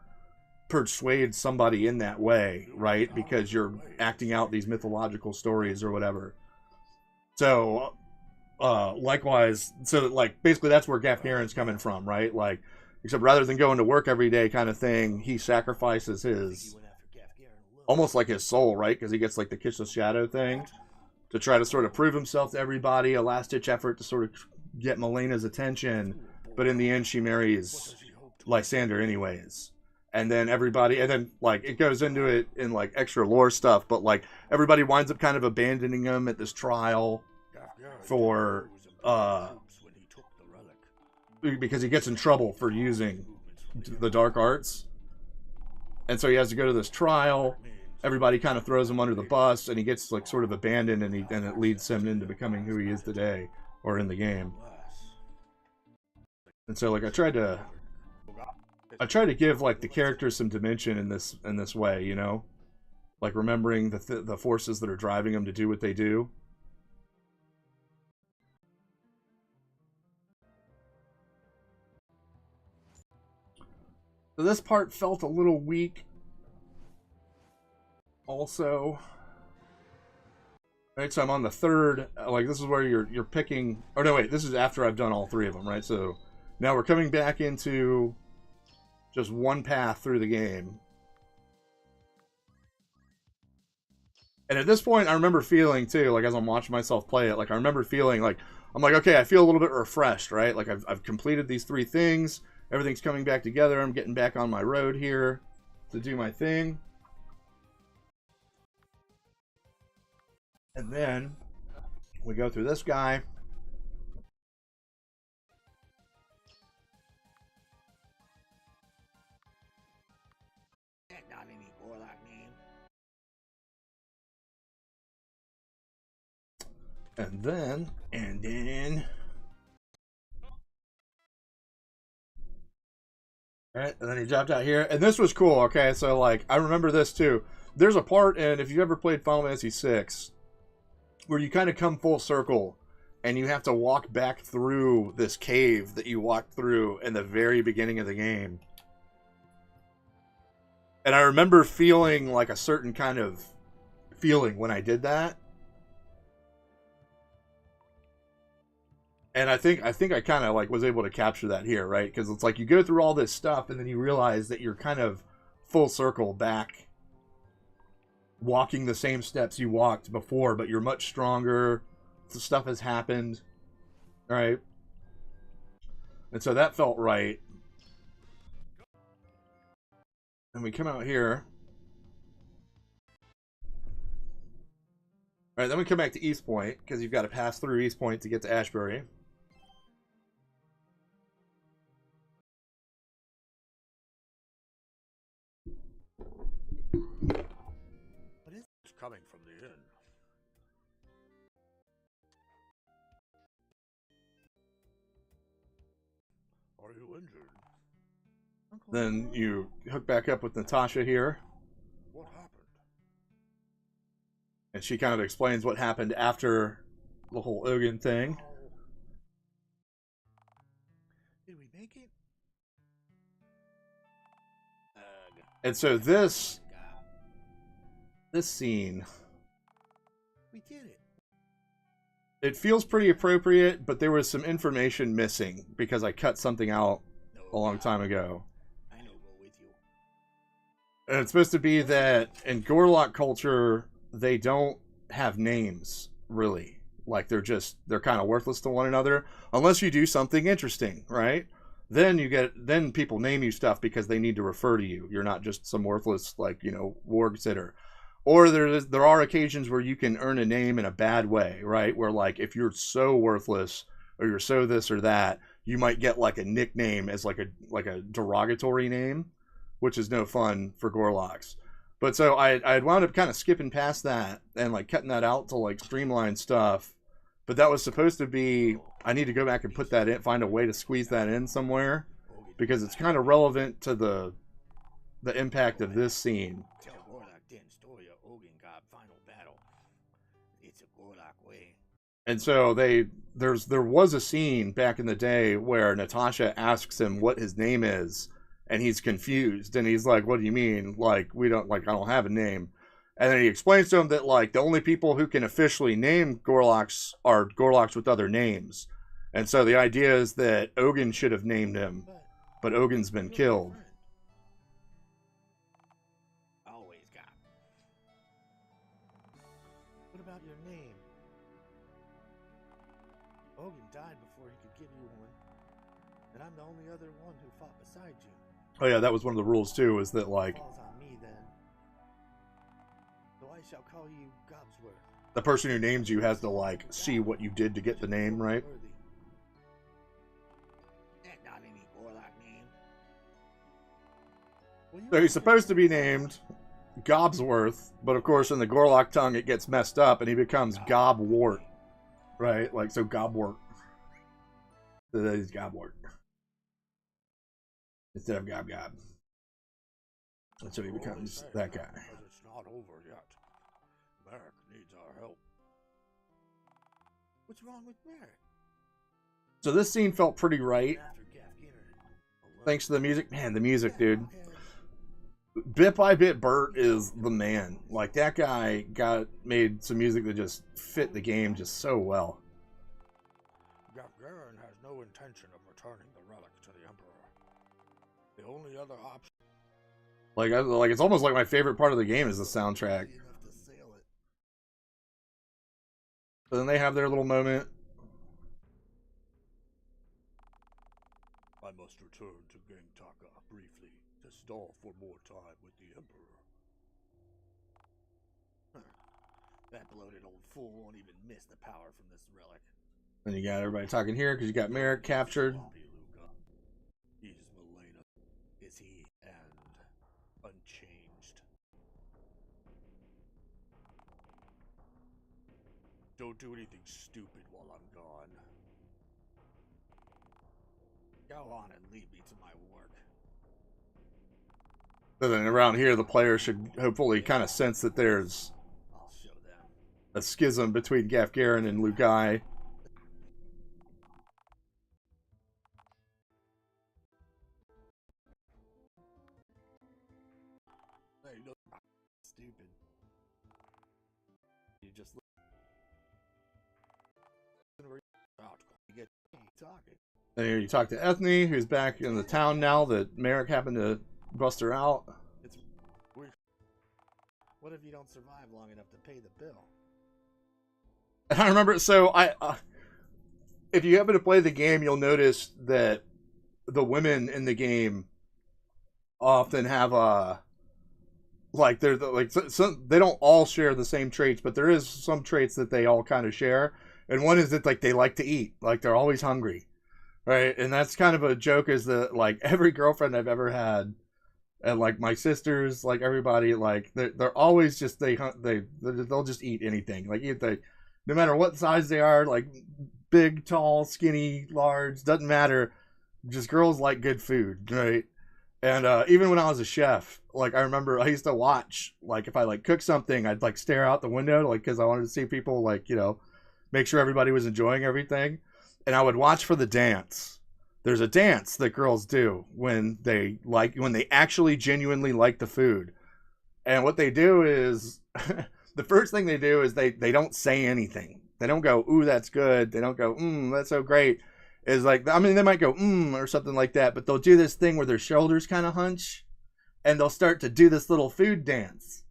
persuade somebody in that way, right? Because you're acting out these mythological stories or whatever. So likewise, so like basically that's where Gafgarin's coming from, right? Like, except rather than going to work every day kind of thing, he sacrifices his, almost like his soul, right? Because he gets like the Kiss of Shadow thing to try to sort of prove himself to everybody, a last-ditch effort to sort of get Melena's attention. But in the end, she marries Lysander anyways. And then like it goes into it in like extra lore stuff, but like everybody winds up kind of abandoning him at this trial for because he gets in trouble for using the dark arts. And so he has to go to this trial, everybody kind of throws him under the bus, and he gets like sort of abandoned, and it leads him into becoming who he is today, or in the game. And so like I tried to give like the characters some dimension in this way, you know, like remembering the forces that are driving them to do what they do. So this part felt a little weak. Also, right, so I'm on the third, like this is where you're picking, or no wait, this is after I've done all three of them, right? So now we're coming back into just one path through the game. And at this point, I remember feeling too, like as I'm watching myself play it, like I remember feeling like, I'm like, okay, I feel a little bit refreshed, right? Like I've completed these three things, everything's coming back together, I'm getting back on my road here to do my thing. And then we go through this guy. Not any warlock name. And then alright, and then he dropped out here. And this was cool, okay? So like I remember this too. There's a part in, if you ever played Final Fantasy VI, where you kind of come full circle and you have to walk back through this cave that you walked through in the very beginning of the game. And I remember feeling like a certain kind of feeling when I did that. And I think I kind of like was able to capture that here, right? Because it's like you go through all this stuff and then you realize that you're kind of full circle back, walking the same steps you walked before, but you're much stronger. The stuff has happened, right? And so that felt right. And we come out here. All right, then we come back to East Point, because you've got to pass through East Point to get to Ashbury. It's coming from the inn. Are you injured? Then you hook back up with Natasha here. What happened? And she kind of explains what happened after the whole Ogun thing. Did we make it? And so this scene, We did it. it feels pretty appropriate, but there was some information missing because I cut something out a long time ago. I know, go with you. And it's supposed to be that in Gorlock culture, they don't have names, really. Like, they're kind of worthless to one another. Unless you do something interesting, right? Then people name you stuff because they need to refer to you. You're not just some worthless, like, you know, warg sitter. Or there are occasions where you can earn a name in a bad way, right? Where, like, if you're so worthless, or you're so this or that, you might get, like, a nickname as, like a derogatory name, which is no fun for Gorlocks. But so I wound up kind of skipping past that and like cutting that out to like streamline stuff. But that was supposed to be, I need to go back and put that in, find a way to squeeze that in somewhere, because it's kind of relevant to the impact of this scene. Tell Gorlock den story of Ogun God final battle. It's a Gorlock way. And so there was a scene back in the day where Natasha asks him what his name is, and he's confused, and he's like, what do you mean? Like, I don't have a name. And then he explains to him that, like, the only people who can officially name Gorlocks are Gorlocks with other names. And so the idea is that Ogun should have named him, but Ogun's been killed. Always got. What about your name? Ogun died before he could give you one, and I'm the only other one who fought beside you. Oh yeah, that was one of the rules too, is that like Falls on me then. So I shall call you Gobsworth. the person who names you has to like see what you did to get the name, right? That's not any Gorlock name. So he's supposed to be named Gobsworth, but of course in the Gorlock tongue it gets messed up and he becomes Gobwart, right? Like, so Gobwart. So that is Gobwart instead of Gob. And so he becomes that guy. But it's not over yet. Merrick needs our help. What's wrong with Merrick? So this scene felt pretty right. Thanks to the music. Man, the music, dude. Bit by bit, Bert is the man. Like, that guy made some music that just fit the game just so well. Gafgarin has no intention of returning the relic to the Emperor. The only other option... Like it's almost like my favorite part of the game is the soundtrack. So then they have their little moment. I must return to Gangtaka briefly to stall for more time with the Emperor. That bloated old fool won't even miss the power from this relic. Then you got everybody talking here because you got Merrick captured. He's Milena. Is he? And unchanged. Don't do anything stupid while I'm gone. Go on and lead me to my work. So then around here, the player should hopefully kind of sense that there's I'll show them. a schism between Gafgarin and Lugai. Hey, no, stupid. You just listen out. You get talking. And here you talk to Ethne, who's back in the town now that Merrick happened to bust her out. It's weird. What if you don't survive long enough to pay the bill? And I remember, so if you happen to play the game, you'll notice that the women in the game often have like they're like some, they don't all share the same traits, but there is some traits that they all kind of share. And one is that like they like to eat, like they're always hungry, right? And that's kind of a joke. Is that like every girlfriend I've ever had, and like my sisters, like everybody, like they're always just they'll just eat anything, like no matter what size they are, like big, tall, skinny, large, doesn't matter. Just girls like good food, right? And even when I was a chef, like I remember I used to watch, like if I like cook something, I'd like stare out the window, like because I wanted to see people, like, you know, make sure everybody was enjoying everything. And I would watch for the dance. There's a dance that girls do when they actually genuinely like the food. And what they do is the first thing they do is they don't say anything. They don't go, "Ooh, that's good." They don't go, "That's so great." Is like, I mean, they might go, or something like that, but they'll do this thing where their shoulders kind of hunch and they'll start to do this little food dance.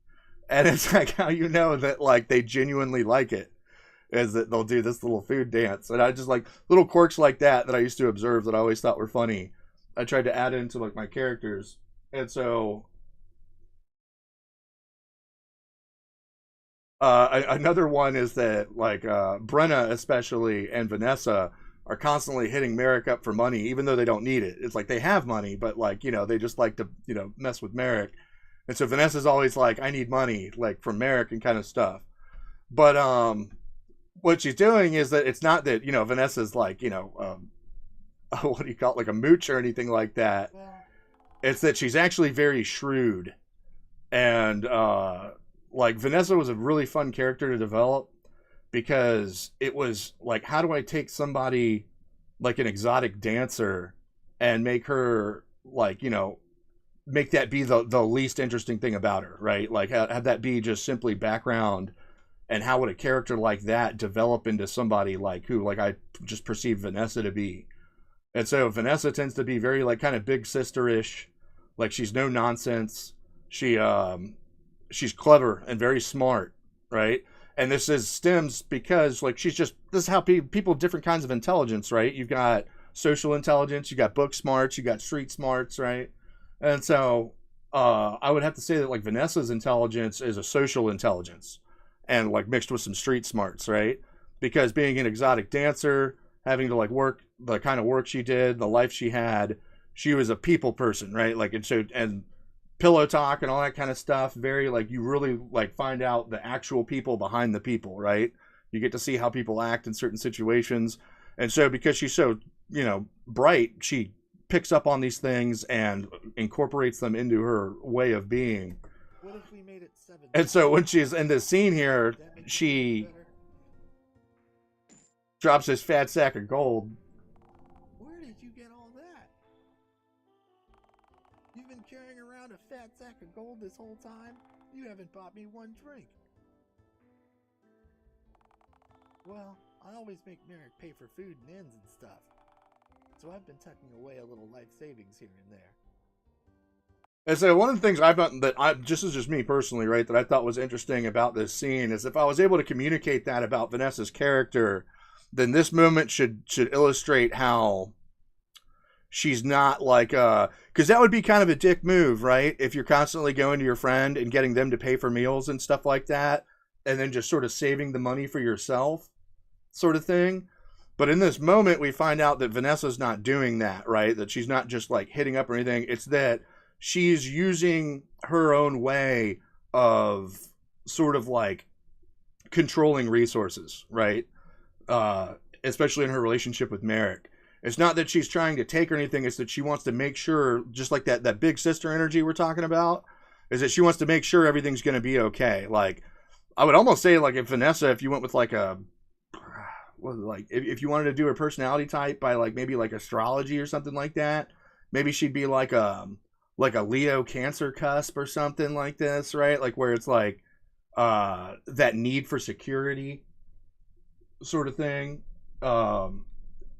And it's like how you know that like they genuinely like it, is that they'll do this little food dance. And I just like little quirks like that I used to observe that I always thought were funny. I tried to add into like my characters. And so another one is that like Brenna especially and Vanessa are constantly hitting Merrick up for money, even though they don't need it. It's like they have money, but like, you know, they just like to, you know, mess with Merrick. And so Vanessa's always like, I need money, like from Merrick and kind of stuff. But what she's doing is that it's not that, you know, Vanessa's like, you know, what do you call it, like a mooch or anything like that. It's that she's actually very shrewd. And like Vanessa was a really fun character to develop, because it was like, how do I take somebody like an exotic dancer and make her like, you know, make that be the least interesting thing about her, right? Like have that be just simply background, and how would a character like that develop into somebody like who like I just perceived Vanessa to be. And so Vanessa tends to be very like kind of big sister-ish, like she's no nonsense. She's clever and very smart, right? And this stems because like this is how people have different kinds of intelligence, right? You've got social intelligence, you got book smarts, you got street smarts, right? And so I would have to say that like Vanessa's intelligence is a social intelligence, and like mixed with some street smarts, right? Because being an exotic dancer, having to like work the kind of work she did, the life she had, she was a people person, right? Like, and pillow talk and all that kind of stuff. Very like, you really like find out the actual people behind the people, right? You get to see how people act in certain situations. And so because she's so, bright, she picks up on these things and incorporates them into her way of being. What if we made it 7? And so when she's in this scene here, she drops this fat sack of gold. Where did you get all that? You've been carrying around a fat sack of gold this whole time? You haven't bought me one drink. Well, I always make Merrick pay for food and inns and stuff. So I've been tucking away a little life savings here and there. And so one of the things I've done this is just me personally, right, that I thought was interesting about this scene is if I was able to communicate that about Vanessa's character, then this moment should illustrate how she's not like, because that would be kind of a dick move, right? If you're constantly going to your friend and getting them to pay for meals and stuff like that, and then just sort of saving the money for yourself, sort of thing. But in this moment, we find out that Vanessa's not doing that, right? That she's not just like hitting up or anything. It's that she's using her own way of sort of like controlling resources, right? Especially in her relationship with Merrick. It's not that she's trying to take or anything. It's that she wants to make sure, just like that big sister energy we're talking about, is that she wants to make sure everything's going to be okay. Like, I would almost say, like, if Vanessa, if you went with like if you wanted to do her personality type by like maybe like astrology or something like that, maybe she'd be like a Leo Cancer cusp or something like this, right? Like where it's like that need for security sort of thing.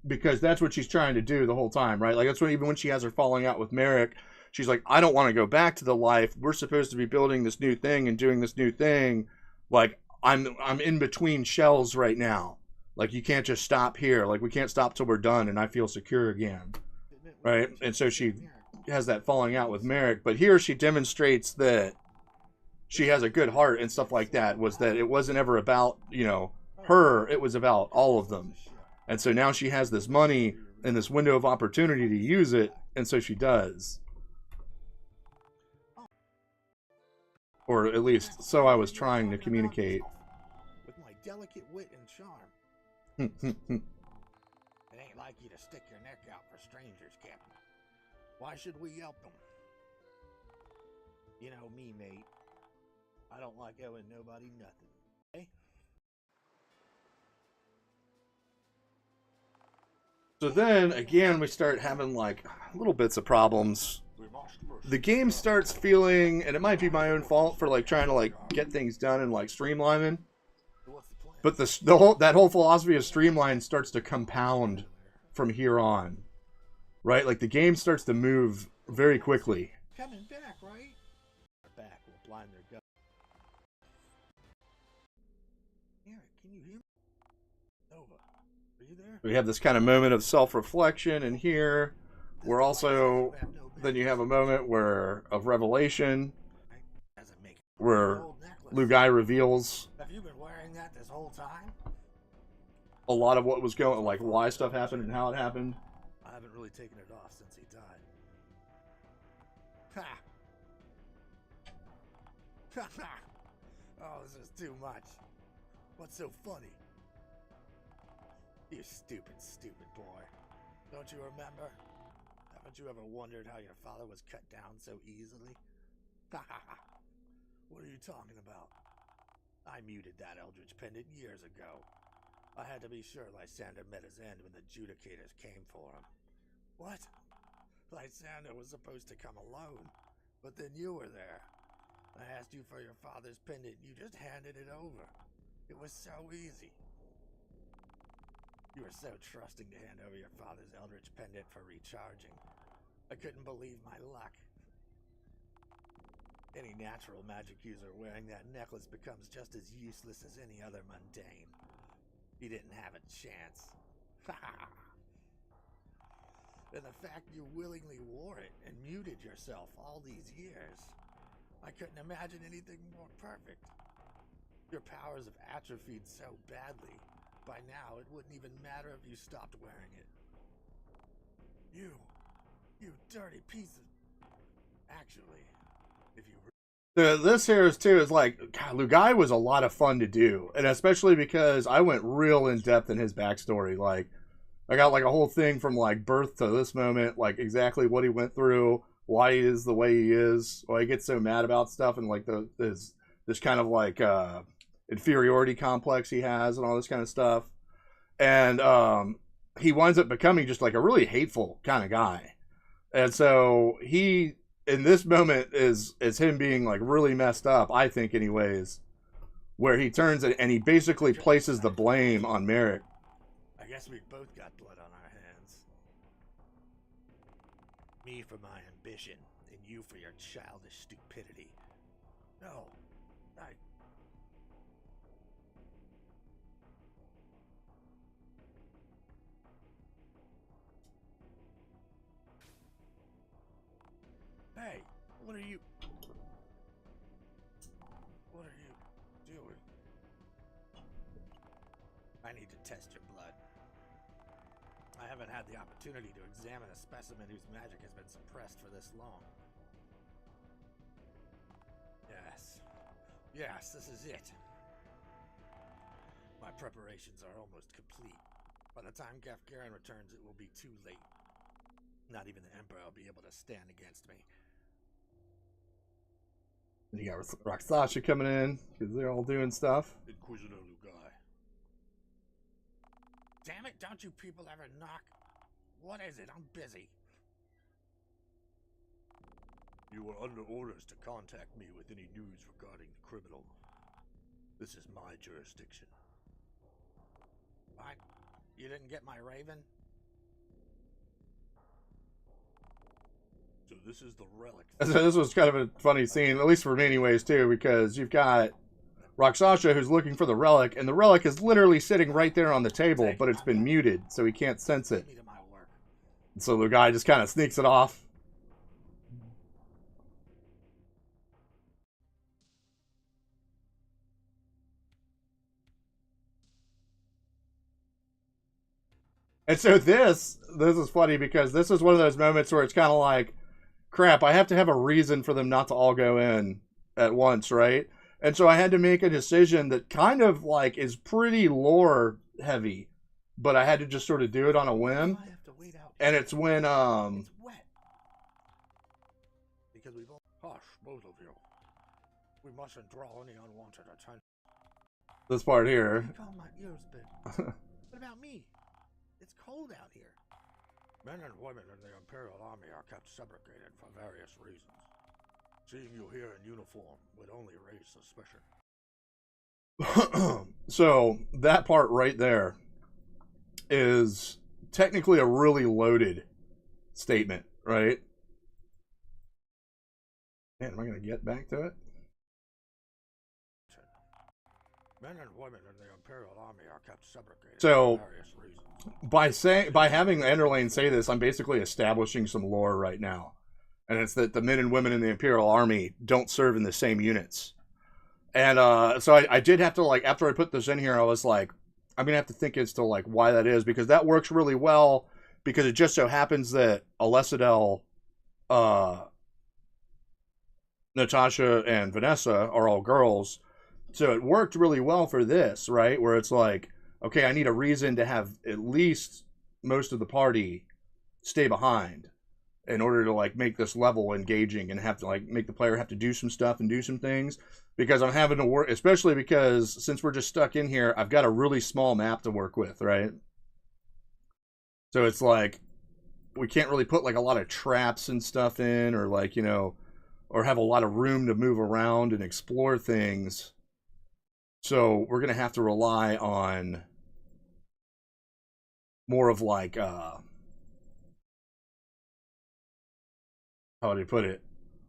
Because that's what she's trying to do the whole time, right? Like that's what, even when she has her falling out with Merrick, she's like, I don't want to go back to the life. We're supposed to be building this new thing and doing this new thing. Like I'm in between shells right now. Like you can't just stop here. Like we can't stop till we're done and I feel secure again, right? And so she has that falling out with Merrick. But here she demonstrates that she has a good heart and stuff like that. Was that it wasn't ever about her. It was about all of them. And so now she has this money and this window of opportunity to use it, and so she does. Or at least so I was trying to communicate. With my delicate wit and charm. It ain't like you to stick your neck out for strangers, Captain. Why should we help them? You know me, mate. I don't like owing nobody nothing. Eh? So then, again, we start having, like, little bits of problems. The game starts feeling, and it might be my own fault for, like, trying to, like, get things done and, like, streamlining. But that whole philosophy of streamline starts to compound from here on. Right? Like, the game starts to move very quickly. Coming back, right? Back will blind their gut. Eric, can you hear me? Nova, are you there? We have this kind of moment of self-reflection in here. We're also, then you have a moment of revelation, where Lugai reveals Have you been wearing that this whole time? a lot of what was going, like why stuff happened and how it happened. I haven't really taken it off since he died. Ha! Oh, this is too much. What's so funny? You stupid, stupid boy. Don't you remember? Haven't you ever wondered how your father was cut down so easily? What are you talking about? I muted that Eldritch pendant years ago. I had to be sure Lysander met his end when the Judicators came for him. What? Lysander was supposed to come alone, but then you were there. I asked you for your father's pendant, and you just handed it over. It was so easy. You were so trusting to hand over your father's Eldritch pendant for recharging. I couldn't believe my luck. Any natural magic user wearing that necklace becomes just as useless as any other mundane. You didn't have a chance. And the fact you willingly wore it and muted yourself all these years. I couldn't imagine anything more perfect. Your powers have atrophied so badly. By now, it wouldn't even matter if you stopped wearing it. You dirty piece of... Actually, If you This here is too is like, God, Lugai was a lot of fun to do, and especially because I went real in depth in his backstory. Like, I got like a whole thing from like birth to this moment, like exactly what he went through, why he is the way he is, why he gets so mad about stuff, and like this kind of like inferiority complex he has, and all this kind of stuff. And he winds up becoming just like a really hateful kind of guy. And so he, in this moment, is him being like really messed up, I think, anyways, where he turns and he basically places the blame on Merrick. I guess we've both got blood on our hands. Me for my ambition, and you for your childish stupidity. No, Hey, what are you doing? I need to test your blood. I haven't had the opportunity to examine a specimen whose magic has been suppressed for this long. Yes, this is it. My preparations are almost complete. By the time Gafgarin returns, it will be too late. Not even the Emperor will be able to stand against me. And you got Roxasha coming in because they're all doing stuff. Inquisitor Lugai. Damn it, don't you people ever knock? What is it? I'm busy. You are under orders to contact me with any news regarding the criminal. This is my jurisdiction. What? You didn't get my raven? So this is the relic. So this was kind of a funny scene, at least for me anyways, too, because you've got Roxasha who's looking for the relic, and the relic is literally sitting right there on the table, but it's been muted, so he can't sense it. Leave me to my work. So the guy just kind of sneaks it off. And so this is funny because this is one of those moments where it's kind of like, crap, I have to have a reason for them not to all go in at once, right? And so I had to make a decision that kind of like is pretty lore heavy, but I had to just sort of do it on a whim. I have to wait out. And it's when It's wet. Because we've all... Hush, both of you. We mustn't draw any unwanted attention. this part here. Calm my ears a bit. What about me? It's cold out here. Men and women in the Imperial Army are kept segregated for various reasons. Seeing you here in uniform would only raise suspicion. So that part right there is technically a really loaded statement, right? Man, am I going to get back to it? Men and women in the Imperial Army are kept segregated So, for various reasons. by having Enderlane say this, I'm basically establishing some lore right now. And it's that the men and women in the Imperial Army don't serve in the same units. And so I did have to, like, after I put this in here, I was like, I'm going to have to think as to, like, why that is. Because that works really well. Because it just so happens that Alesidel, Natasha, and Vanessa are all girls. So it worked really well for this, right? Where it's like, okay, I need a reason to have at least most of the party stay behind in order to like make this level engaging and have to like make the player have to do some stuff and do some things, because I'm having to work, especially because since we're just stuck in here, I've got a really small map to work with, right? So it's like we can't really put like a lot of traps and stuff in, or like, you know, or have a lot of room to move around and explore things. So we're going to have to rely on more of like, how would I put it?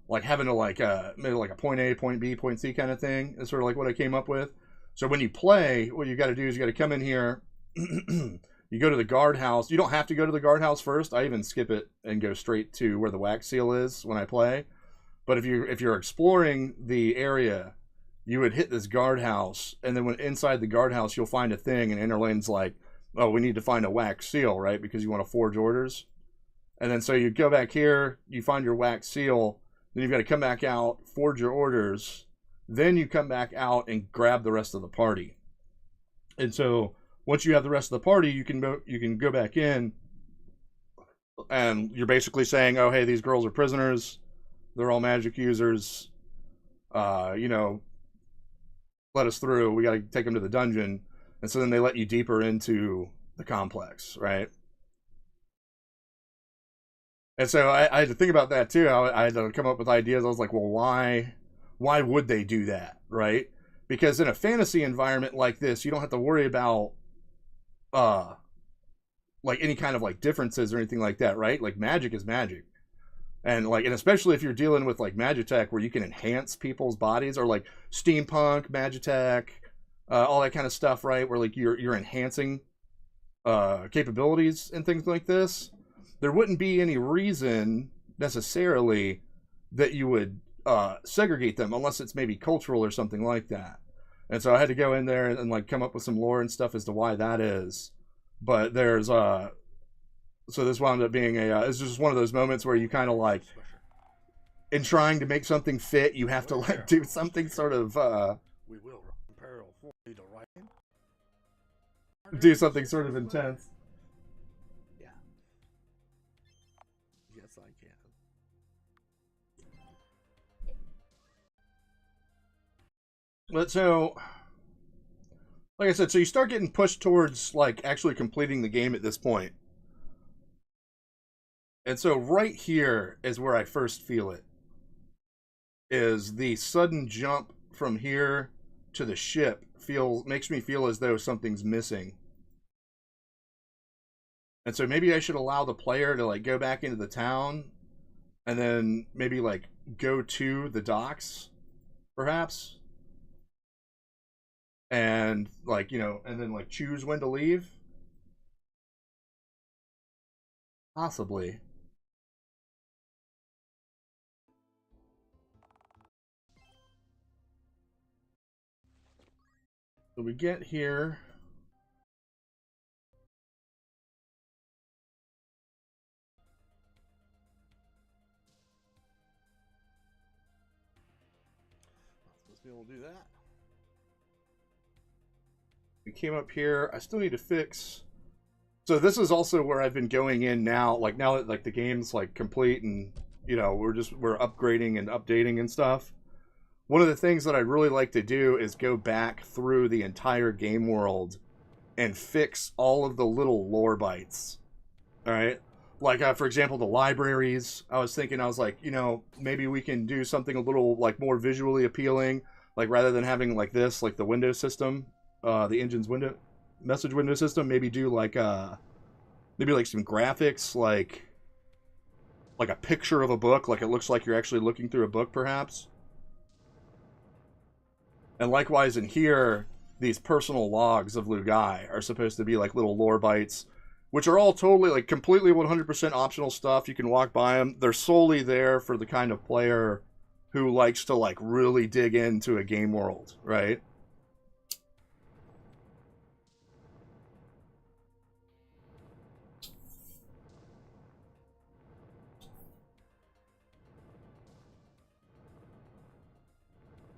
Like having to like, maybe like a point A, point B, point C kind of thing. Is sort of like what I came up with. So when you play, what you got to do is you got to come in here. You go to the guardhouse. You don't have to go to the guardhouse first. I even skip it and go straight to where the wax seal is when I play. But if you're exploring the area, you would hit this guardhouse, and then when inside the guardhouse, you'll find a thing, and Interlane's like, oh, we need to find a wax seal, right? Because you want to forge orders. And then so you go back here, you find your wax seal, Then you've got to come back out, forge your orders. Then you come back out and grab the rest of the party. And so once you have the rest of the party, you can go back in, and you're basically saying, oh, hey, these girls are prisoners. They're all magic users. You know, let us through. We got to take them to the dungeon. And so then they let you deeper into the complex, right? And so I had to think about that too. I had to come up with ideas. I was like, well, why would they do that, right? Because in a fantasy environment like this, you don't have to worry about like any kind of like differences or anything like that, right? Like magic is magic. And especially if you're dealing with like Magitech where you can enhance people's bodies, or like steampunk, Magitech, all that kind of stuff, right? Where like you're enhancing capabilities and things like this. There wouldn't be any reason necessarily that you would segregate them unless it's maybe cultural or something like that. And so I had to go in there and like come up with some lore and stuff as to why that is. But there's so this wound up being it's just one of those moments where you kind of like, in trying to make something fit, you have to like do something sort of We will Imperial for you to write in. do something sort of intense. Yeah. Yes, I can. But so, like I said, so you start getting pushed towards like actually completing the game at this point. And so right here is where I first feel it. Is the sudden jump from here to the ship makes me feel as though something's missing. And so maybe I should allow the player to like go back into the town and then maybe like go to the docks, perhaps. And like, you know, and then like choose when to leave. Possibly. So we get here. Supposed to be able to do that. We came up here. I still need to fix. So this is also where I've been going in now. Like now that like the game's like complete and you know we're upgrading and updating and stuff. One of the things that I'd really like to do is go back through the entire game world and fix all of the little lore bites. All right. Like, for example, the libraries. I was like, you know, maybe we can do something a little like more visually appealing. Like rather than having like this, like the window system, the engine's message window system, maybe do like maybe like some graphics, like a picture of a book, like it looks like you're actually looking through a book, perhaps. And likewise in here, these personal logs of Lugai are supposed to be like little lore bites, which are all totally, like, completely 100% optional stuff. You can walk by them. They're solely there for the kind of player who likes to, like, really dig into a game world, right?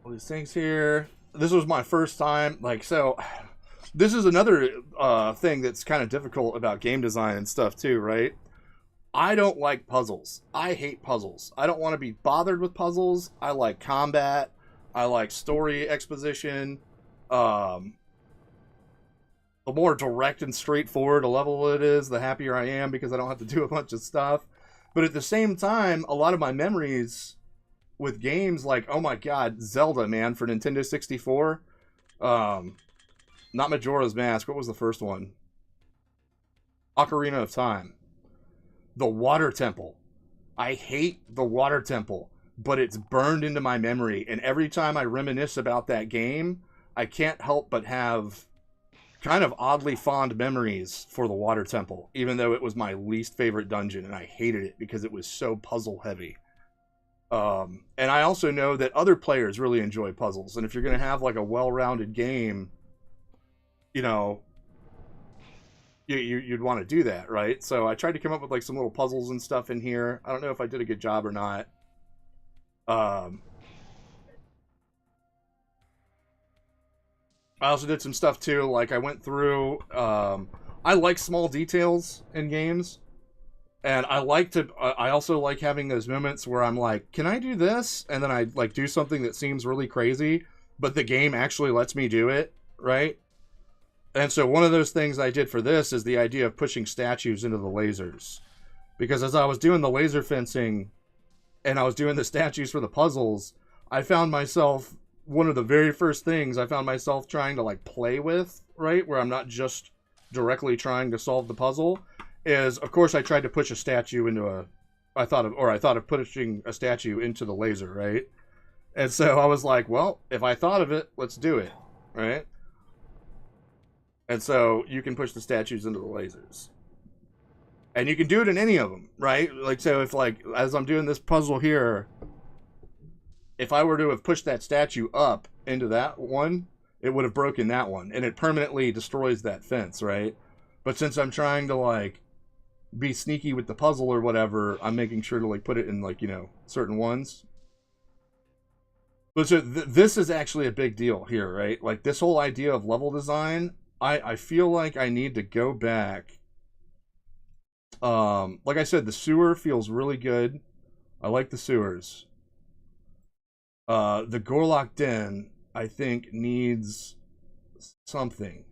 All these things here. This was my first time, like, so this is another thing that's kind of difficult about game design and stuff too, right? I don't like puzzles. I hate puzzles. I don't want to be bothered with puzzles. I like combat. I like story exposition. The more direct and straightforward a level it is, the happier I am because I don't have to do a bunch of stuff. But at the same time, a lot of my memories with games like, oh my god, Zelda, man, for Nintendo 64. Not Majora's Mask. What was the first one? Ocarina of Time. The Water Temple. I hate the Water Temple, but it's burned into my memory. And every time I reminisce about that game, I can't help but have kind of oddly fond memories for the Water Temple, even though it was my least favorite dungeon, and I hated it because it was so puzzle heavy. And I also know that other players really enjoy puzzles, and if you're going to have like a well-rounded game, you know, you'd want to do that, right? So I tried to come up with like some little puzzles and stuff in here. I don't know if I did a good job or not. Um, I also did some stuff too. Like I went through. I like small details in games, and I like to. I also like having those moments where I'm like, "Can I do this?" And then I like do something that seems really crazy, but the game actually lets me do it, right? And so one of those things I did for this is the idea of pushing statues into the lasers, because as I was doing the laser fencing and I was doing the statues for the puzzles, I found myself one of the very first things I found myself trying to like play with, right? Where I'm not just directly trying to solve the puzzle, is of course I tried to push a statue into a I thought of pushing a statue into the laser, right? And so I was like, well, if I thought of it, let's do it, right? And so you can push the statues into the lasers. And you can do it in any of them, right? Like, so if, like, as I'm doing this puzzle here, if I were to have pushed that statue up into that one, it would have broken that one. And it permanently destroys that fence, right? But since I'm trying to, like, be sneaky with the puzzle or whatever, I'm making sure to, like, put it in, like, you know, certain ones. But so this is actually a big deal here, right? Like, this whole idea of level design, I feel like I need to go back. Like I said, the sewer feels really good. I like the sewers. The Gorlock Den, I think, needs something.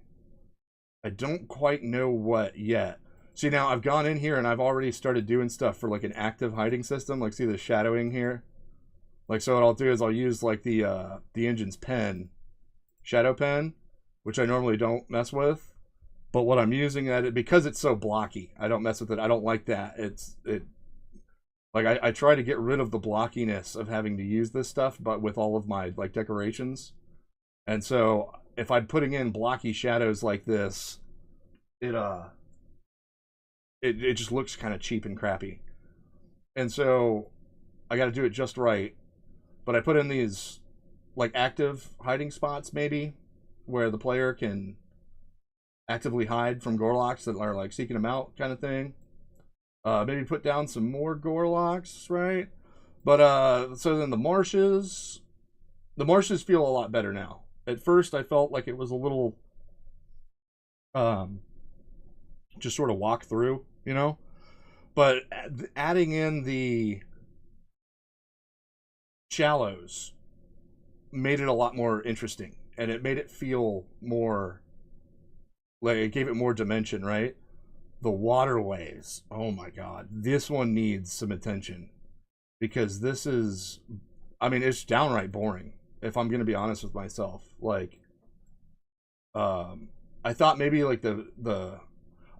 I don't quite know what yet. See, now I've gone in here and I've already started doing stuff for like an active hiding system. Like, see the shadowing here? Like, so what I'll do is I'll use like the engine's pen, shadow pen, which I normally don't mess with. But what I'm using at it, because it's so blocky, I don't mess with it. I don't like that. I try to get rid of the blockiness of having to use this stuff, but with all of my like decorations. And so if I'm putting in blocky shadows like this, it just looks kind of cheap and crappy. And so I got to do it just right. But I put in these like active hiding spots maybe where the player can actively hide from Gorlocks that are like seeking them out kind of thing. Maybe put down some more Gorlocks, right? But so then the marshes feel a lot better now. At first I felt like it was a little just sort of walk through, you know? But adding in the shallows made it a lot more interesting, and it made it feel more like it gave it more dimension, right? The waterways, oh my god, this one needs some attention, because this is, I mean, it's downright boring, if I'm gonna be honest with myself. Like, I thought maybe like I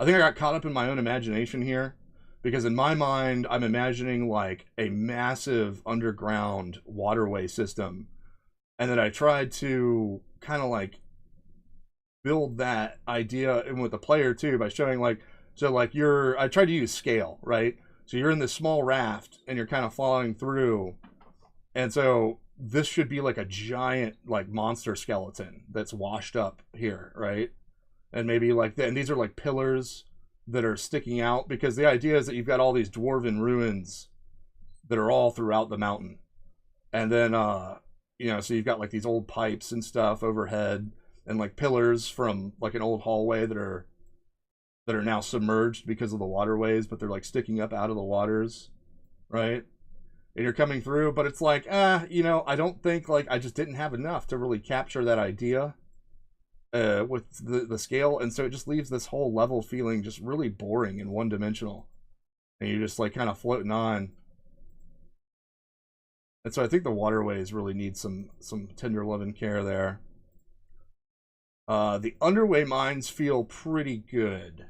think I got caught up in my own imagination here, because in my mind I'm imagining like a massive underground waterway system, and then I tried to kind of like build that idea in with the player too by showing like, so like I tried to use scale, right? So you're in this small raft and you're kind of following through, and so this should be like a giant like monster skeleton that's washed up here, right? And maybe like and these are like pillars that are sticking out, because the idea is that you've got all these dwarven ruins that are all throughout the mountain. And then you know, so you've got like these old pipes and stuff overhead, and like pillars from like an old hallway that are now submerged because of the waterways, but they're like sticking up out of the waters, right? And you're coming through, but it's like, you know, I don't think, like, I just didn't have enough to really capture that idea with the scale, and so it just leaves this whole level feeling just really boring and one-dimensional, and you're just like kind of floating on. And so I think the waterways really need some tender love and care there. The underway mines feel pretty good.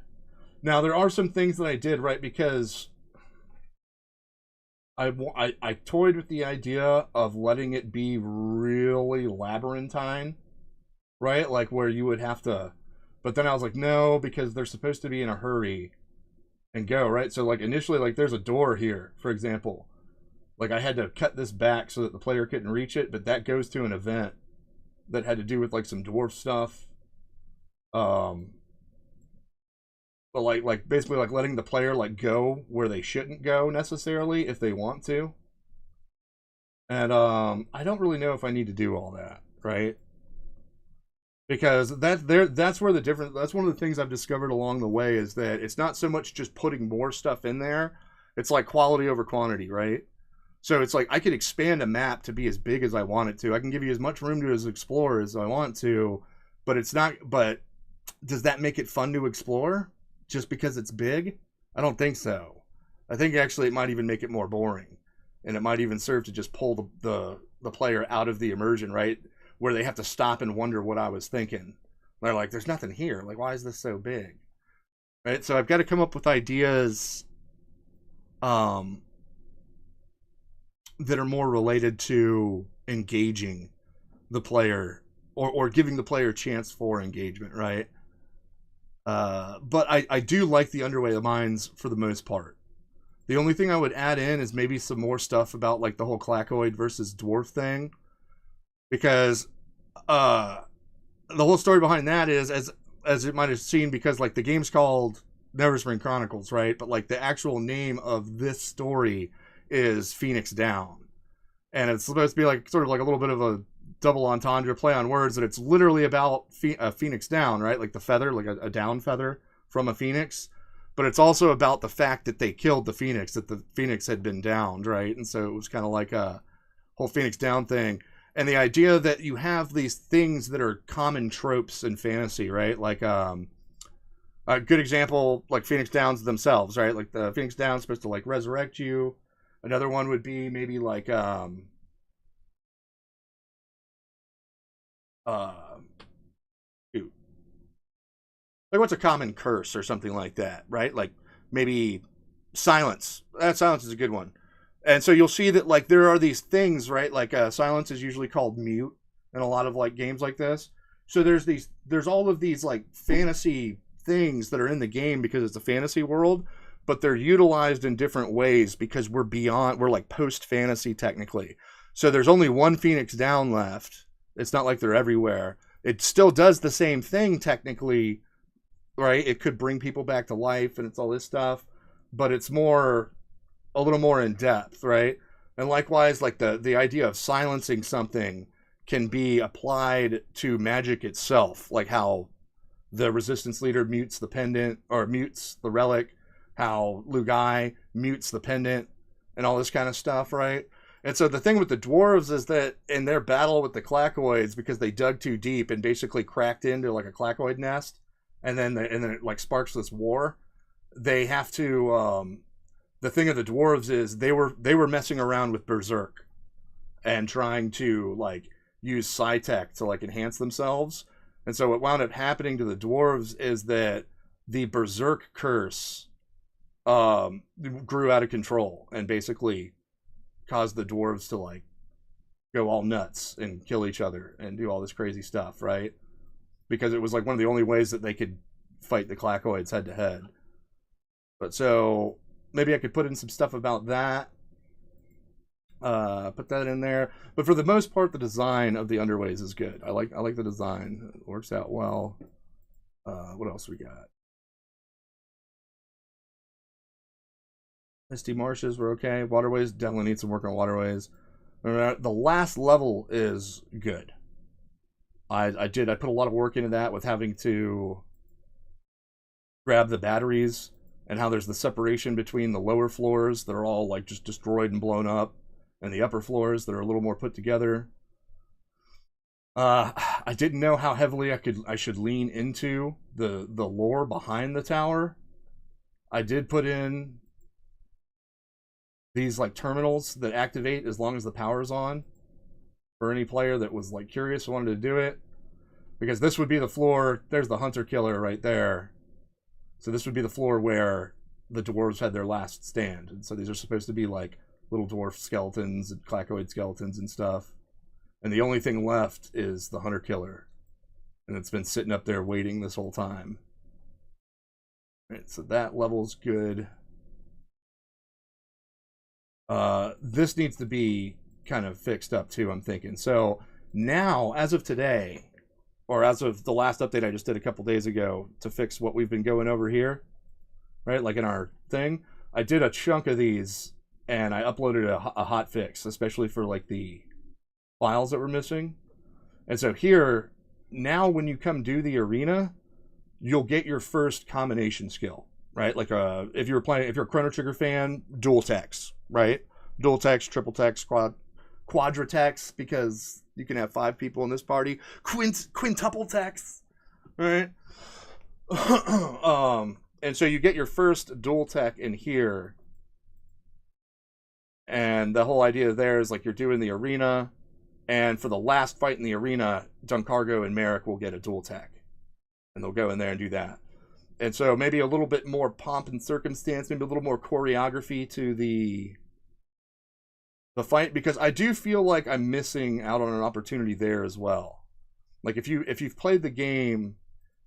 Now there are some things that I did right, because I toyed with the idea of letting it be really labyrinthine, right? Like where you would have to, but then I was like, no, because they're supposed to be in a hurry and go, right? So like initially, like there's a door here, for example. Like I had to cut this back so that the player couldn't reach it, but that goes to an event that had to do with like some dwarf stuff. But like basically like letting the player like go where they shouldn't go necessarily if they want to. And I don't really know if I need to do all that, right? Because that's where the difference, that's one of the things I've discovered along the way, is that it's not so much just putting more stuff in there. It's like quality over quantity, right? So it's like I could expand a map to be as big as I want it to. I can give you as much room to explore as I want to, but it's not, but does that make it fun to explore just because it's big? I don't think so. I think actually it might even make it more boring, and it might even serve to just pull the player out of the immersion, right? Where they have to stop and wonder what I was thinking. They're like, there's nothing here. Like, why is this so big? Right? So I've got to come up with ideas that are more related to engaging the player, or giving the player a chance for engagement, right? But I do like the Underway of Mines for the most part. The only thing I would add in is maybe some more stuff about like the whole Clacoid versus Dwarf thing. Because the whole story behind that is, as it might have seen, because like the game's called Neverspring Chronicles, right? But like the actual name of this story is Phoenix Down. And it's supposed to be like sort of like a little bit of a double entendre play on words, that it's literally about a phoenix down, right? Like the feather, like a down feather from a phoenix. But it's also about the fact that they killed the phoenix, that the phoenix had been downed, right? And so it was kind of like a whole Phoenix Down thing. And the idea that you have these things that are common tropes in fantasy, right? Like a good example, like Phoenix Downs themselves, right? Like the Phoenix Down's supposed to like resurrect you. Another one would be maybe like shoot. Like what's a common curse or something like that, right? Like maybe silence. Silence is a good one. And so you'll see that like there are these things, right? Like silence is usually called mute in a lot of like games like this. So there's all of these like fantasy things that are in the game because it's a fantasy world, but they're utilized in different ways because we're like post fantasy technically. So there's only one Phoenix Down left. It's not like they're everywhere. It still does the same thing technically, right? It could bring people back to life and it's all this stuff, but it's a little more in depth, right? And likewise, like the idea of silencing something can be applied to magic itself, like how the resistance leader mutes the pendant or mutes the relic, how Lugai mutes the pendant, and all this kind of stuff, right? And so the thing with the dwarves is that in their battle with the Clacoids, because they dug too deep and basically cracked into like a Clacoid nest, and then it like sparks this war, they have to the thing of the dwarves is they were messing around with Berserk and trying to like use Psytech to like enhance themselves. And so what wound up happening to the dwarves is that the Berserk curse grew out of control and basically caused the dwarves to like go all nuts and kill each other and do all this crazy stuff, right? Because it was like one of the only ways that they could fight the Clacoids head to head. But so maybe I could put in some stuff about that. Put that in there. But for the most part, the design of the Underways is good. I like the design. It works out well. What else we got? Misty Marshes were okay. Waterways definitely need some work on waterways. The last level is good. I put a lot of work into that with having to grab the batteries, and how there's the separation between the lower floors that are all like just destroyed and blown up, and the upper floors that are a little more put together. I didn't know how heavily I should lean into the lore behind the tower. I did put in these like terminals that activate as long as the power's on for any player that was like curious and wanted to do it, because this would be the floor. There's the hunter killer right there. So this would be the floor where the dwarves had their last stand. And so these are supposed to be like little dwarf skeletons and Clacoid skeletons and stuff. And the only thing left is the hunter killer. And it's been sitting up there waiting this whole time. Right, so that level's good. This needs to be kind of fixed up too, I'm thinking. So now, as of today, or as of the last update I just did a couple days ago to fix what we've been going over here, right, like in our thing, I did a chunk of these, and I uploaded a hot fix, especially for like the files that were missing. And so here, now when you come do the arena, you'll get your first combination skill, right? Like if you're a Chrono Trigger fan, dual text, right? Dual text, triple text, quadra-text, because you can have 5 people in this party. Quintuple text, right? And so you get your first dual tech in here. And the whole idea there is like you're doing the arena, and for the last fight in the arena, Duncargo and Merrick will get a dual tech. And they'll go in there and do that. And so maybe a little bit more pomp and circumstance, maybe a little more choreography to the fight, because I do feel like I'm missing out on an opportunity there as well. Like if you've played the game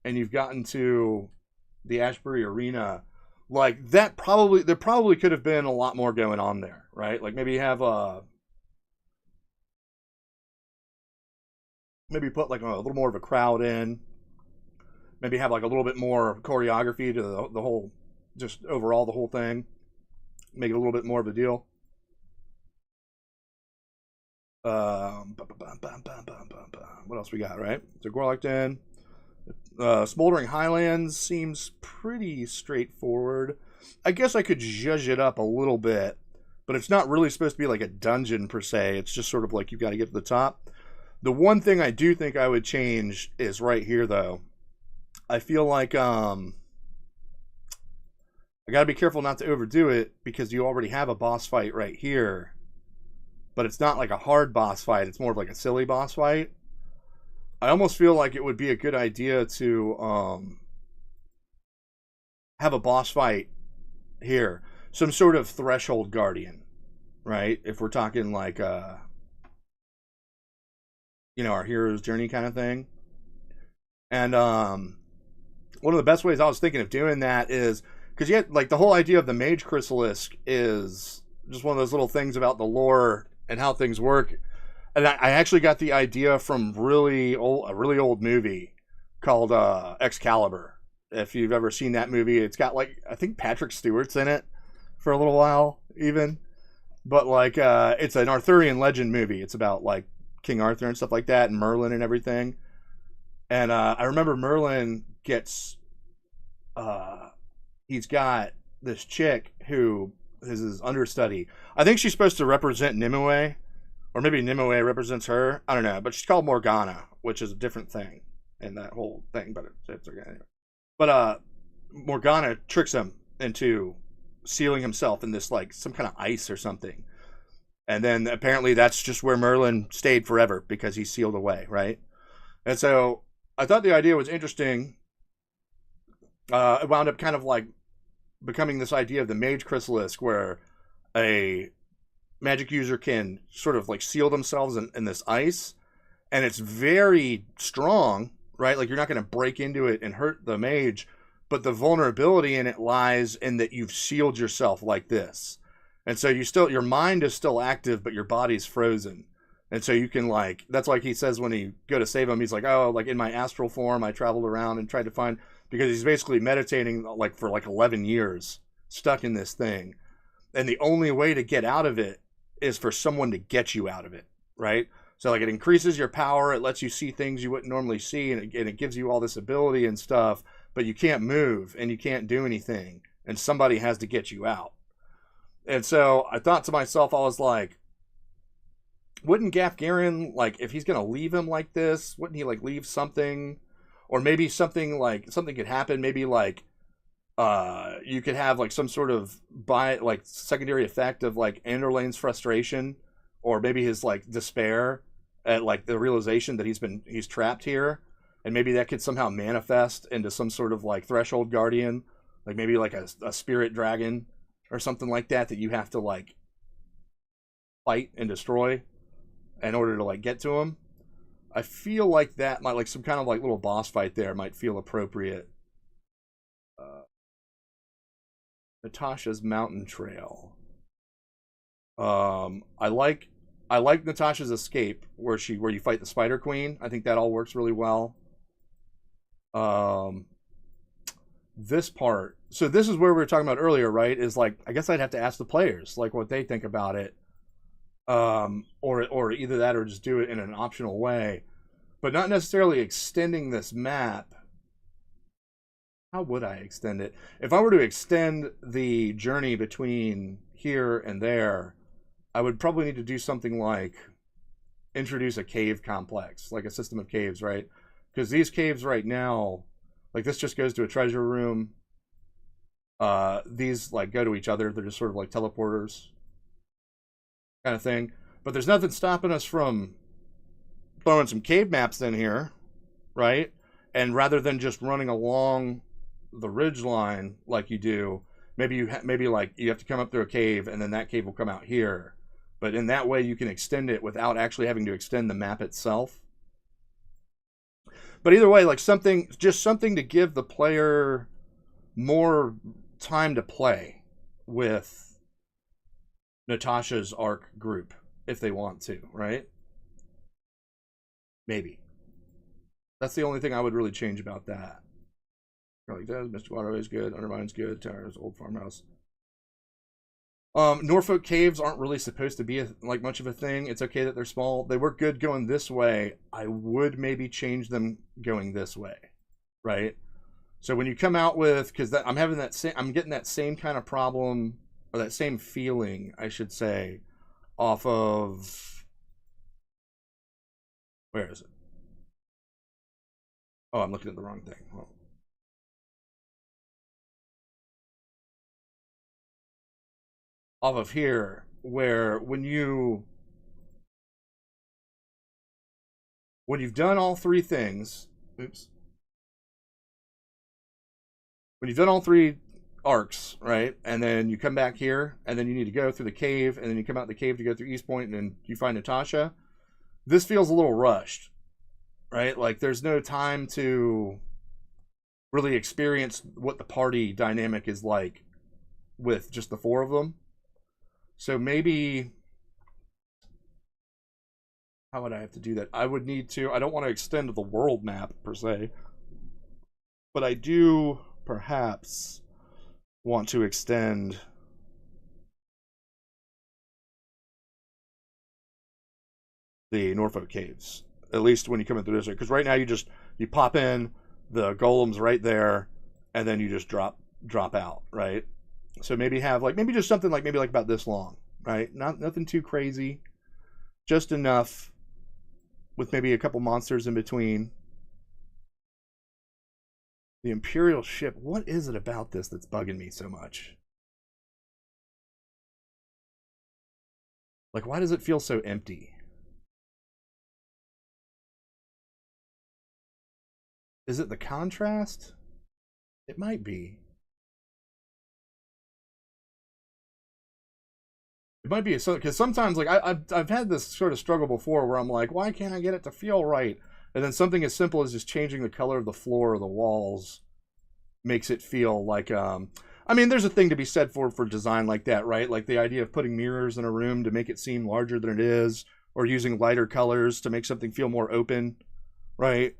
and you've gotten to the Ashbury Arena, like there probably could have been a lot more going on there, right? Like maybe have maybe put like a little more of a crowd in. Maybe have like a little bit more choreography to the whole, just overall the whole thing. Make it a little bit more of a deal. What else we got, right? So Gorlock Den. Smoldering Highlands seems pretty straightforward. I guess I could zhuzh it up a little bit, but it's not really supposed to be like a dungeon per se. It's just sort of like you've got to get to the top. The one thing I do think I would change is right here, though. I feel like I gotta be careful not to overdo it, because you already have a boss fight right here, but it's not like a hard boss fight. It's more of like a silly boss fight. I almost feel like it would be a good idea to have a boss fight here, some sort of threshold guardian, right? If we're talking like our hero's journey kind of thing. And one of the best ways I was thinking of doing that is, because you had, like, the whole idea of the Mage Chrysalisk is just one of those little things about the lore and how things work. And I actually got the idea from a really old movie called Excalibur. If you've ever seen that movie, it's got, like, I think Patrick Stewart's in it for a little while even. But like it's an Arthurian legend movie. It's about like King Arthur and stuff like that, and Merlin and everything. And I remember Merlin gets he's got this chick who is his understudy. I think she's supposed to represent Nimue, or maybe Nimue represents her. I don't know, but she's called Morgana, which is a different thing in that whole thing. But it's okay anyway. But Morgana tricks him into sealing himself in this, like, some kind of ice or something. And then apparently that's just where Merlin stayed forever, because he's sealed away, right? And so I thought the idea was interesting. It wound up kind of like becoming this idea of the Mage Chrysalisk, where a magic user can sort of like seal themselves in this ice, and it's very strong, right? Like, you're not going to break into it and hurt the mage, but the vulnerability in it lies in that you've sealed yourself like this. And so your mind is still active, but your body's frozen. And so you can, like, that's like he says when he go to save him, he's like, oh, like in my astral form, I traveled around and tried to find, because he's basically meditating like for like 11 years, stuck in this thing. And the only way to get out of it is for someone to get you out of it, right? So like, it increases your power, it lets you see things you wouldn't normally see, and it gives you all this ability and stuff, but you can't move and you can't do anything, and somebody has to get you out. And so I thought to myself, I was like, wouldn't Gafgaren, like, if he's going to leave him like this, wouldn't he, like, leave something? Or maybe something could happen. Maybe, like, you could have, like, some sort of, secondary effect of, like, Anderlane's frustration, or maybe his, like, despair at, like, the realization that he's trapped here. And maybe that could somehow manifest into some sort of, like, threshold guardian, like maybe like a spirit dragon or something like that you have to, like, fight and destroy in order to, like, get to him. I feel like that might, like, some kind of, like, little boss fight there might feel appropriate. Natasha's Mountain Trail. I like Natasha's Escape, where you fight the Spider Queen. I think that all works really well. This part So this is where we were talking about earlier, right? Is like, I guess I'd have to ask the players like what they think about it, or either that or just do it in an optional way, but not necessarily extending this map. How would I extend it? If I were to extend the journey between here and there, I would probably need to do something like introduce a cave complex, like a system of caves, right? Because these caves right now, like this just goes to a treasure room. These like go to each other. They're just sort of like teleporters kind of thing. But there's nothing stopping us from throwing some cave maps in here, right? And rather than just running along the ridge line like you do, maybe like you have to come up through a cave and then that cave will come out here. But in that way you can extend it without actually having to extend the map itself. But either way, like something to give the player more time to play with Natasha's arc group if they want to, right? Maybe. That's the only thing I would really change about that. Like that, Mr. Waterway is good, Undermine's good, Tower's old farmhouse. Norfolk caves aren't really supposed to be like much of a thing. It's okay that they're small. They work good going this way. I would maybe change them going this way, right? So when you come out with, because I'm getting that same kind of problem, or that same feeling, I should say, off of, where is it? Oh, I'm looking at the wrong thing. Well, off of here, where when you've done all three things, oops. When you've done all three arcs, right, and then you come back here, and then you need to go through the cave, and then you come out the cave to go through East Point, and then you find Natasha, this feels a little rushed, right? Like there's no time to really experience what the party dynamic is like with just the four of them. So maybe, how would I have to do that? I would need to, I don't want to extend the world map per se, but I do perhaps want to extend the Norfolk caves, at least when you come in through this way, because right now you pop in, the golem's right there, and then you just drop out, right? So maybe have like, maybe just something like maybe like about this long, right? Nothing too crazy, just enough with maybe a couple monsters in between. The Imperial ship, what is it about this that's bugging me so much? Like, why does it feel so empty? Is it the contrast? It might be. It might be because sometimes, like I've had this sort of struggle before, where I'm like, why can't I get it to feel right? And then something as simple as just changing the color of the floor or the walls makes it feel like. I mean, there's a thing to be said for design like that, right? Like the idea of putting mirrors in a room to make it seem larger than it is, or using lighter colors to make something feel more open, right?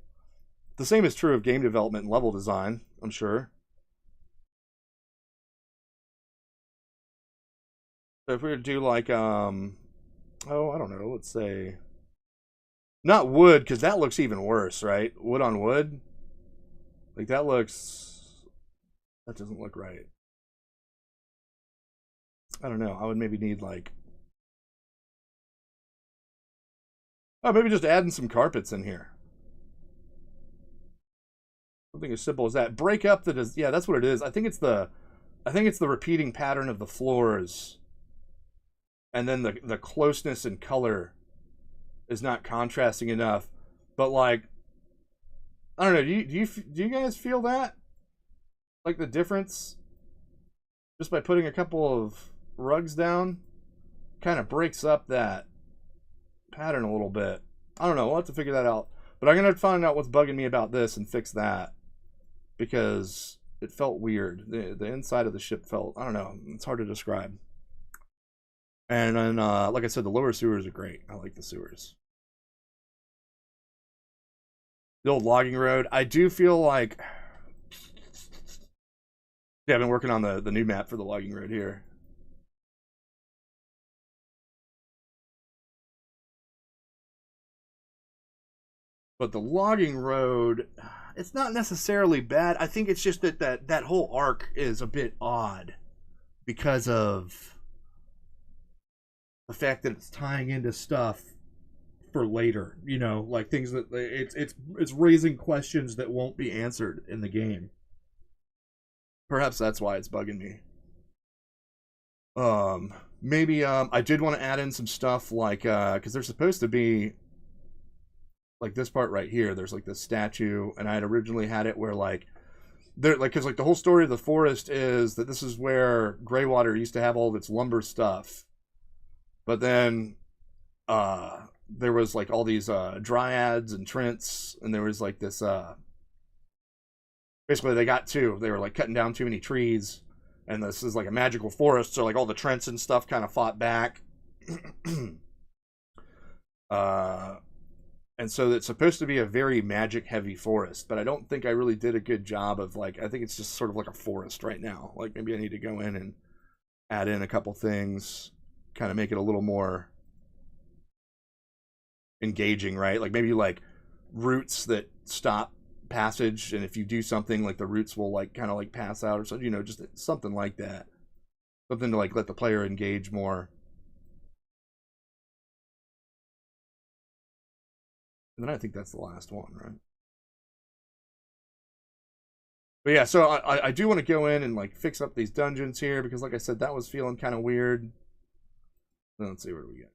The same is true of game development and level design, I'm sure. So if we were to do like, oh, I don't know, let's say, not wood, because that looks even worse, right? Wood on wood? Like that doesn't look right. I don't know, I would maybe need like, oh, maybe just adding some carpets in here. Something as simple as that. Break up yeah, that's what it is. I think it's the repeating pattern of the floors, and then the closeness in color is not contrasting enough. But like, I don't know. Do you guys feel that? Like the difference, just by putting a couple of rugs down, kind of breaks up that pattern a little bit. I don't know. We'll have to figure that out. But I'm gonna find out what's bugging me about this and fix that, because it felt weird. The inside of the ship felt, I don't know. It's hard to describe. And then, like I said, the lower sewers are great. I like the sewers. The old logging road. I do feel like Yeah, I've been working on the new map for the logging road here. But the logging road, it's not necessarily bad. I think it's just that whole arc is a bit odd because of the fact that it's tying into stuff for later, you know, like things that it's raising questions that won't be answered in the game. Perhaps that's why it's bugging me. Maybe I did want to add in some stuff like because there's supposed to be like this part right here. There's like this statue, and I had originally had it where like there like because like the whole story of the forest is that this is where Greywater used to have all of its lumber stuff, but then there was like all these dryads and Trents, and there was like this basically they were like cutting down too many trees, and this is like a magical forest, so like all the Trents and stuff kind of fought back. And so it's supposed to be a very magic heavy forest, but I don't think I really did a good job of like, I think it's just sort of like a forest right now. Like maybe I need to go in and add in a couple things, kind of make it a little more engaging, right? Like maybe like roots that stop passage, and if you do something, like the roots will like kind of like pass out or something, you know, just something like that. Something to like let the player engage more. And then I think that's the last one, right? But yeah, so I do want to go in and like fix up these dungeons here because, like I said, that was feeling kind of weird. Let's see what we get.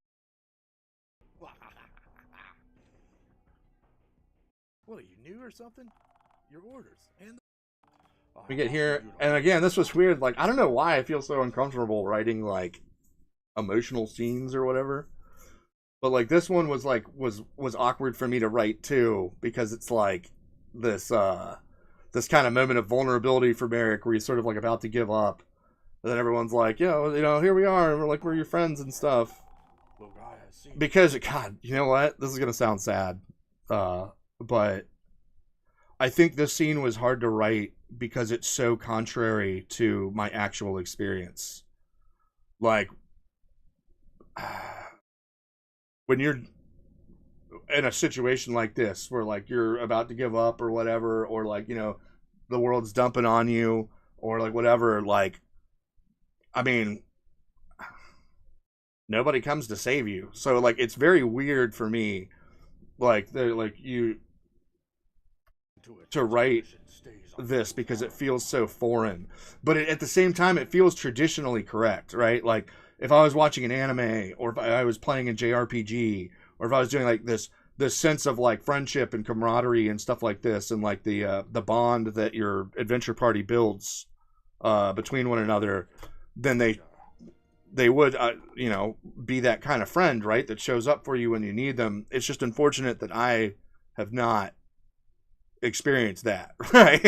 What are you, new or something? Your orders and We get here, and again, this was weird. Like I don't know why I feel so uncomfortable writing like emotional scenes or whatever. But like this one was like was awkward for me to write too, because it's like this this kind of moment of vulnerability for Merrick where he's sort of like about to give up, and then everyone's like, yo, you know, here we are, and we're your friends and stuff. Because God, you know what? This is gonna sound sad, but I think this scene was hard to write because it's so contrary to my actual experience. Like. When you're in a situation like this where like you're about to give up or whatever, or like, you know, the world's dumping on you or like whatever, like, I mean, nobody comes to save you. So like, it's very weird for me, like they're like you to write this because it feels so foreign, but at the same time, it feels traditionally correct, right? Like, if I was watching an anime, or if I was playing a JRPG, or if I was doing like this sense of like friendship and camaraderie and stuff like this, and like the bond that your adventure party builds between one another, then they would you know, be that kind of friend, right? That shows up for you when you need them. It's just unfortunate that I have not experienced that, right?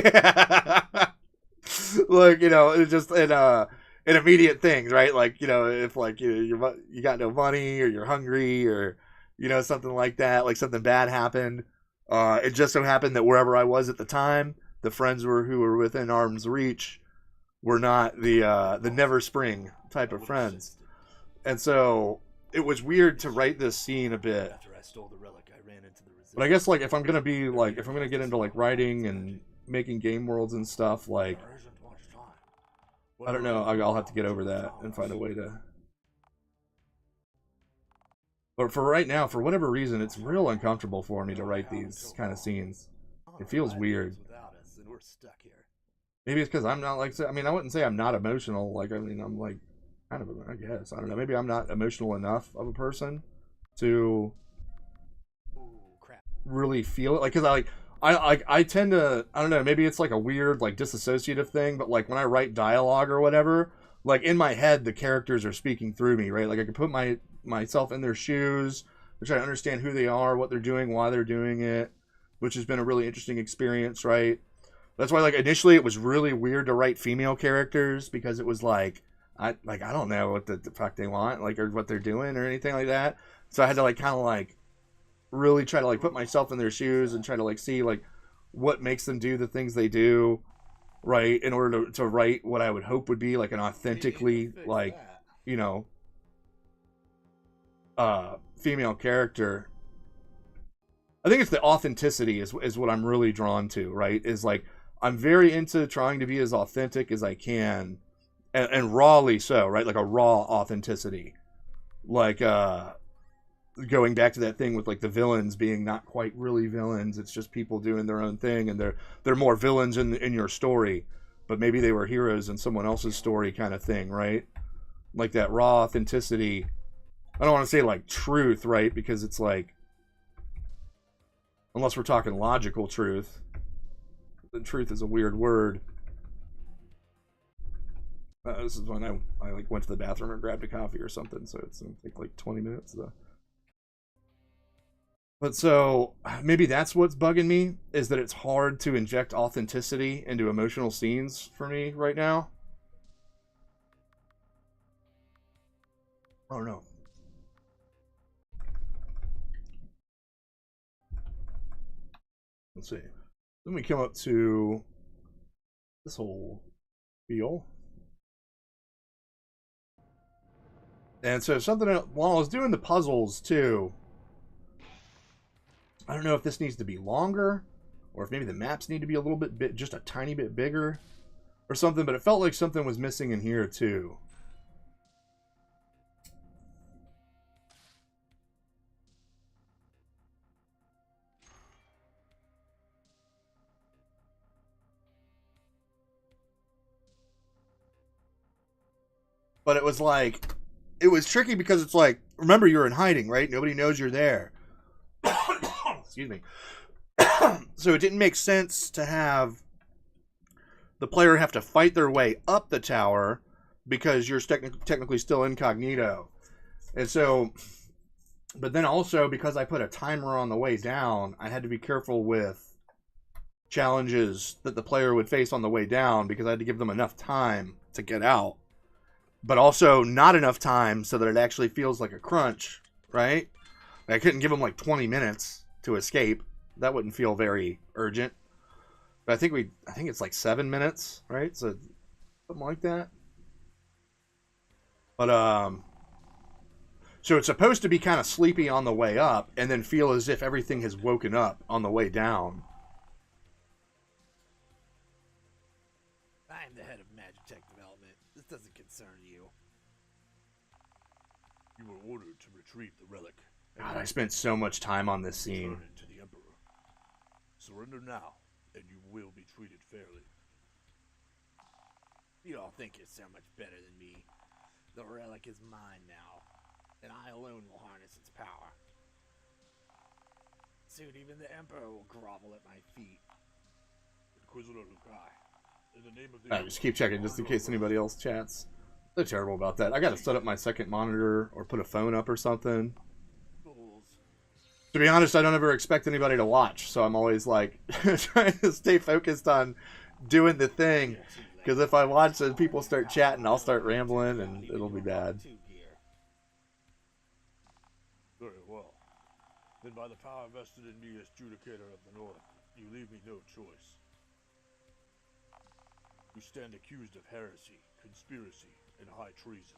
Like, you know, it's just an immediate thing, right? Like, you know, if like you got no money, or you're hungry, or you know, something like that, like something bad happened. It just so happened that wherever I was at the time, the friends who were within arm's reach were not the Neverspring type of friends, and so it was weird to write this scene a bit. But I guess like if I'm gonna get into like writing and making game worlds and stuff, like, I don't know, I'll have to get over that and find a way to. But for right now, for whatever reason, it's real uncomfortable for me to write these kind of scenes. It feels weird. Maybe it's because I'm not like, I mean, I wouldn't say I'm not emotional. Like, I mean, I'm like kind of, I guess, I don't know. Maybe I'm not emotional enough of a person to really feel it. Like, because I tend to, I don't know, maybe it's like a weird like disassociative thing, but like when I write dialogue or whatever, like in my head the characters are speaking through me, right? Like I can put myself in their shoes, I try to understand who they are, what they're doing, why they're doing it, which has been a really interesting experience, right? That's why like initially it was really weird to write female characters, because it was like I don't know what the fuck they want, like, or what they're doing or anything like that. So I had to like kind of like really try to like put myself in their shoes and try to like see like what makes them do the things they do. right? In order to write what I would hope would be like an authentically Fix like, that. you know, female character. I think it's the authenticity is what I'm really drawn to, right? Is like I'm very into trying to be as authentic as I can, and rawly so, right? Like a raw authenticity. Like going back to that thing with like the villains being not quite really villains, it's just people doing their own thing, and they're more villains in your story, but maybe they were heroes in someone else's story kind of thing, right? Like that raw authenticity. I don't want to say like truth, right? Because it's like, unless we're talking logical truth, the truth is a weird word. This is when I like went to the bathroom and grabbed a coffee or something, so it's gonna take like 20 minutes though. But so maybe that's what's bugging me, is that it's hard to inject authenticity into emotional scenes for me right now. I don't know. Let's see. Then we come up to this whole feel. And so something else, while I was doing the puzzles too, I don't know if this needs to be longer, or if maybe the maps need to be a little bit, just a tiny bit bigger, or something. But it felt like something was missing in here too. But it was like, it was tricky because it's like, remember, you're in hiding, right? Nobody knows you're there. Excuse me. So it didn't make sense to have the player have to fight their way up the tower because you're technically still incognito. And so, but then also because I put a timer on the way down, I had to be careful with challenges that the player would face on the way down, because I had to give them enough time to get out, but also not enough time so that it actually feels like a crunch, right? I couldn't give them like 20 minutes to escape. That wouldn't feel very urgent. But I think it's like 7 minutes, right? So something like that. But so it's supposed to be kind of sleepy on the way up and then feel as if everything has woken up on the way down. I'm the head of Magitech Development. This doesn't concern you. You were ordered to retrieve the relic. God, I spent so much time on this scene. Return it to the Emperor. Surrender now, and you will be treated fairly. You all think you're so much better than me. The relic is mine now, and I alone will harness its power. Soon even the Emperor will grovel at my feet. Inquisitor Lukai, in the name of the Alright, just keep checking just in case anybody else chats. They're terrible about that. I gotta set up my second monitor or put a phone up or something. Fools. To be honest, I don't ever expect anybody to watch, so I'm always like trying to stay focused on doing the thing. Because if I watch and people start chatting, I'll start rambling and it'll be bad. Very well. Then by the power vested in me as Judicator of the North, you leave me no choice. You stand accused of heresy, conspiracy, and high treason.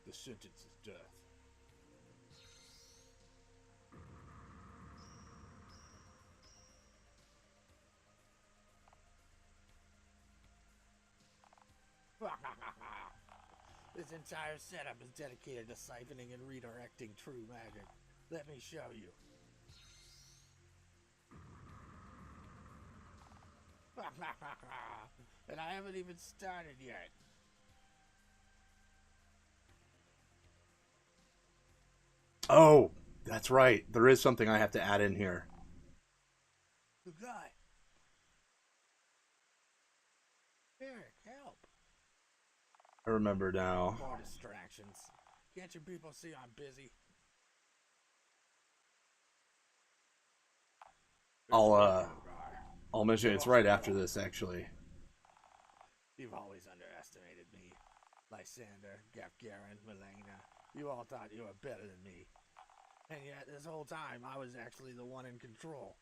The sentence is death. This entire setup is dedicated to siphoning and redirecting true magic. Let me show you. And I haven't even started yet. Oh, that's right. There is something I have to add in here. The guy. Eric, help. I remember now. More distractions. Can't you people see I'm busy? I'll mention it's right after this, actually. You've always underestimated me. Lysander, Gafgarin, Melena. You all thought you were better than me. And yet, this whole time, I was actually the one in control.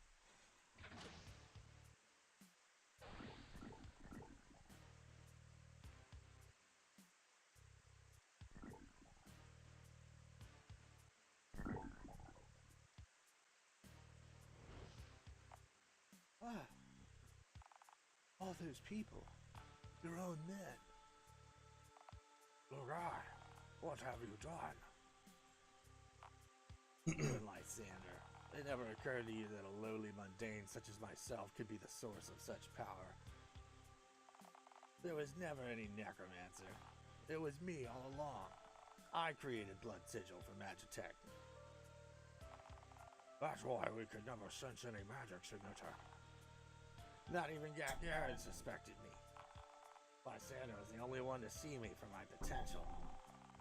are those people? Your own men. Lugai, what have you done? You and Lysander, it never occurred to you that a lowly mundane such as myself could be the source of such power. There was never any necromancer. It was me all along. I created Blood Sigil for Magitech. That's why we could never sense any magic signature. Not even Gagarin suspected me. Lysander was the only one to see me for my potential.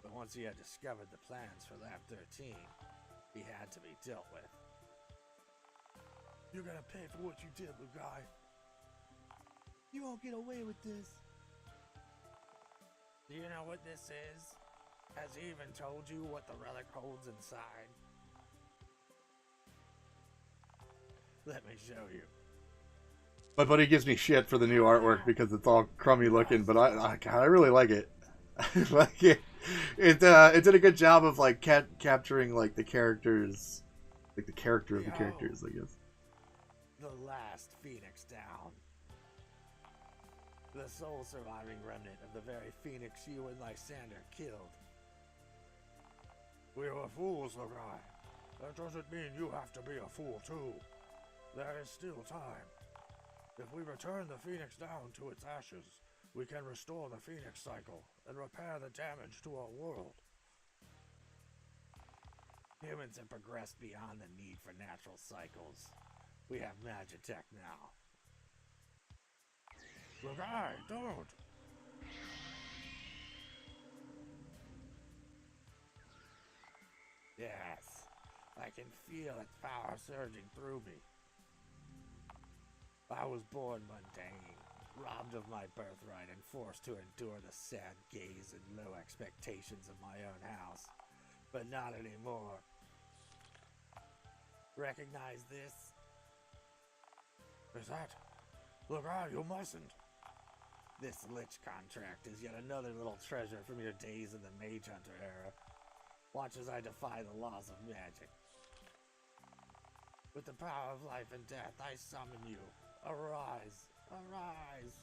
But once he had discovered the plans for Lab 13, he had to be dealt with. You're gonna pay for what you did, Lugai. You won't get away with this. Do you know what this is? Has he even told you what the relic holds inside? Let me show you. My buddy gives me shit for the new artwork because it's all crummy looking, but I really like it. Like it did a good job of like capturing like the characters, like the character of the characters, I guess. The last Phoenix down. The sole surviving remnant of the very Phoenix you and Lysander killed. We were fools, Lugai. That doesn't mean you have to be a fool too. There is still time. If we return the Phoenix down to its ashes, we can restore the Phoenix cycle and repair the damage to our world. Humans have progressed beyond the need for natural cycles. We have Magitech now. Lugai, don't! Yes, I can feel its power surging through me. I was born mundane, robbed of my birthright and forced to endure the sad gaze and low expectations of my own house. But not anymore. Recognize this? Is that? Lugai, you mustn't. This Lich contract is yet another little treasure from your days in the Mage Hunter era. Watch as I defy the laws of magic. With the power of life and death, I summon you. Arise! Arise!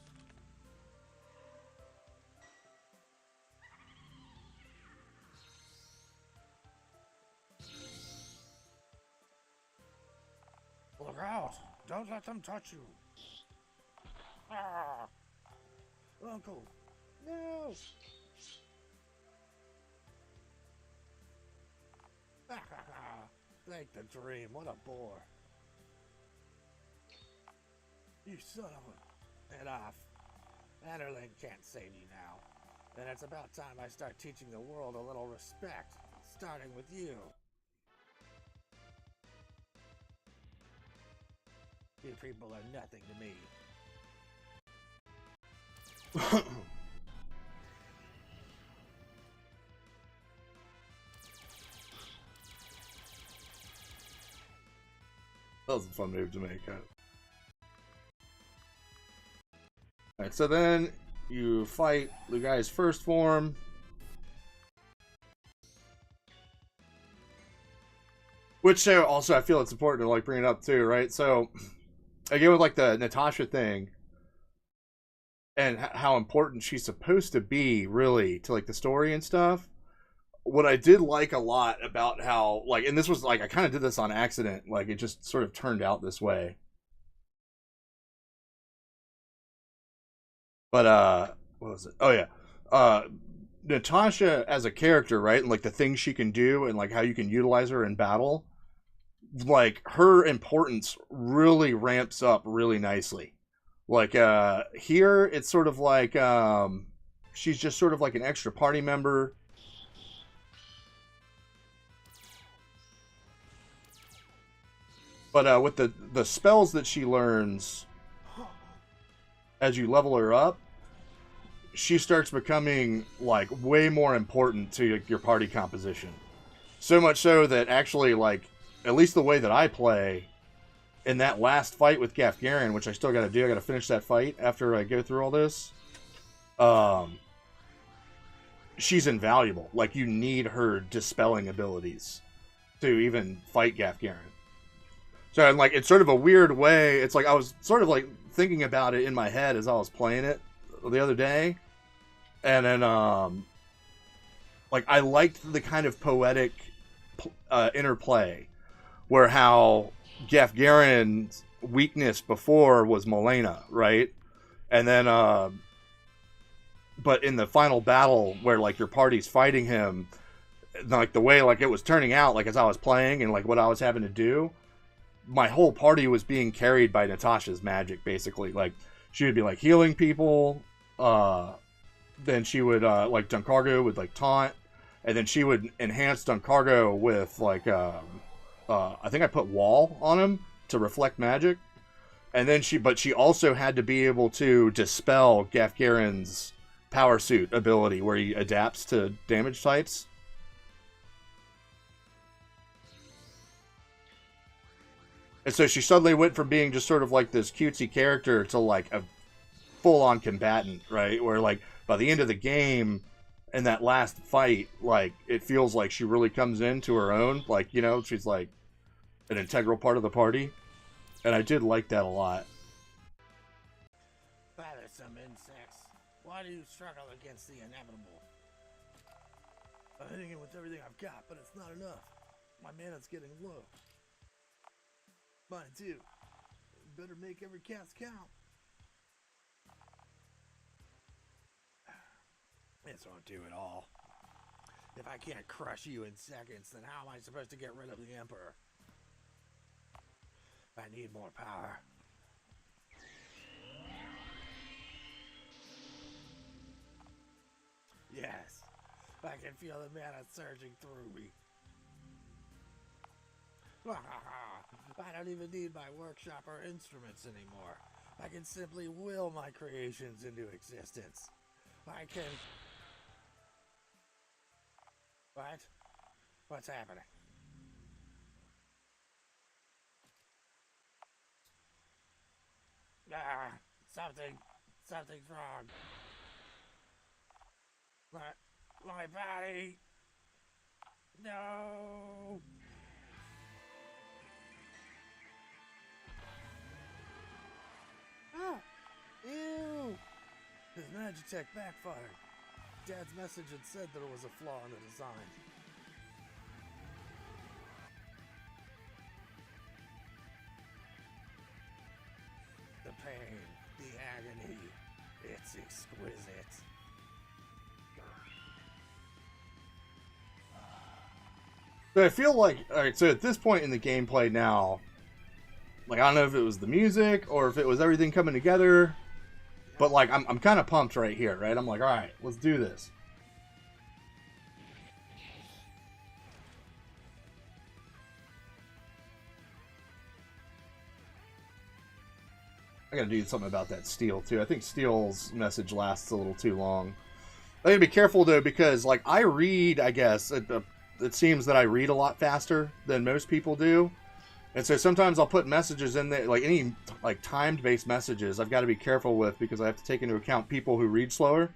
Look out! Don't let them touch you! Ah! Uncle! No! Thank the dream, what a bore. You son of a... Head off. Anderling can't save you now. And it's about time I start teaching the world a little respect, starting with you. You people are nothing to me. That was a fun move to make. Alright, so then you fight Lugai's first form. Which also I feel it's important to like bring it up too, right? So again with like the Natasha thing and how important she's supposed to be really to like the story and stuff. What I did like a lot about how like, and this was like I kind of did this on accident, like it just sort of turned out this way. But what was it? Oh yeah. Natasha as a character, right? And like the things she can do and like how you can utilize her in battle, like her importance really ramps up really nicely. Like here it's sort of like she's just sort of like an extra party member. But with the spells that she learns as you level her up, she starts becoming like way more important to your party composition. So much so that actually, like, at least the way that I play in that last fight with Gafgarian, which I still got to do, I got to finish that fight after I go through all this. She's invaluable. Like, you need her dispelling abilities to even fight Gafgarian. So, and like, it's sort of a weird way. It's like I was sort of like thinking about it in my head as I was playing it the other day, and then like I liked the kind of poetic interplay where how Gaf Garen's weakness before was Milena, right? And then but in the final battle where like your party's fighting him, like the way like it was turning out, like as I was playing and like what I was having to do, my whole party was being carried by Natasha's magic, basically. Like she would be like healing people, then she would like Duncargo would like taunt, and then she would enhance Duncargo with like I think I put wall on him to reflect magic, and then she also had to be able to dispel Gaf Garen's power suit ability where he adapts to damage types. And so she suddenly went from being just sort of like this cutesy character to like a full-on combatant, right? Where like by the end of the game, in that last fight, like it feels like she really comes into her own. Like, you know, she's like an integral part of the party. And I did like that a lot. Bothersome insects. Why do you struggle against the inevitable? I'm hitting it with everything I've got, but it's not enough. My mana's getting low. Mine too. Better make every cast count. This won't do it all. If I can't crush you in seconds, then how am I supposed to get rid of the Emperor? I need more power. Yes, I can feel the mana surging through me. I don't even need my workshop or instruments anymore. I can simply will my creations into existence. I can... What? What's happening? Ah, something's wrong. My body. No. Ah, ew. His Magitech backfired. Dad's message had said there was a flaw in the design. The pain, the agony, it's exquisite. So I feel like, alright, so at this point in the gameplay now, like I don't know if it was the music or if it was everything coming together, but like I'm kind of pumped right here, right? I'm like, alright, let's do this. I gotta do something about that Steel too. I think Steel's message lasts a little too long. I gotta be careful though, because like I read, I guess, it seems that I read a lot faster than most people do. And so sometimes I'll put messages in there, like any like timed based messages I've got to be careful with because I have to take into account people who read slower.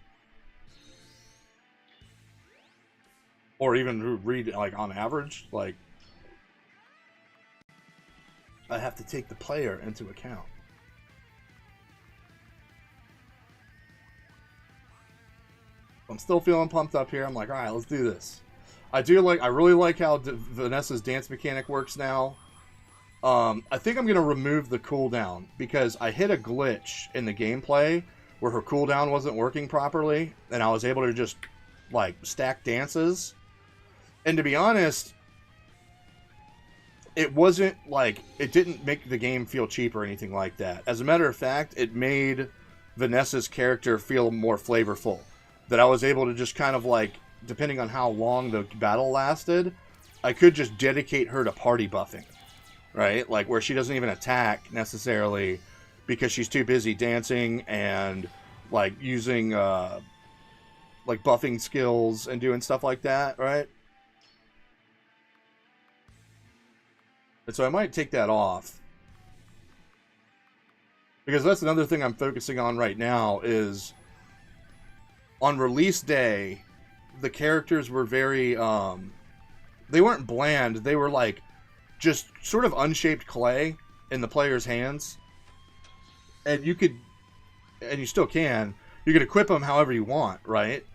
Or even who read like on average. Like I have to take the player into account. I'm still feeling pumped up here. I'm like, alright, let's do this. I really like how Vanessa's dance mechanic works now. I think I'm going to remove the cooldown because I hit a glitch in the gameplay where her cooldown wasn't working properly and I was able to just like stack dances. And to be honest, it wasn't like, it didn't make the game feel cheap or anything like that. As a matter of fact, it made Vanessa's character feel more flavorful. That I was able to just kind of like, depending on how long the battle lasted, I could just dedicate her to party buffing. Right? Like, where she doesn't even attack, necessarily, because she's too busy dancing and, like, using, like, buffing skills and doing stuff like that, right? And so I might take that off. Because that's another thing I'm focusing on right now is, on release day, the characters were very, they weren't bland, they were, like, just sort of unshaped clay in the player's hands. And you could, and you still can, you could equip them however you want, right?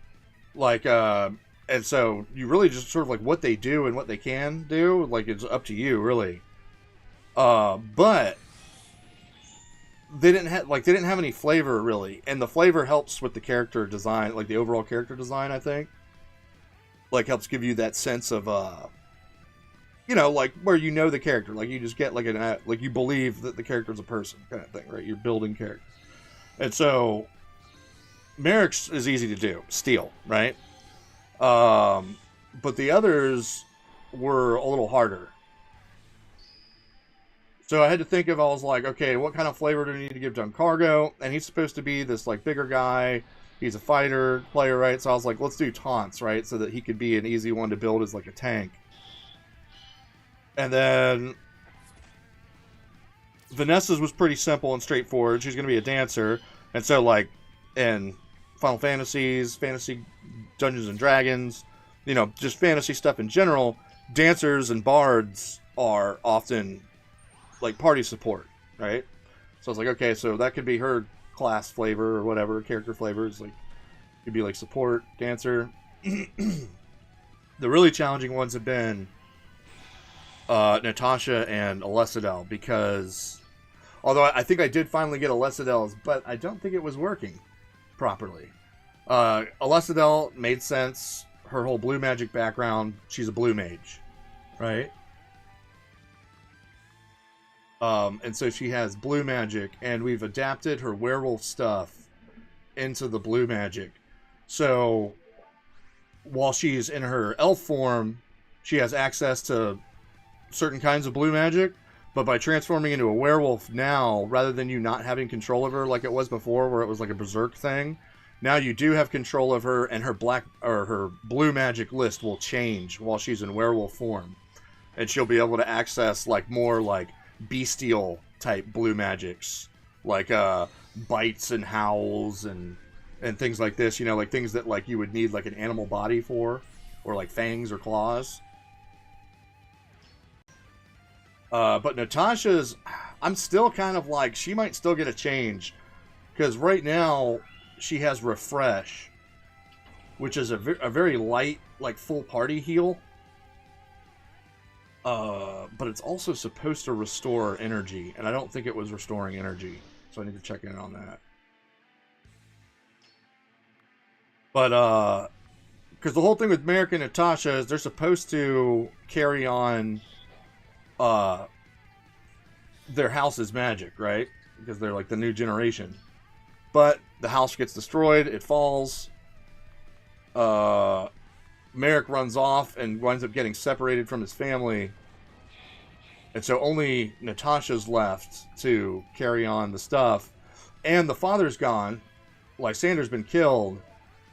Like, and so you really just sort of like what they do and what they can do, like it's up to you, really. But they didn't have any flavor really, and the flavor helps with the character design, like the overall character design, I think. Like helps give you that sense of you know, like where you know the character, like you just get like like you believe that the character's a person kind of thing, right? You're building characters. And so Merrick's is easy to do, steal, right? But the others were a little harder. So I had to think of, I was like, okay, what kind of flavor do we need to give Duncargo? And he's supposed to be this like bigger guy. He's a fighter player, right? So I was like, let's do taunts, right? So that he could be an easy one to build as like a tank. And then Vanessa's was pretty simple and straightforward. She's going to be a dancer. And so like in Final Fantasies, Fantasy Dungeons and Dragons, you know, just fantasy stuff in general, dancers and bards are often like party support, right? So I was like, okay, so that could be her class flavor or whatever, character flavors, like could be like support, dancer. The really challenging ones have been Natasha and Alessadel, because although I think I did finally get Alessadel's, but I don't think it was working properly. Alessadel made sense. Her whole blue magic background, she's a blue mage, right? And so she has blue magic, and we've adapted her werewolf stuff into the blue magic. So while she's in her elf form, she has access to certain kinds of blue magic, but by transforming into a werewolf now, rather than you not having control of her like it was before, where it was like a berserk thing, now you do have control of her, and her black or her blue magic list will change while she's in werewolf form, and she'll be able to access like more like bestial type blue magics, like bites and howls and things like this, you know, like things that like you would need like an animal body for, or like fangs or claws. But Natasha's, I'm still kind of like, she might still get a change, because right now she has Refresh, which is a very light, like full party heal. But it's also supposed to restore energy, and I don't think it was restoring energy, so I need to check in on that. But, because the whole thing with Merrick and Natasha is they're supposed to carry on their house's magic, right? Because they're like the new generation. But the house gets destroyed, it falls. Merrick runs off and winds up getting separated from his family. And so only Natasha's left to carry on the stuff. And the father's gone. Lysander's been killed.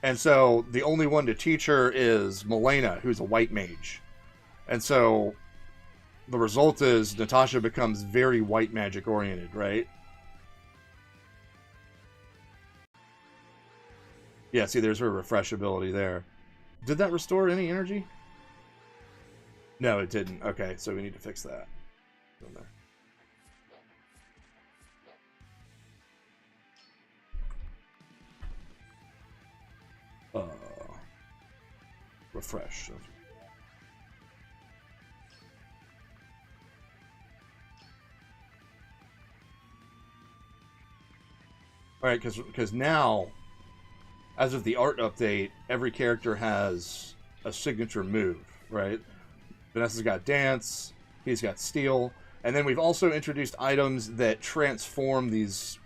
And so the only one to teach her is Milena, who's a white mage. And so the result is Natasha becomes very white magic oriented, right? Yeah, see, there's her refresh ability there. Did that restore any energy? No, it didn't. Okay, so we need to fix that. Refresh. Alright, because now, as of the art update, every character has a signature move, right? Vanessa's got Dance, he's got Steal, and then we've also introduced items that transform these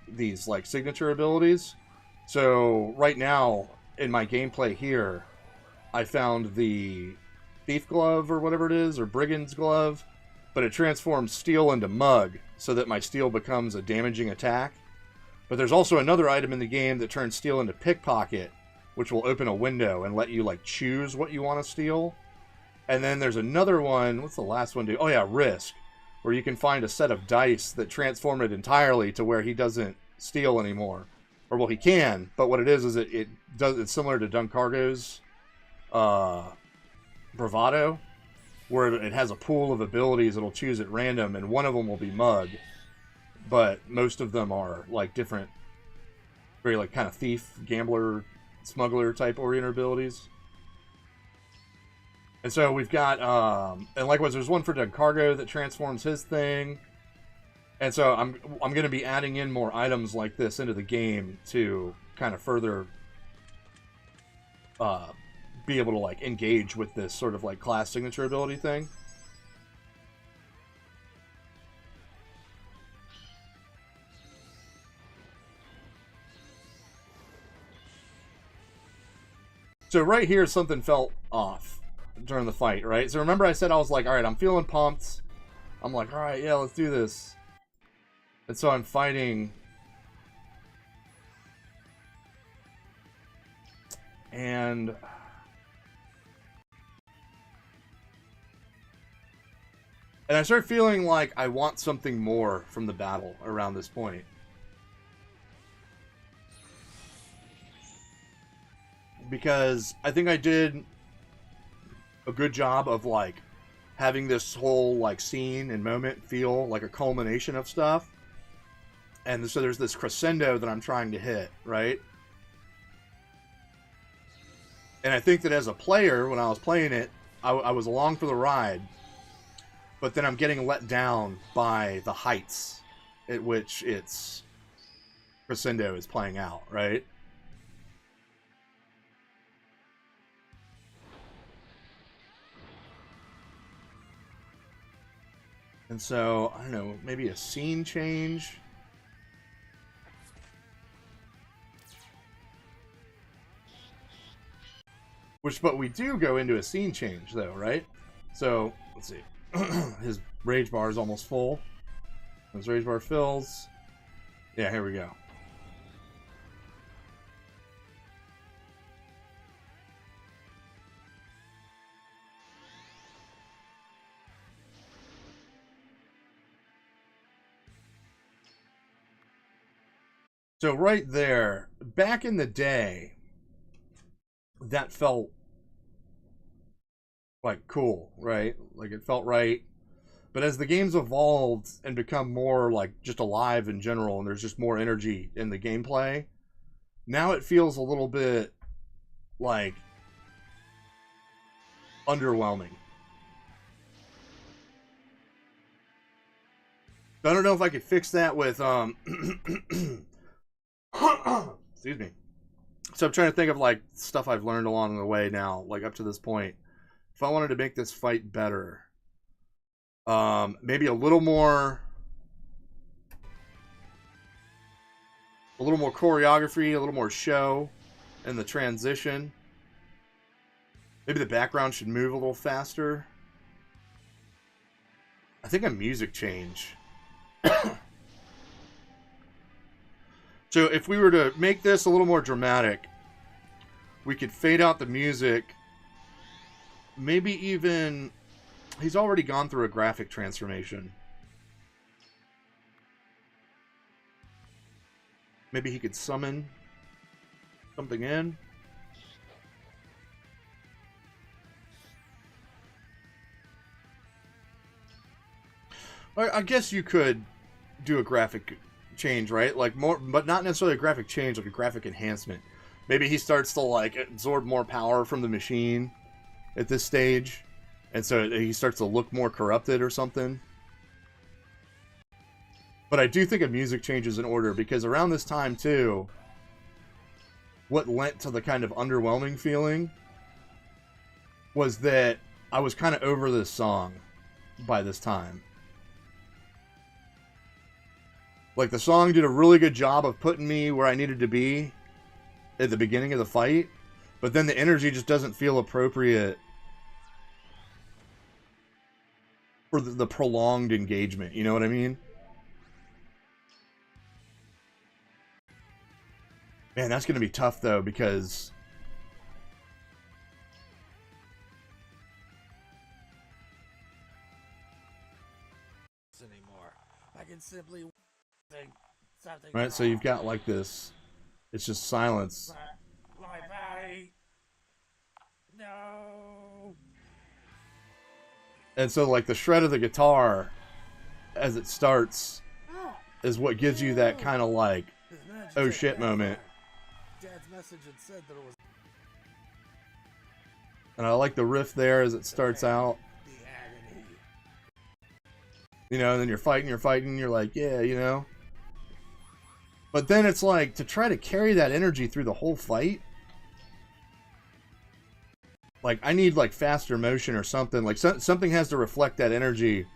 like signature abilities. So right now, in my gameplay here, I found the Thief Glove or whatever it is, or Brigand's Glove, but it transforms Steel into Mug, so that my Steel becomes a damaging attack. But there's also another item in the game that turns Steel into Pickpocket, which will open a window and let you like choose what you want to steal. And then there's another one, what's the last one do? Oh yeah, Risk, where you can find a set of dice that transform it entirely to where he doesn't steal anymore. Or well, he can, but what it is it's similar to Duncargo's Bravado, where it has a pool of abilities it'll choose at random, and one of them will be Mug, but most of them are like different, very like kind of thief, gambler, smuggler type oriented abilities. And so we've got, and likewise, there's one for Doug Cargo that transforms his thing. And so I'm going to be adding in more items like this into the game to kind of further be able to like engage with this sort of like class signature ability thing. So right here, something felt off during the fight, right? So remember I said I was like, all right, I'm feeling pumped. I'm like, all right, yeah, let's do this. And so I'm fighting. And I start feeling like I want something more from the battle around this point. Because I think I did a good job of like having this whole like scene and moment feel like a culmination of stuff. And so there's this crescendo that I'm trying to hit, right? And I think that as a player, when I was playing it, I was along for the ride. But then I'm getting let down by the heights at which its crescendo is playing out, right? And so, I don't know, maybe a scene change. But we do go into a scene change, though, right? So, let's see. His rage bar is almost full. His rage bar fills. Yeah, here we go. So right there, back in the day, that felt like cool, right? Like it felt right. But as the game's evolved and become more like just alive in general, and there's just more energy in the gameplay, now it feels a little bit like underwhelming. I don't know if I could fix that with excuse me. So I'm trying to think of like stuff I've learned along the way now, like up to this point. If I wanted to make this fight better, maybe a little more choreography, a little more show in the transition. Maybe the background should move a little faster. I think a music change. So if we were to make this a little more dramatic, we could fade out the music. Maybe even... He's already gone through a graphic transformation. Maybe he could summon something in. I guess you could do a graphic change, right? Like more, but not necessarily a graphic change, like a graphic enhancement. Maybe he starts to like absorb more power from the machine at this stage, and so he starts to look more corrupted or something. But I do think a music change is in order, because around this time too, what lent to the kind of underwhelming feeling was that I was kind of over this song by this time. Like, the song did a really good job of putting me where I needed to be at the beginning of the fight, but then the energy just doesn't feel appropriate for the prolonged engagement. You know what I mean? Man, that's going to be tough, though, because... anymore. I can simply think something. Right, so you've got like this. It's just silence. My body. No. And so, like, the shred of the guitar as it starts is what gives you that kind of like, oh shit moment. Dad's message had said that it was And I like the riff there as it starts out. the agony. You know, and then you're fighting, you're like, yeah, you know. But then it's like, to try to carry that energy through the whole fight, like, I need, like, faster motion or something. Like, something has to reflect that energy.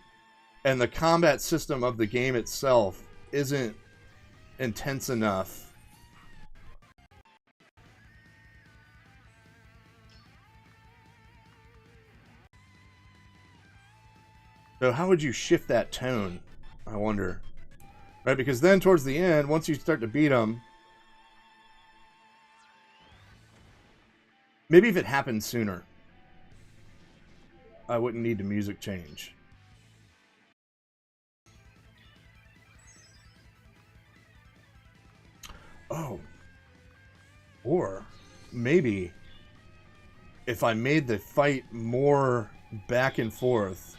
And the combat system of the game itself isn't intense enough. So how would you shift that tone, I wonder? Right, because then towards the end, once you start to beat them, maybe if it happened sooner, I wouldn't need the music change. Oh. Or maybe if I made the fight more back and forth,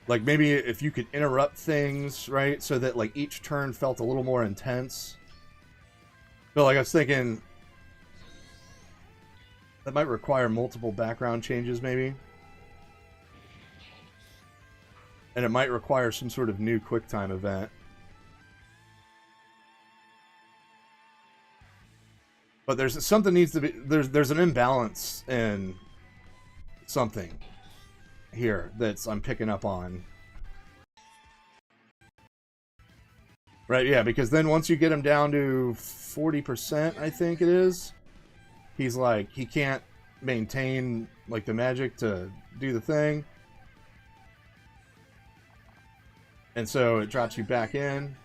like maybe if you could interrupt things, right? So that like each turn felt a little more intense. But like I was thinking, that might require multiple background changes maybe. And it might require some sort of new QuickTime event. But there's something needs to be, there's an imbalance in something here that's I'm picking up on. Right, yeah, because then once you get him down to 40%, I think it is, he's like, he can't maintain like the magic to do the thing. And so it drops you back in.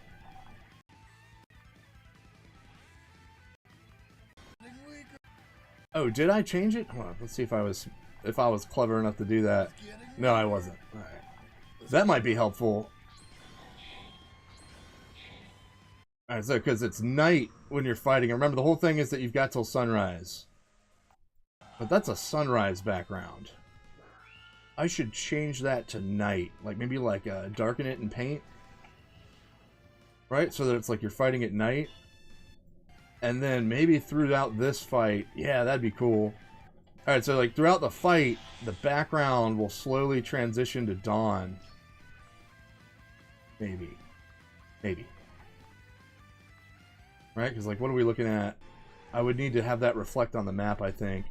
Oh, did I change it? Hold on, let's see if I was clever enough to do that. No, I wasn't. All right. That might be helpful. All right, so because it's night when you're fighting. Remember, the whole thing is that you've got till sunrise. But that's a sunrise background. I should change that to night. Like, maybe like darken it in paint. Right? So that it's like you're fighting at night. And then maybe throughout this fight, yeah, that'd be cool. Alright, so like throughout the fight, the background will slowly transition to dawn. Maybe. Maybe. Right? Because like, what are we looking at? I would need to have that reflect on the map, I think.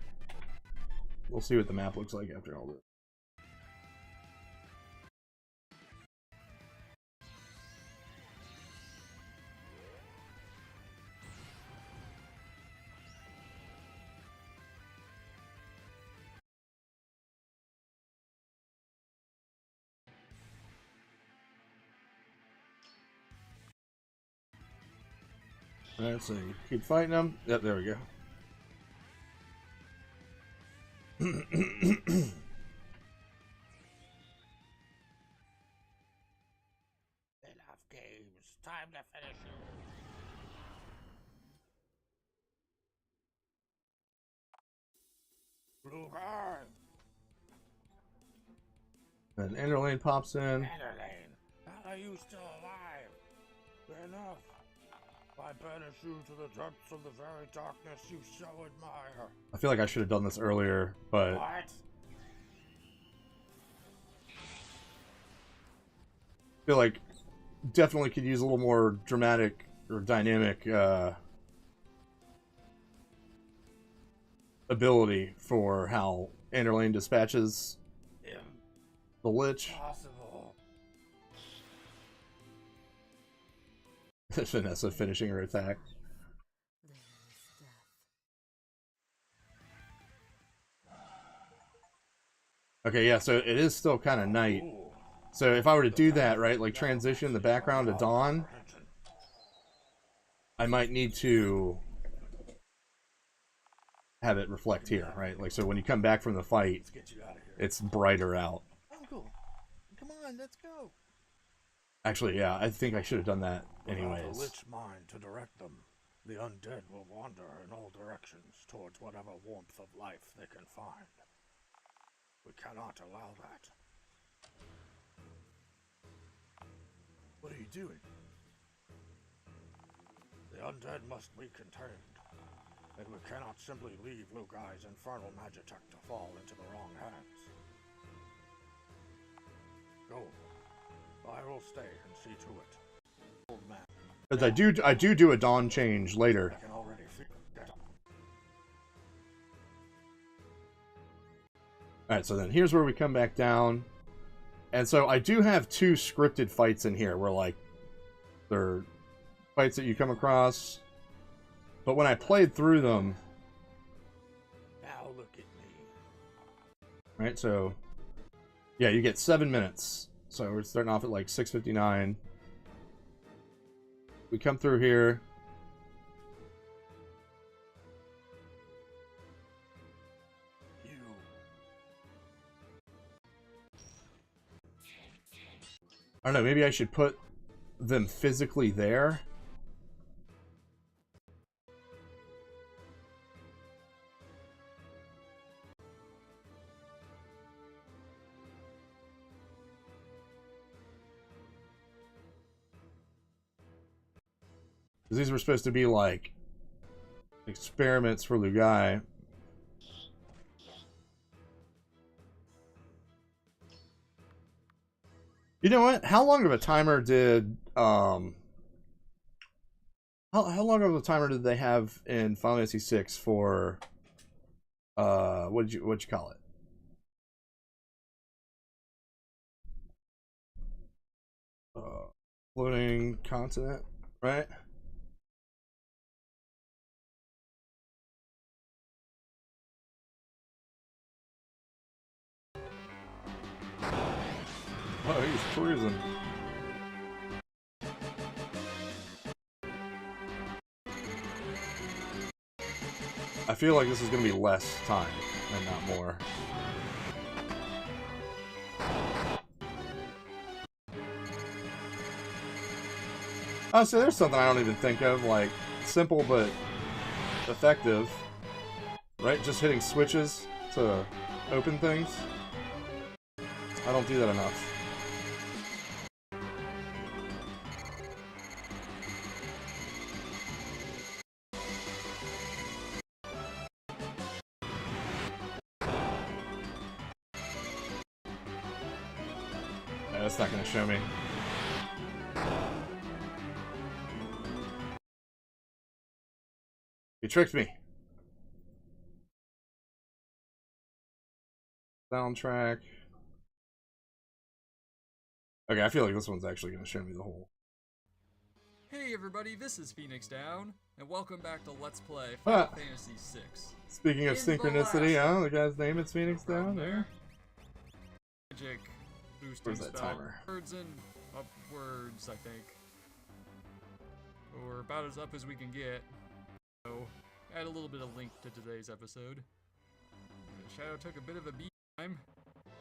We'll see what the map looks like after all this. Let's see. Keep fighting them. Yep, there we go. Enough games. Time to finish you. Lugar! Then Enderlane pops in. Enderlane, how are you still alive? Enough. I banish you to the depths of the very darkness you so admire. I feel like I should have done this earlier, but... What? I feel like definitely could use a little more dramatic or dynamic ability for how Enderlane dispatches the Lich. Impossible. Vanessa finishing her attack. Okay, yeah, so it is still kind of night. So if I were to do that, right, like transition the background to dawn, I might need to have it reflect here, right? Like, so when you come back from the fight, Let's get you out of here. it's brighter out. Uncle, come on, let's go. Actually, yeah, I think I should have done that Without anyways. the Lich mind to direct them, the undead will wander in all directions towards whatever warmth of life they can find. We cannot allow that. What are you doing? The undead must be contained, and we cannot simply leave Lugai's infernal magitech to fall into the wrong hands. Go. I will stay and see to it. Old man. Because I do a dawn change later. I can already feel it. Alright, so then here's where we come back down. And so I do have 2 scripted fights in here where, like, they're fights that you come across. But when I played through them... Now look at me. Right, so... Yeah, you get 7 minutes. So we're starting off at, like, 6:59. We come through here. I don't know, maybe I should put them physically there. Because these were supposed to be like experiments for Lugai. You know what? How long of a timer did how long of a timer did they have in Final Fantasy VI for what'd you call it? Floating continent, right? Oh, he's cruising. I feel like this is going to be less time and not more. Oh, so there's something I don't even think of, like, simple but effective. Right? Just hitting switches to open things. I don't do that enough. Yeah, that's not going to show me. You tricked me. Soundtrack. Okay, I feel like this one's actually going to show me the whole. Hey everybody, this is Phoenix Down, and welcome back to Let's Play Final Fantasy VI. Speaking of synchronicity, huh? The guy's name is Phoenix Down there. Magic boosting Where's that spell. timer? Upwards and upwards, I think. Or about as up as we can get. So, add a little bit of link to today's episode. Shadow took a bit of a beat time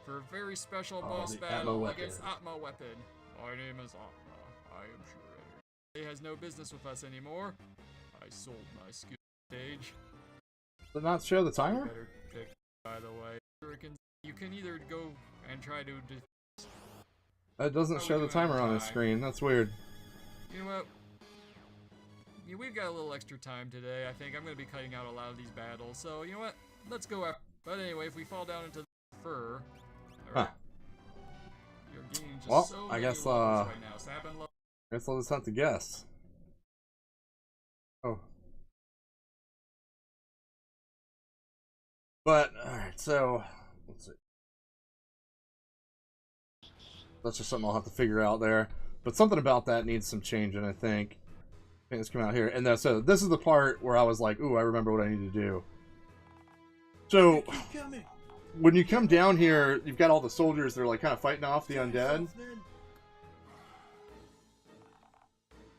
for a very special boss battle against Atma Weapon. My name is Atma. I am sure he has no business with us anymore. I sold my skill stage. Does it not show the timer? Better pick, by the way. You can either go and try to. That doesn't show the timer on the screen. That's weird. You know what? Yeah, we've got a little extra time today. I think I'm going to be cutting out a lot of these battles. So you know what? Let's go after. But anyway, if we fall down into the fur, huh. You're gaining just Well, so I many guess levels right now. Sap and I guess I'll just have to guess. Oh. But, alright, so, let's see. That's just something I'll have to figure out there. But something about that needs some changing, I think. Okay, let's come out here. And so, this is the part where I was like, ooh, I remember what I need to do. So, when you come down here, you've got all the soldiers that are like kind of fighting off the undead.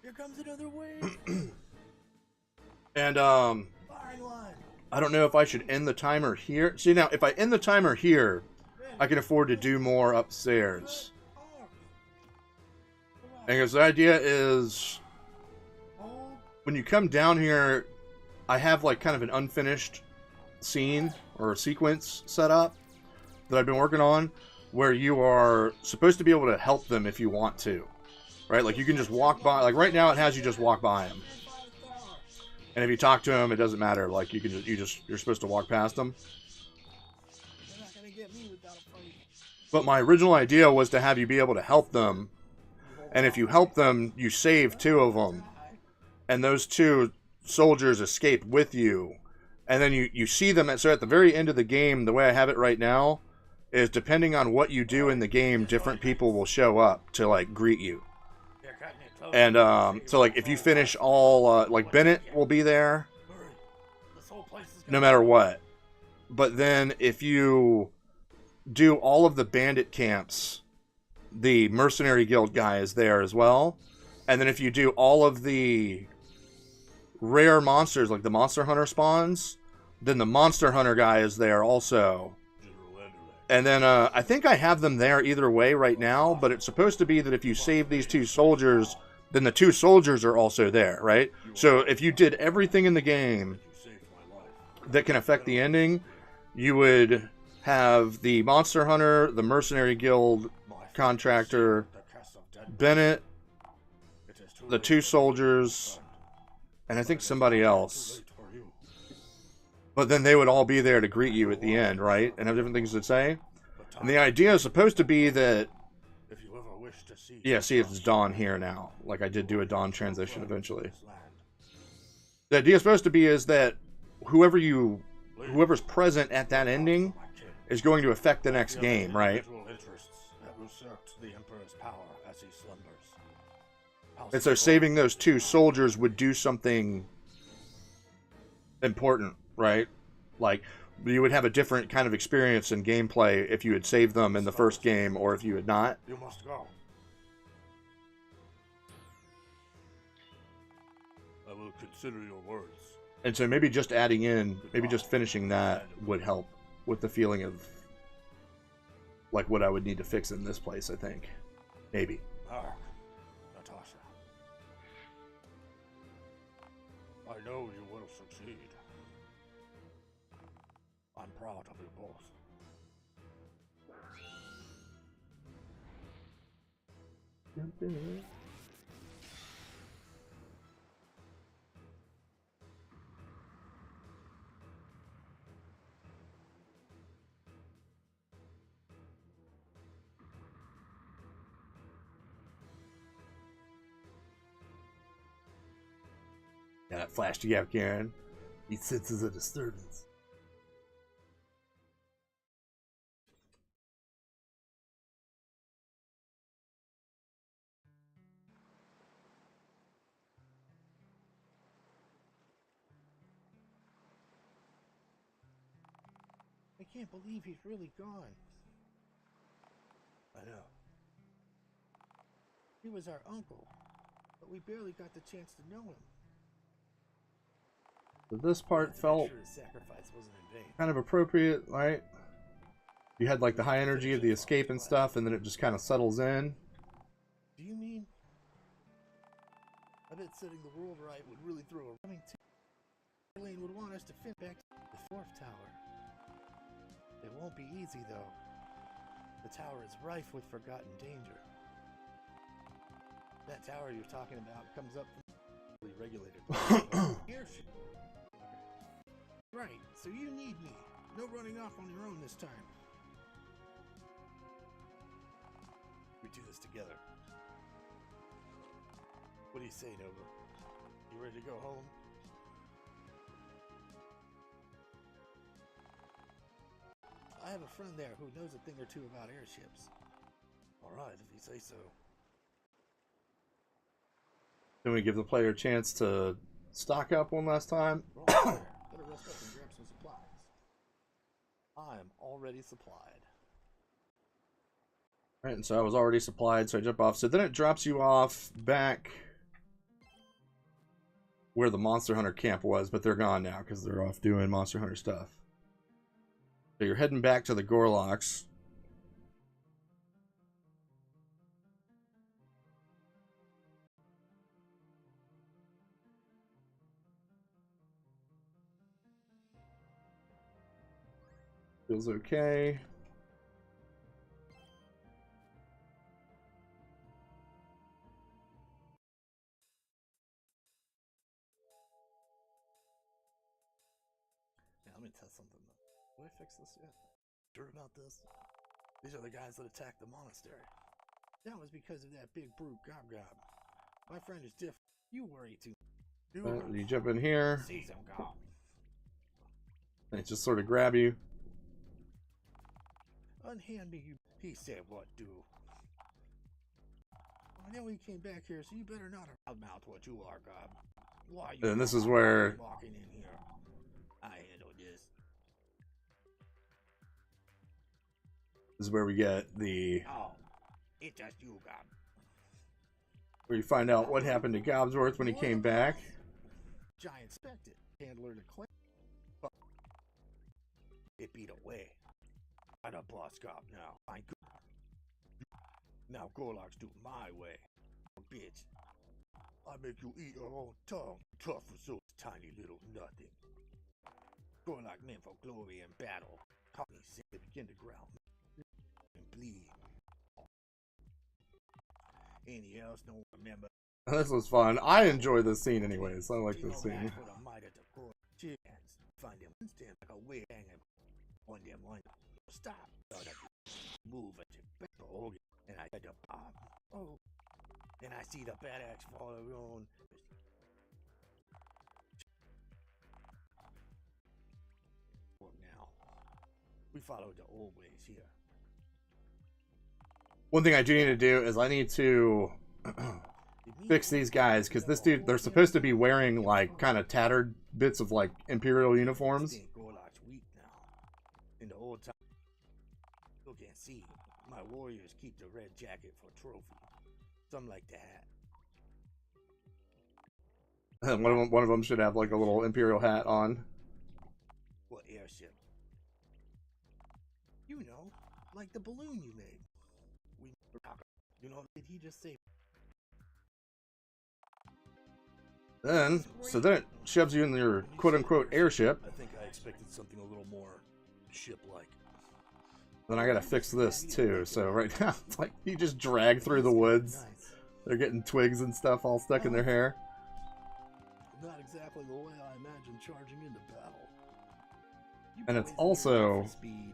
Here comes another wave. And, I don't know if I should end the timer here. See, now, if I end the timer here, I can afford to do more upstairs. And because the idea is, when you come down here, I have, like, kind of an unfinished scene or a sequence set up. that I've been working on where you are supposed to be able to help them if you want to. Right? Like, you can just walk by. Like, right now it has you just walk by them. And if you talk to them, it doesn't matter. Like, you can you're supposed to walk past them. They're not gonna get me without a fight. But my original idea was to have you be able to help them. And if you help them, you save 2 of them. And those 2 soldiers escape with you. And then you see them. So at the very end of the game, the way I have it right now is depending on what you do in the game, different people will show up to, like, greet you. And so, like, if you finish all, like, Bennett will be there no matter what. But then if you do all of the bandit camps, the Mercenary Guild guy is there as well. And then if you do all of the rare monsters, like the Monster Hunter spawns, then the Monster Hunter guy is there also. And then I think I have them there either way right now, but it's supposed to be that if you save these 2 soldiers, then the 2 soldiers are also there, right? So if you did everything in the game that can affect the ending, you would have the Monster Hunter, the Mercenary Guild contractor, Bennett, the 2 soldiers, and I think somebody else. But then they would all be there to greet you at the end, right? And have different things to say. And the idea is supposed to be that... Yeah, see, it's dawn here now. Like, I did do a dawn transition eventually. The idea supposed to be is that whoever's present at that ending is going to affect the next game, right? And so saving those 2 soldiers would do something important, right? Like, you would have a different kind of experience in gameplay if you had saved them in the first game or if you had not. You must go. I will consider your words. And so maybe just adding in, maybe just finishing that would help with the feeling of, like, what I would need to fix in this place, I think. Maybe. Hark, Natasha. I know you will succeed. I'm proud of you both. Yeah, that flashed you out, Karen. He senses a disturbance. I can't believe he's really gone. I know. He was our uncle, but we barely got the chance to know him. So this part felt Sure his sacrifice wasn't in vain. kind of appropriate, right? You had, like, the high energy of the escape and stuff, and then it just kind of settles in. Do you mean? I bet setting the world right would really throw a running Elaine would want us to fit back to the 4th tower. It won't be easy, though. The tower is rife with forgotten danger. That tower you're talking about comes up from regulated. Airship. Right, so you need me. No running off on your own this time. We do this together. What do you say, Nova? You ready to go home? I have a friend there who knows a thing or two about airships. Alright, if you say so. Then we give the player a chance to stock up one last time. Better rest up and grab some supplies. I am already supplied. Right, and so I was already supplied, so I jump off. So then it drops you off back where the Monster Hunter camp was, but they're gone now because they're off doing Monster Hunter stuff. So you're heading back to the Gorlocks. Feels okay. fix this yet? Sure about this? These are the guys that attacked the monastery. That was because of that big brute Gob Gob. My friend is different. You worry too. You jump in here. Seize him, Gob. And it just sort of grab you. Unhand me, you. He said what do. I know he came back here, so you better not mouth what you are, Gob. Why you And this is where walking in here? I handle this. This is where we get the Oh, it's just you, Gob. where you find out what happened to Gobsworth when he came back. Giant expected handler to claim. It beat away. I'm a boss Gob now. I'm good. Now Gorlock's do my way. Bitch. I make you eat your own tongue. Tough as those tiny little nothing. Gorlock meant for glory and battle. Caught me sick to begin to growl and bleed. Any else don't remember? This was fun. I enjoy this scene anyways. I like this scene. Find him stand like a wig hanging on them one. Stop. Move at your back. And I had to pop. Oh. And I see the bad axe fall around. Now. We followed the old ways here. One thing I do need to do is I need to fix these guys, because this dude, they're supposed to be wearing like kind of tattered bits of like Imperial uniforms. Gorlock's weak now. In the old time, you can see my warriors keep the red jacket for trophy. Some like the hat. One of them should have like a little Imperial hat on. What airship? You know, like the balloon you made. You know, did he just say? So then it shoves you in your quote-unquote airship. I think I expected something a little more ship-like. Then I gotta fix this too. So right now, it's like you just drag through the woods. They're getting twigs and stuff all stuck in their hair. Not exactly the way I imagined charging into battle. And it's also speed.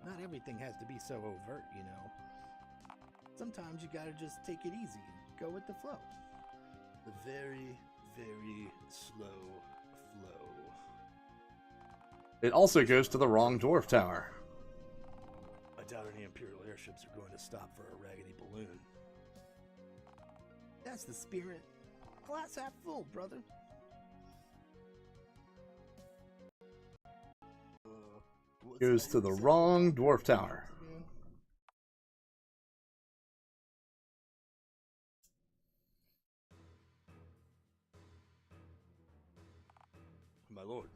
Not everything has to be so overt, you know. Sometimes you gotta just take it easy and go with the flow. The very, very slow flow. it also goes to the wrong dwarf tower. I doubt any Imperial airships are going to stop for a raggedy balloon. That's the spirit. Glass half full, brother. Goes to the wrong dwarf tower. My lord,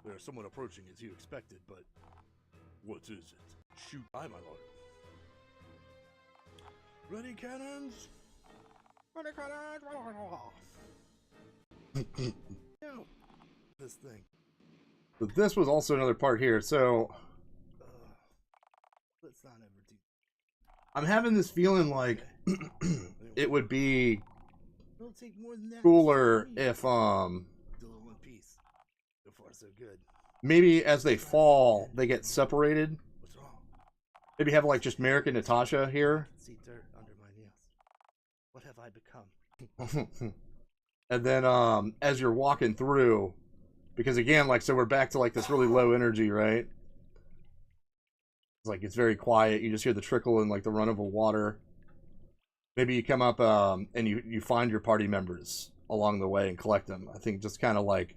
there's someone approaching as you expected, but what is it? Shoot, my lord. Ready, cannons? Ready, cannons? No. This thing. But this was also another part here. So Let's not ever do. I'm having this feeling like it would be It'll take more than that. cooler if Still in one piece. So far, so good. maybe as they fall they get separated. What's wrong? Maybe have like just Merrick and Natasha here. See dirt under my nails. What have I become? And then as you're walking through, because again, like, so we're back to like this really low energy, right? It's like it's very quiet. You just hear the trickle and like the run of a water. Maybe you come up and you find your party members along the way and collect them. I think just kind of like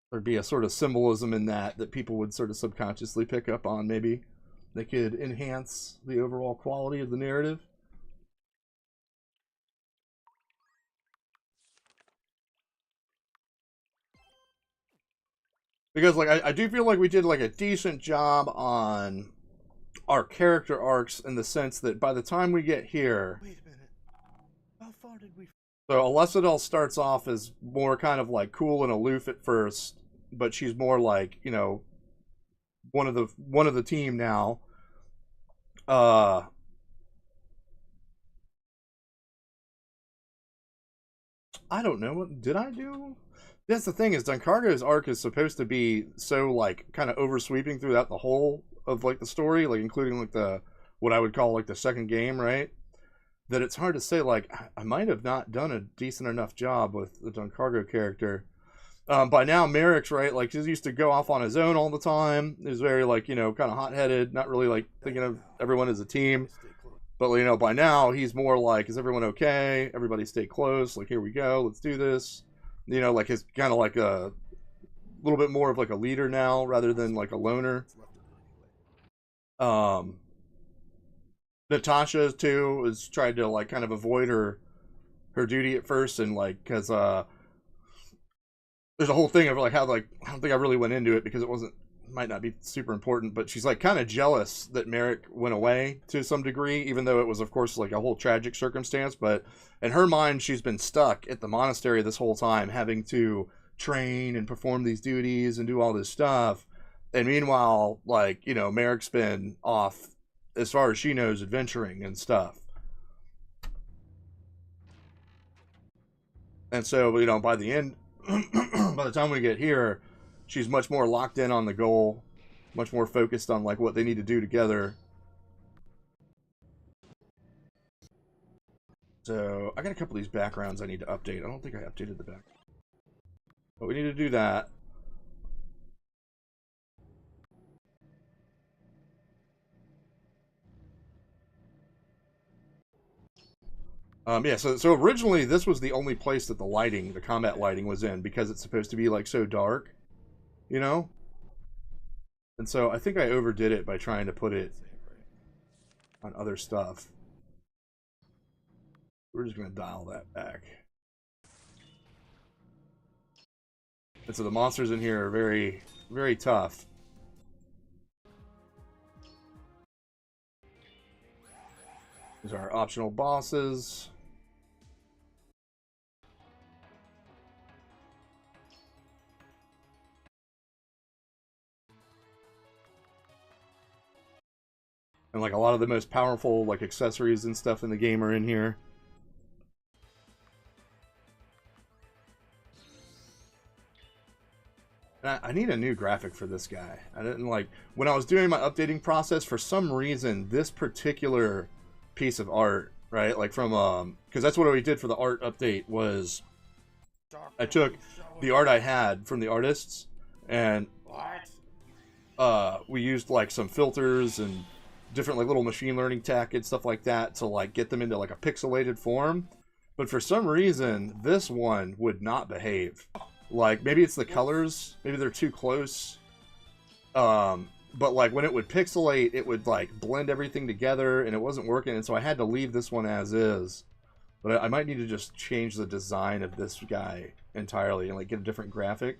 there'd be a sort of symbolism in that people would sort of subconsciously pick up on. Maybe they could enhance the overall quality of the narrative. Because like I do feel like we did like a decent job on our character arcs in the sense that by the time we get here, Wait a minute. How far did we? so Alessadel starts off as more kind of like cool and aloof at first, but she's more like, you know, one of the team now. I don't know, what did I do? That's the thing is Doncargo's arc is supposed to be so like kind of oversweeping throughout the whole of like the story, like including like the what I would call like the second game, right? That it's hard to say like I might have not done a decent enough job with the Doncargo character. By now Merrick's right, like he used to go off on his own all the time. He's very like, you know, kind of hot-headed, not really like thinking of everyone as a team. But you know, by now he's more like, is everyone okay? Everybody stay close. Like, here we go. Let's do this. You know, like his kind of like a little bit more of like a leader now rather than like a loner. Natasha too has tried to like kind of avoid her duty at first, and like because there's a whole thing of like how like I don't think I really went into it because it might not be super important, but she's like kind of jealous that Merrick went away to some degree, even though it was of course like a whole tragic circumstance. But in her mind, she's been stuck at the monastery this whole time, having to train and perform these duties and do all this stuff. And meanwhile, like, you know, Merrick's been off, as far as she knows, adventuring and stuff. And so, you know, by the end, by the time we get here, she's much more locked in on the goal, much more focused on like what they need to do together. So I got a couple of these backgrounds I need to update. I don't think I updated the background, but we need to do that. Yeah, so originally this was the only place that the combat lighting was in, because it's supposed to be like so dark, you know? And so I think I overdid it by trying to put it on other stuff. We're just going to dial that back. And so the monsters in here are very, very tough. These are our optional bosses. And like a lot of the most powerful like accessories and stuff in the game are in here. And I need a new graphic for this guy. I didn't like, when I was doing my updating process, for some reason, this particular piece of art, right? Like from, because that's what we did for the art update was I took the art I had from the artists and we used like some filters and different like little machine learning tech and stuff like that to like get them into like a pixelated form. But for some reason, this one would not behave. Like maybe it's the colors, maybe they're too close. But like when it would pixelate, it would like blend everything together and it wasn't working. And so I had to leave this one as is. But I might need to just change the design of this guy entirely and like get a different graphic.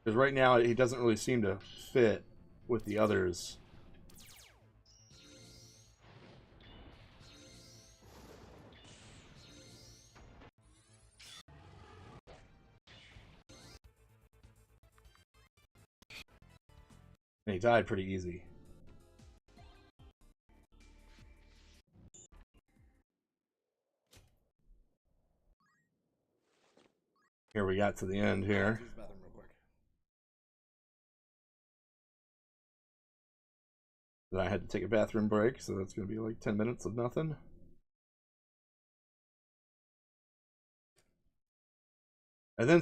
Because right now he doesn't really seem to fit with the others. And he died pretty easy. Here we got to the end here. Then I had to take a bathroom break, so that's going to be like 10 minutes of nothing. And then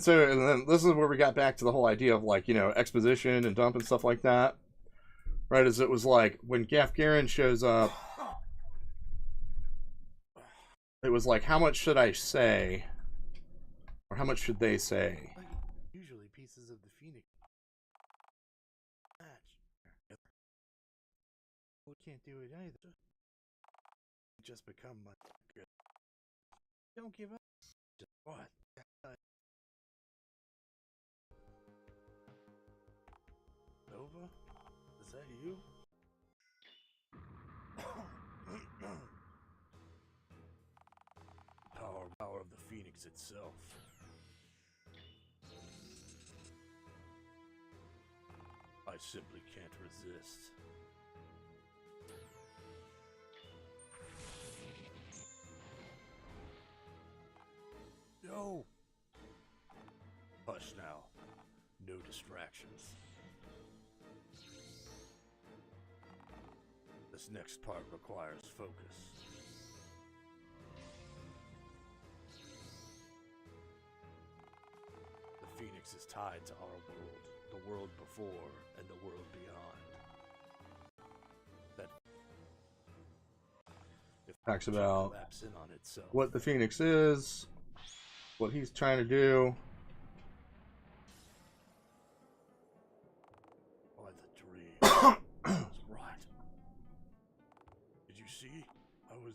this is where we got back to the whole idea of like, you know, exposition and dump and stuff like that. Right, as it was like when Gaff Garen shows up, it was like, how much should I say? Or how much should they say? Usually pieces of the Phoenix match. We can't do it either. Just become much good. Don't give up. Just what? Nova? Is that you? Power of the Phoenix itself. I simply can't resist. Yo! actions. This next part requires focus. The Phoenix is tied to our world, the world before and the world beyond. That if Talks about collapse in on itself, what the Phoenix is, what he's trying to do. by the dream was right. Did you see? I was.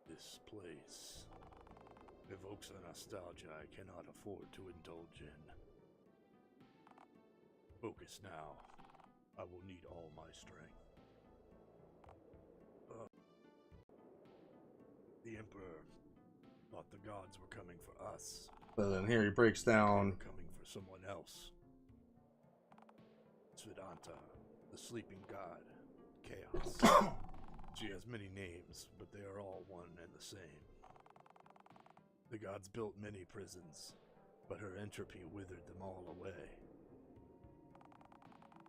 This place evokes a nostalgia I cannot afford to indulge in. Focus now. I will need all my strength. The Emperor thought the gods were coming for us. So then here he breaks They down. were coming for someone else. Svedanta, the sleeping god, Chaos. She has many names, but they are all one and the same. The gods built many prisons, but her entropy withered them all away.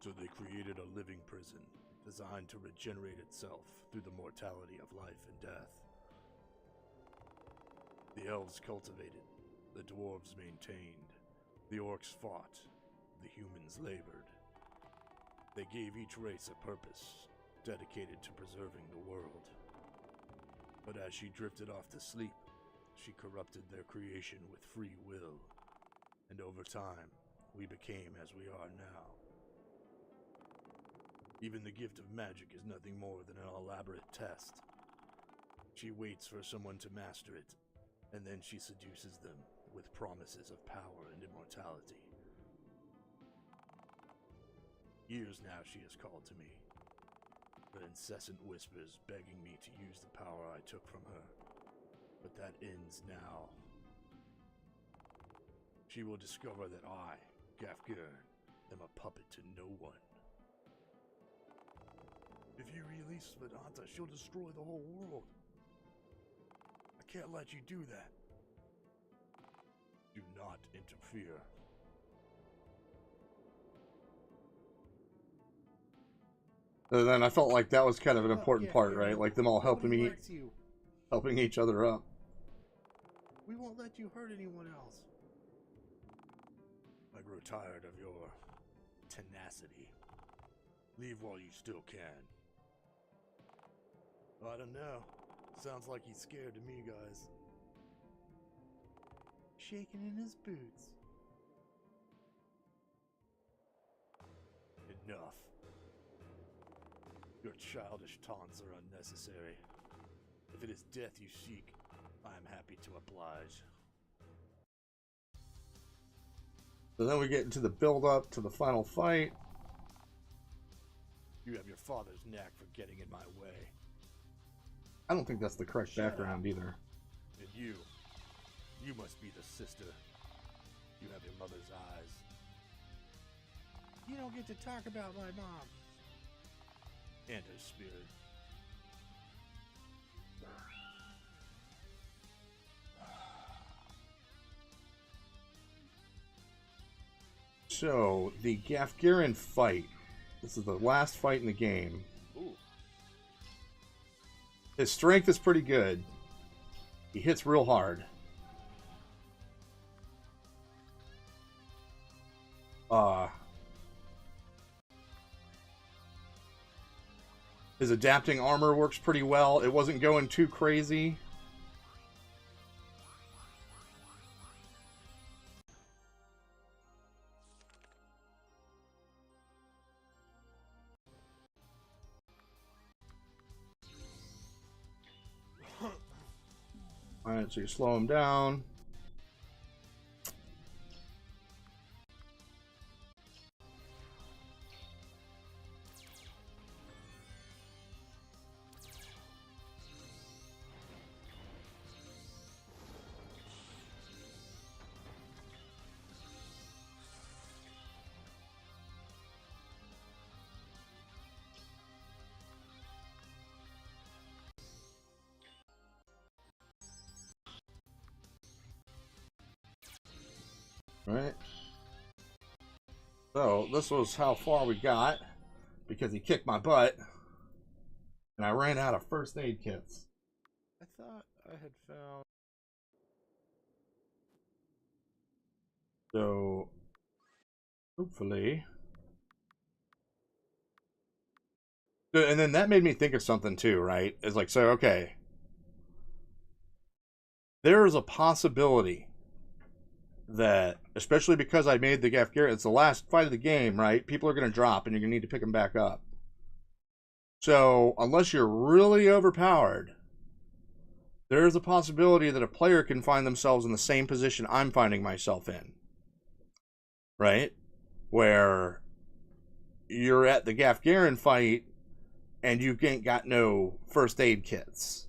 So they created a living prison, designed to regenerate itself through the mortality of life and death. The elves cultivated, the dwarves maintained, the orcs fought, the humans labored. They gave each race a purpose, dedicated to preserving the world. But as she drifted off to sleep, she corrupted their creation with free will. And over time, we became as we are now. Even the gift of magic is nothing more than an elaborate test. She waits for someone to master it, and then she seduces them with promises of power and immortality. Years now she has called to me, her incessant whispers begging me to use the power I took from her. But that ends now. She will discover that I, Gafgurn, am a puppet to no one. If you release Svedanta, she'll destroy the whole world. I can't let you do that. Do not interfere. So then I felt like that was kind of an important Yeah, part, yeah, right? Like them all helping nobody me, likes you. helping each other up. We won't let you hurt anyone else. I grow tired of your tenacity. Leave while you still can. I don't know. Sounds like he's scared to me, guys. Shaking in his boots. Enough. Your childish taunts are unnecessary. If it is death you seek, I am happy to oblige. So then we get into the build-up to the final fight. You have your father's knack for getting in my way. I don't think that's the correct background either. And you must be the sister. You have your mother's eyes. You don't get to talk about my mom. And her spirit. So, the Gafgurn fight. This is the last fight in the game. Ooh. His strength is pretty good. He hits real hard. His adapting armor works pretty well. It wasn't going too crazy. Alright, so you slow him down. Right? So, this was how far we got, because he kicked my butt, and I ran out of first aid kits. I thought I had found. So, hopefully... And then that made me think of something too, right? It's like, so, okay. There is a possibility that, especially because I made the Gaff Garrett, it's the last fight of the game, right? People are going to drop and you're going to need to pick them back up. So, unless you're really overpowered, there is a possibility that a player can find themselves in the same position I'm finding myself in. Right? Where you're at the Gaff Garrett fight and you ain't got no first aid kits.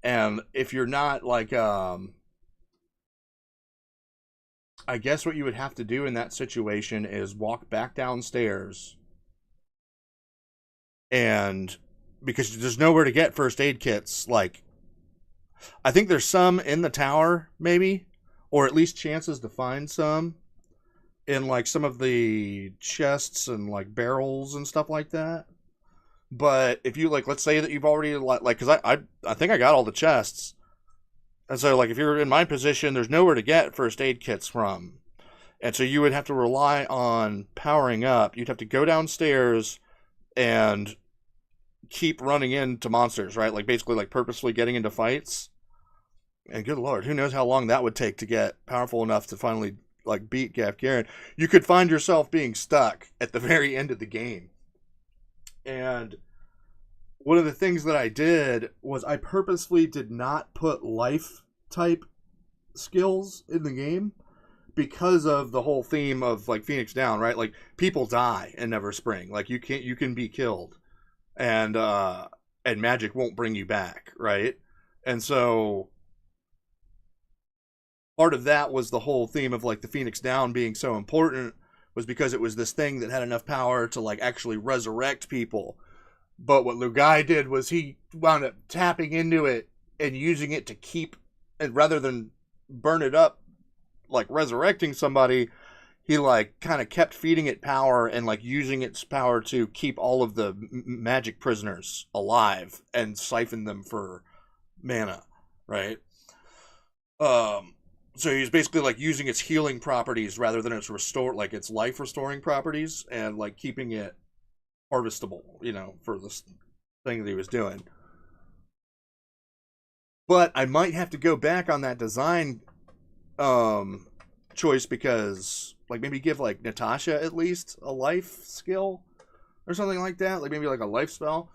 And if you're not like, I guess what you would have to do in that situation is walk back downstairs. And because there's nowhere to get first aid kits, like, I think there's some in the tower, maybe, or at least chances to find some in like some of the chests and like barrels and stuff like that. But if you, like, let's say that you've already, like, because I think I got all the chests. And so, like, if you're in my position, there's nowhere to get first aid kits from. And so you would have to rely on powering up. You'd have to go downstairs and keep running into monsters, right? Like, basically, like, purposefully getting into fights. And good lord, who knows how long that would take to get powerful enough to finally, like, beat Gaff Garrett. You could find yourself being stuck at the very end of the game. And one of the things that I did was I purposefully did not put life type skills in the game because of the whole theme of like Phoenix Down, right? Like people die in Neverspring. Like you can be killed and magic won't bring you back, right? And so part of that was the whole theme of like the Phoenix Down being so important was because it was this thing that had enough power to like actually resurrect people. But what Lugai did was he wound up tapping into it and using it to keep, and rather than burn it up, like resurrecting somebody, he like kind of kept feeding it power and like using its power to keep all of the magic prisoners alive and siphon them for mana, right? So he's basically like using its healing properties rather than its its life restoring properties, and like keeping it harvestable, you know, for this thing that he was doing. But I might have to go back on that design choice because like maybe give like Natasha at least a life skill or something like that, like maybe like a life spell.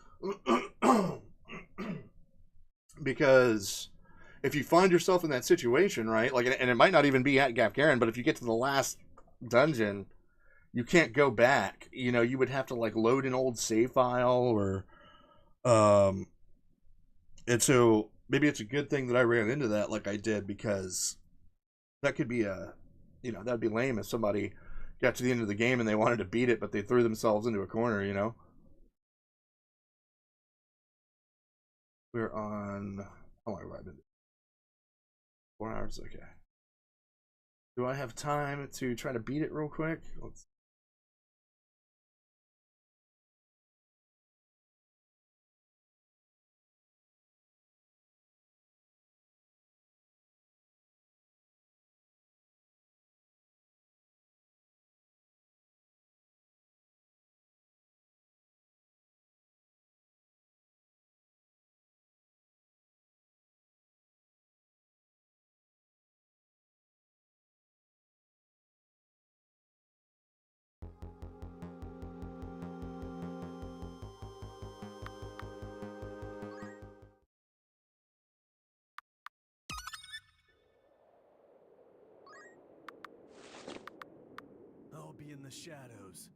Because if you find yourself in that situation, right, like, and it might not even be at Gaff Garrett, but if you get to the last dungeon, you can't go back. You know, you would have to like load an old save file or and so maybe it's a good thing that I ran into that like I did, because that could be that'd be lame if somebody got to the end of the game and they wanted to beat it, but they threw themselves into a corner, you know. We're on, how long have I been? 4 hours, okay. Do I have time to try to beat it real quick? Let's. I'll be in the shadows.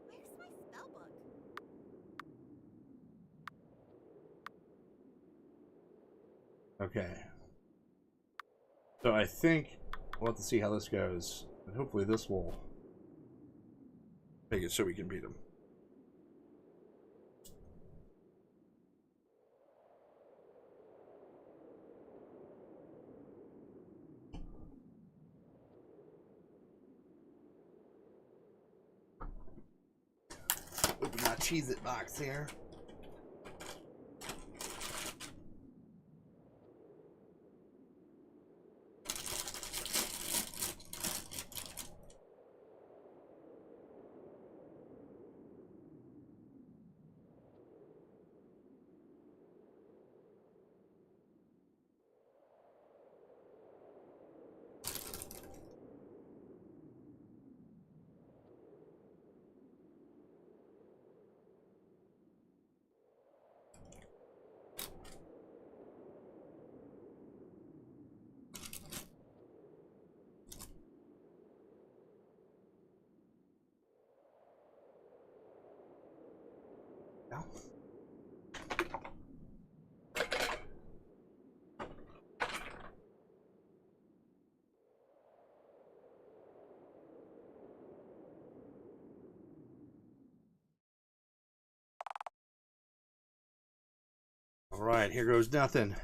Where's my spellbook? Okay. So I think we'll have to see how this goes. And hopefully this will make it so we can beat him. my Cheez-It box here. All right, here goes nothing.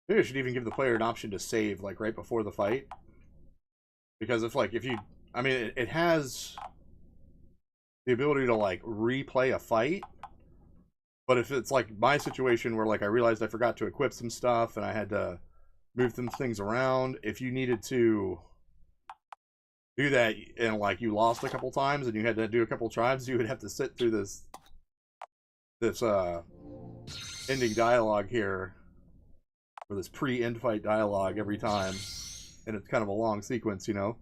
Maybe I should even give the player an option to save, like, right before the fight. Because if you... I mean, it has the ability to, like, replay a fight. But if it's, like, my situation where, like, I realized I forgot to equip some stuff and I had to move some things around, if you needed to do that and, like, you lost a couple times and you had to do a couple tries, you would have to sit through this ending dialogue here, or this pre-end fight dialogue every time, and it's kind of a long sequence, you know.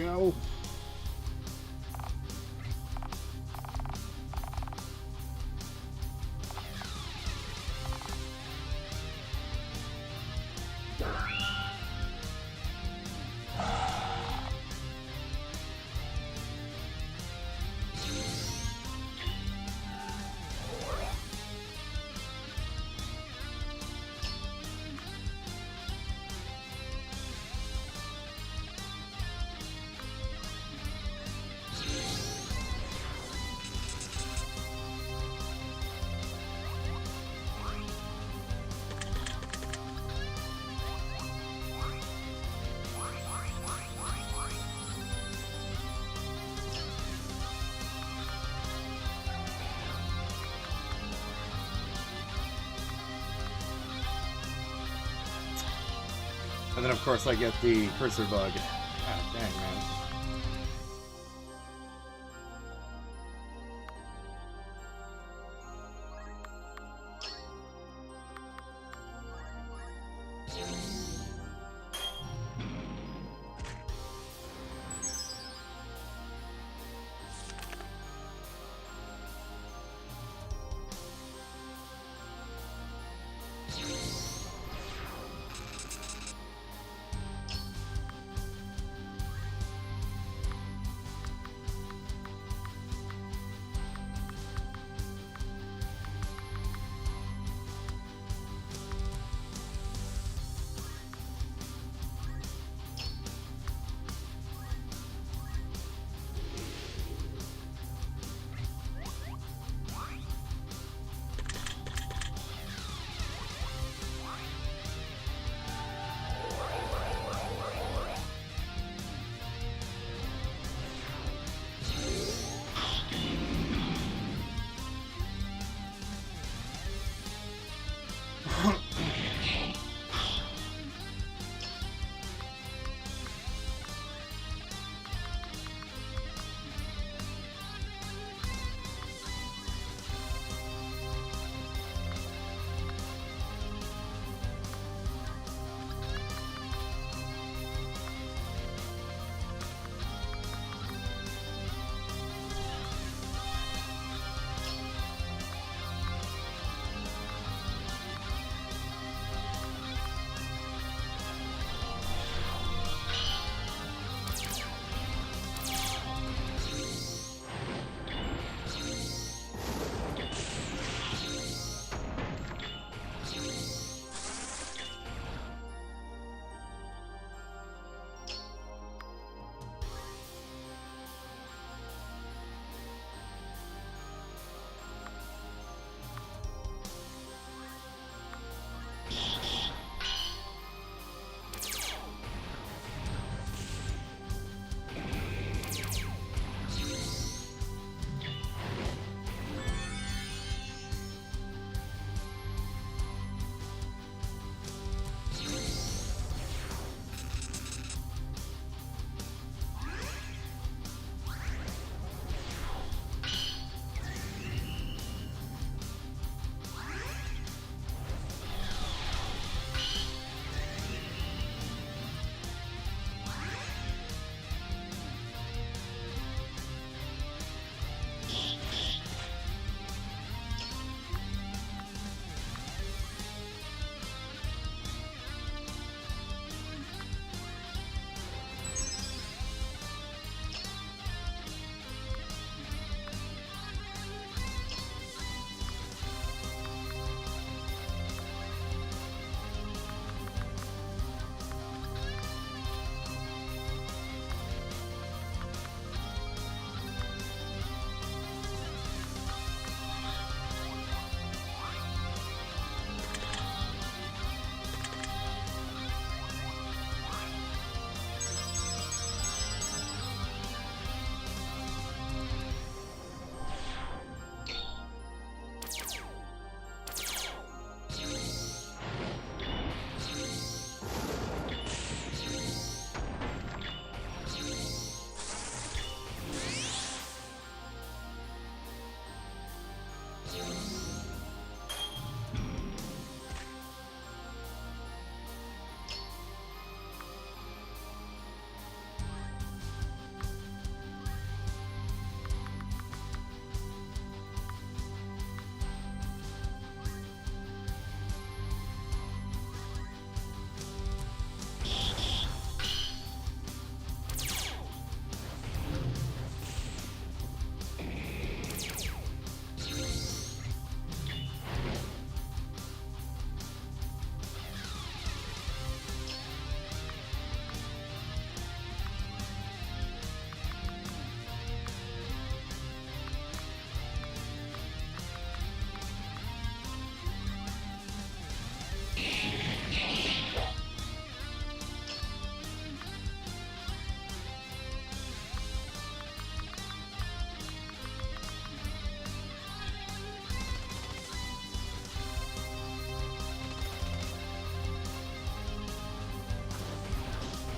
go. And then, of course, I get the cursor bug. God dang, man.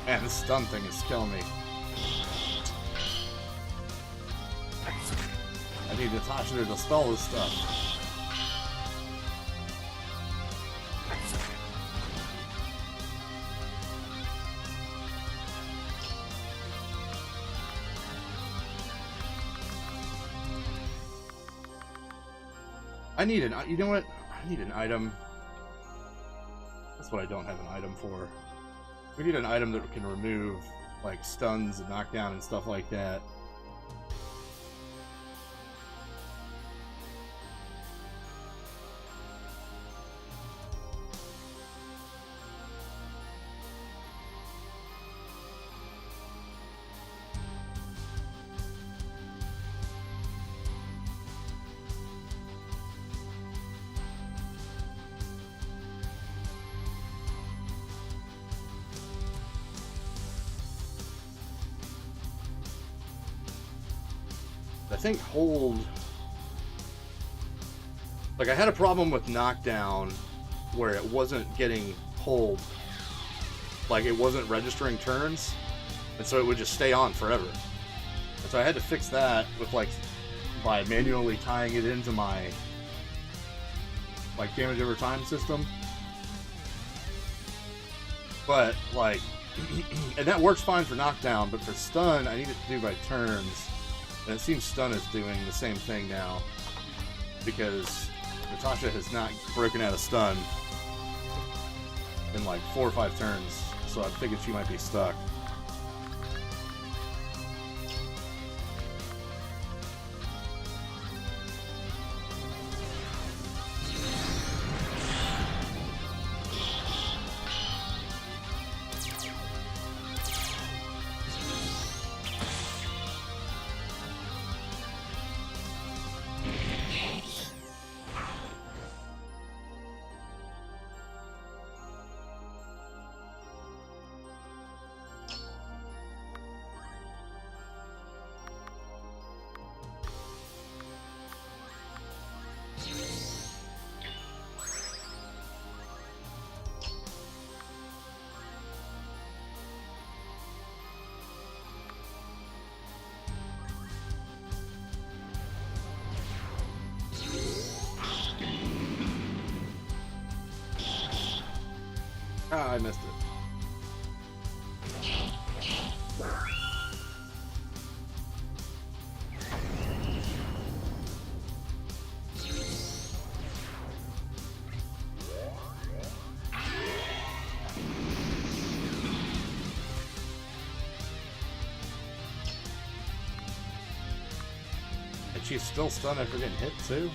Man, this stun thing is killing me. I need Natasha to dispel this stuff. I need an, you know what? I need an item. That's what I don't have an item for. We need an item that can remove, like, stuns and knockdown and stuff like that. I think hold, like I had a problem with knockdown where it wasn't getting hold, like it wasn't registering turns, and so it would just stay on forever. And so I had to fix that with like by manually tying it into my like damage over time system. But like, and that works fine for knockdown, but for stun I need it to do by turns. And it seems stun is doing the same thing now, because Natasha has not broken out of stun in like 4 or 5 turns, so I figured she might be stuck. Ah, I missed it. And she's still stunned after getting hit too?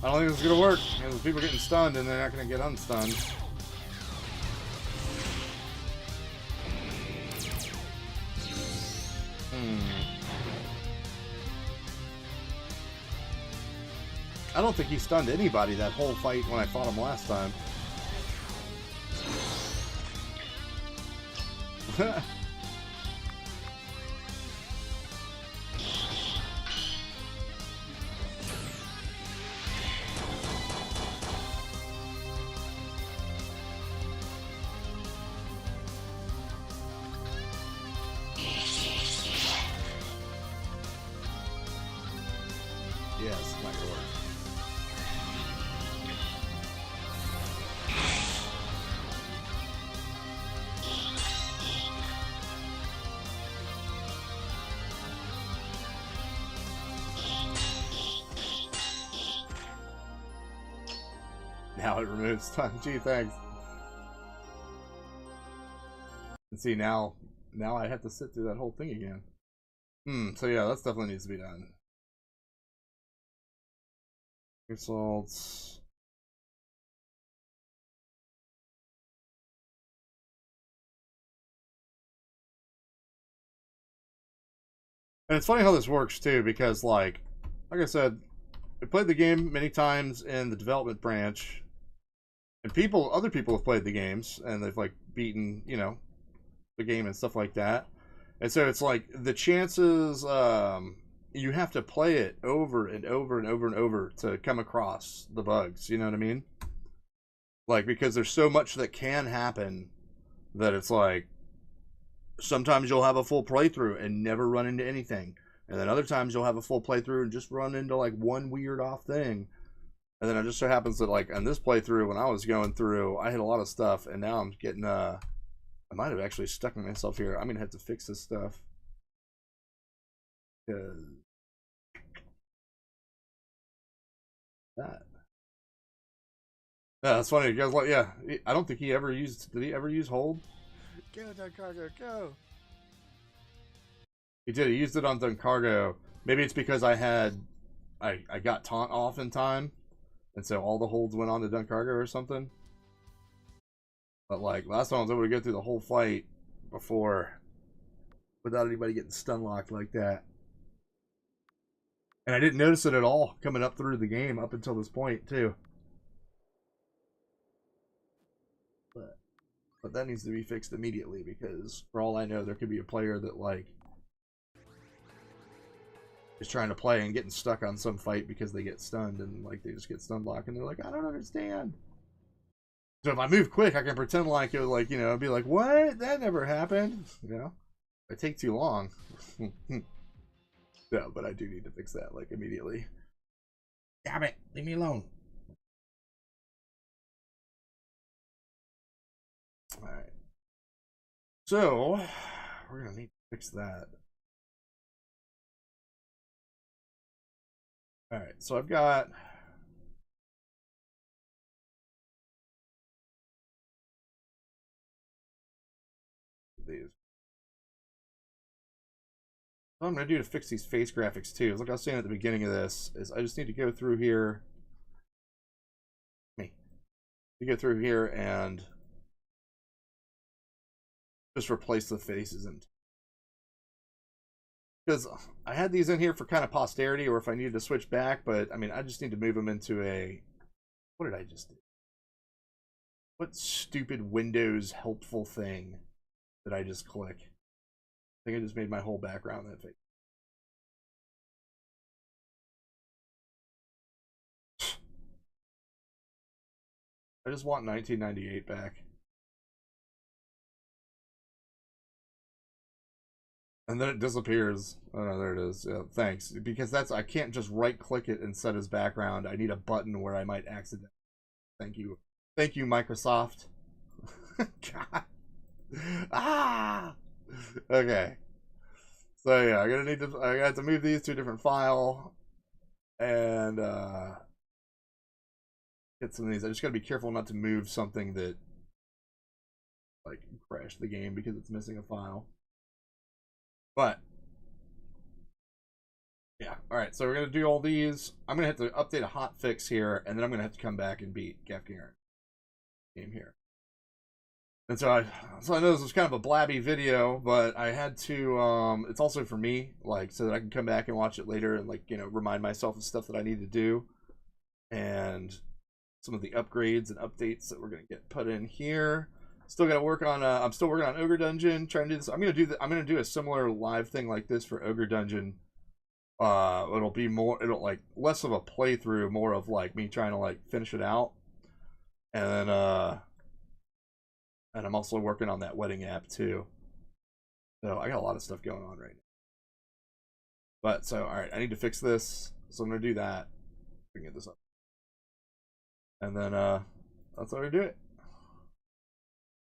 I don't think this is gonna work. You know, people are getting stunned and they're not gonna get unstunned. I don't think he stunned anybody that whole fight when I fought him last time. Yes, not gonna work. Now it removes time. Gee, thanks. And see, now I have to sit through that whole thing again. So yeah, that definitely needs to be done. Results. And it's funny how this works too, because like I said, I played the game many times in the development branch, and other people have played the games and they've like beaten, you know, the game and stuff like that. And so it's like the chances you have to play it over and over and over and over to come across the bugs, you know what I mean? Like, because there's so much that can happen that it's like sometimes you'll have a full playthrough and never run into anything. And then other times you'll have a full playthrough and just run into like one weird off thing. And then it just so happens that like on this playthrough, when I was going through, I hit a lot of stuff, and now I'm getting I might have actually stuck myself here. I'm gonna have to fix this stuff. That. Yeah, that's funny. You guys like, yeah. I don't think he ever used. Did he ever use hold? Go, Duncargo, go! He did. He used it on Duncargo. Maybe it's because I got taunt off in time, and so all the holds went on to Duncargo or something. But like last time I was able to go through the whole fight before without anybody getting stun locked like that. And I didn't notice it at all coming up through the game up until this point too. But that needs to be fixed immediately, because for all I know there could be a player that like is trying to play and getting stuck on some fight because they get stunned, and like they just get stun locked and they're like, I don't understand. So if I move quick, I can pretend like it was like, you know, I'd be like, what? That never happened. You know? I take too long. No, but I do need to fix that like immediately. Damn it, leave me alone. Alright. So we're gonna need to fix that. Alright, so I've got these. What I'm going to do to fix these face graphics too is, like I was saying at the beginning of this, is I just need to go through here. You go through here and just replace the faces, and because I had these in here for kind of posterity, or if I needed to switch back, but I mean I just need to move them into a, what did I just do? What stupid Windows helpful thing did I just click? I think I just made my whole background that face. I just want 1998 back. And then it disappears. Oh no, there it is. Yeah, thanks. Because that's, I can't just right click it and set as background. I need a button where I might accidentally. Thank you. Thank you, Microsoft. God. Ah! Okay. So yeah, I got to move these to a different file and get some of these. I just gotta be careful not to move something that like crash the game because it's missing a file. But yeah, all right. So we're gonna do all these. I'm gonna have to update a hot fix here, and then I'm gonna have to come back and beat Gefkinger game here. And so I know this was kind of a blabby video, but I had to. It's also for me, like, so that I can come back and watch it later and like, you know, remind myself of stuff that I need to do, and some of the upgrades and updates that we're gonna get put in here. Still got to work on. I'm still working on Ogre Dungeon. Trying to do this. I'm gonna do a similar live thing like this for Ogre Dungeon. It'll be more. It'll like less of a playthrough, more of like me trying to like finish it out. And then and I'm also working on that wedding app too. So I got a lot of stuff going on right now. But so all right, I need to fix this. So I'm gonna do that. We can get this up. And then that's how we do it.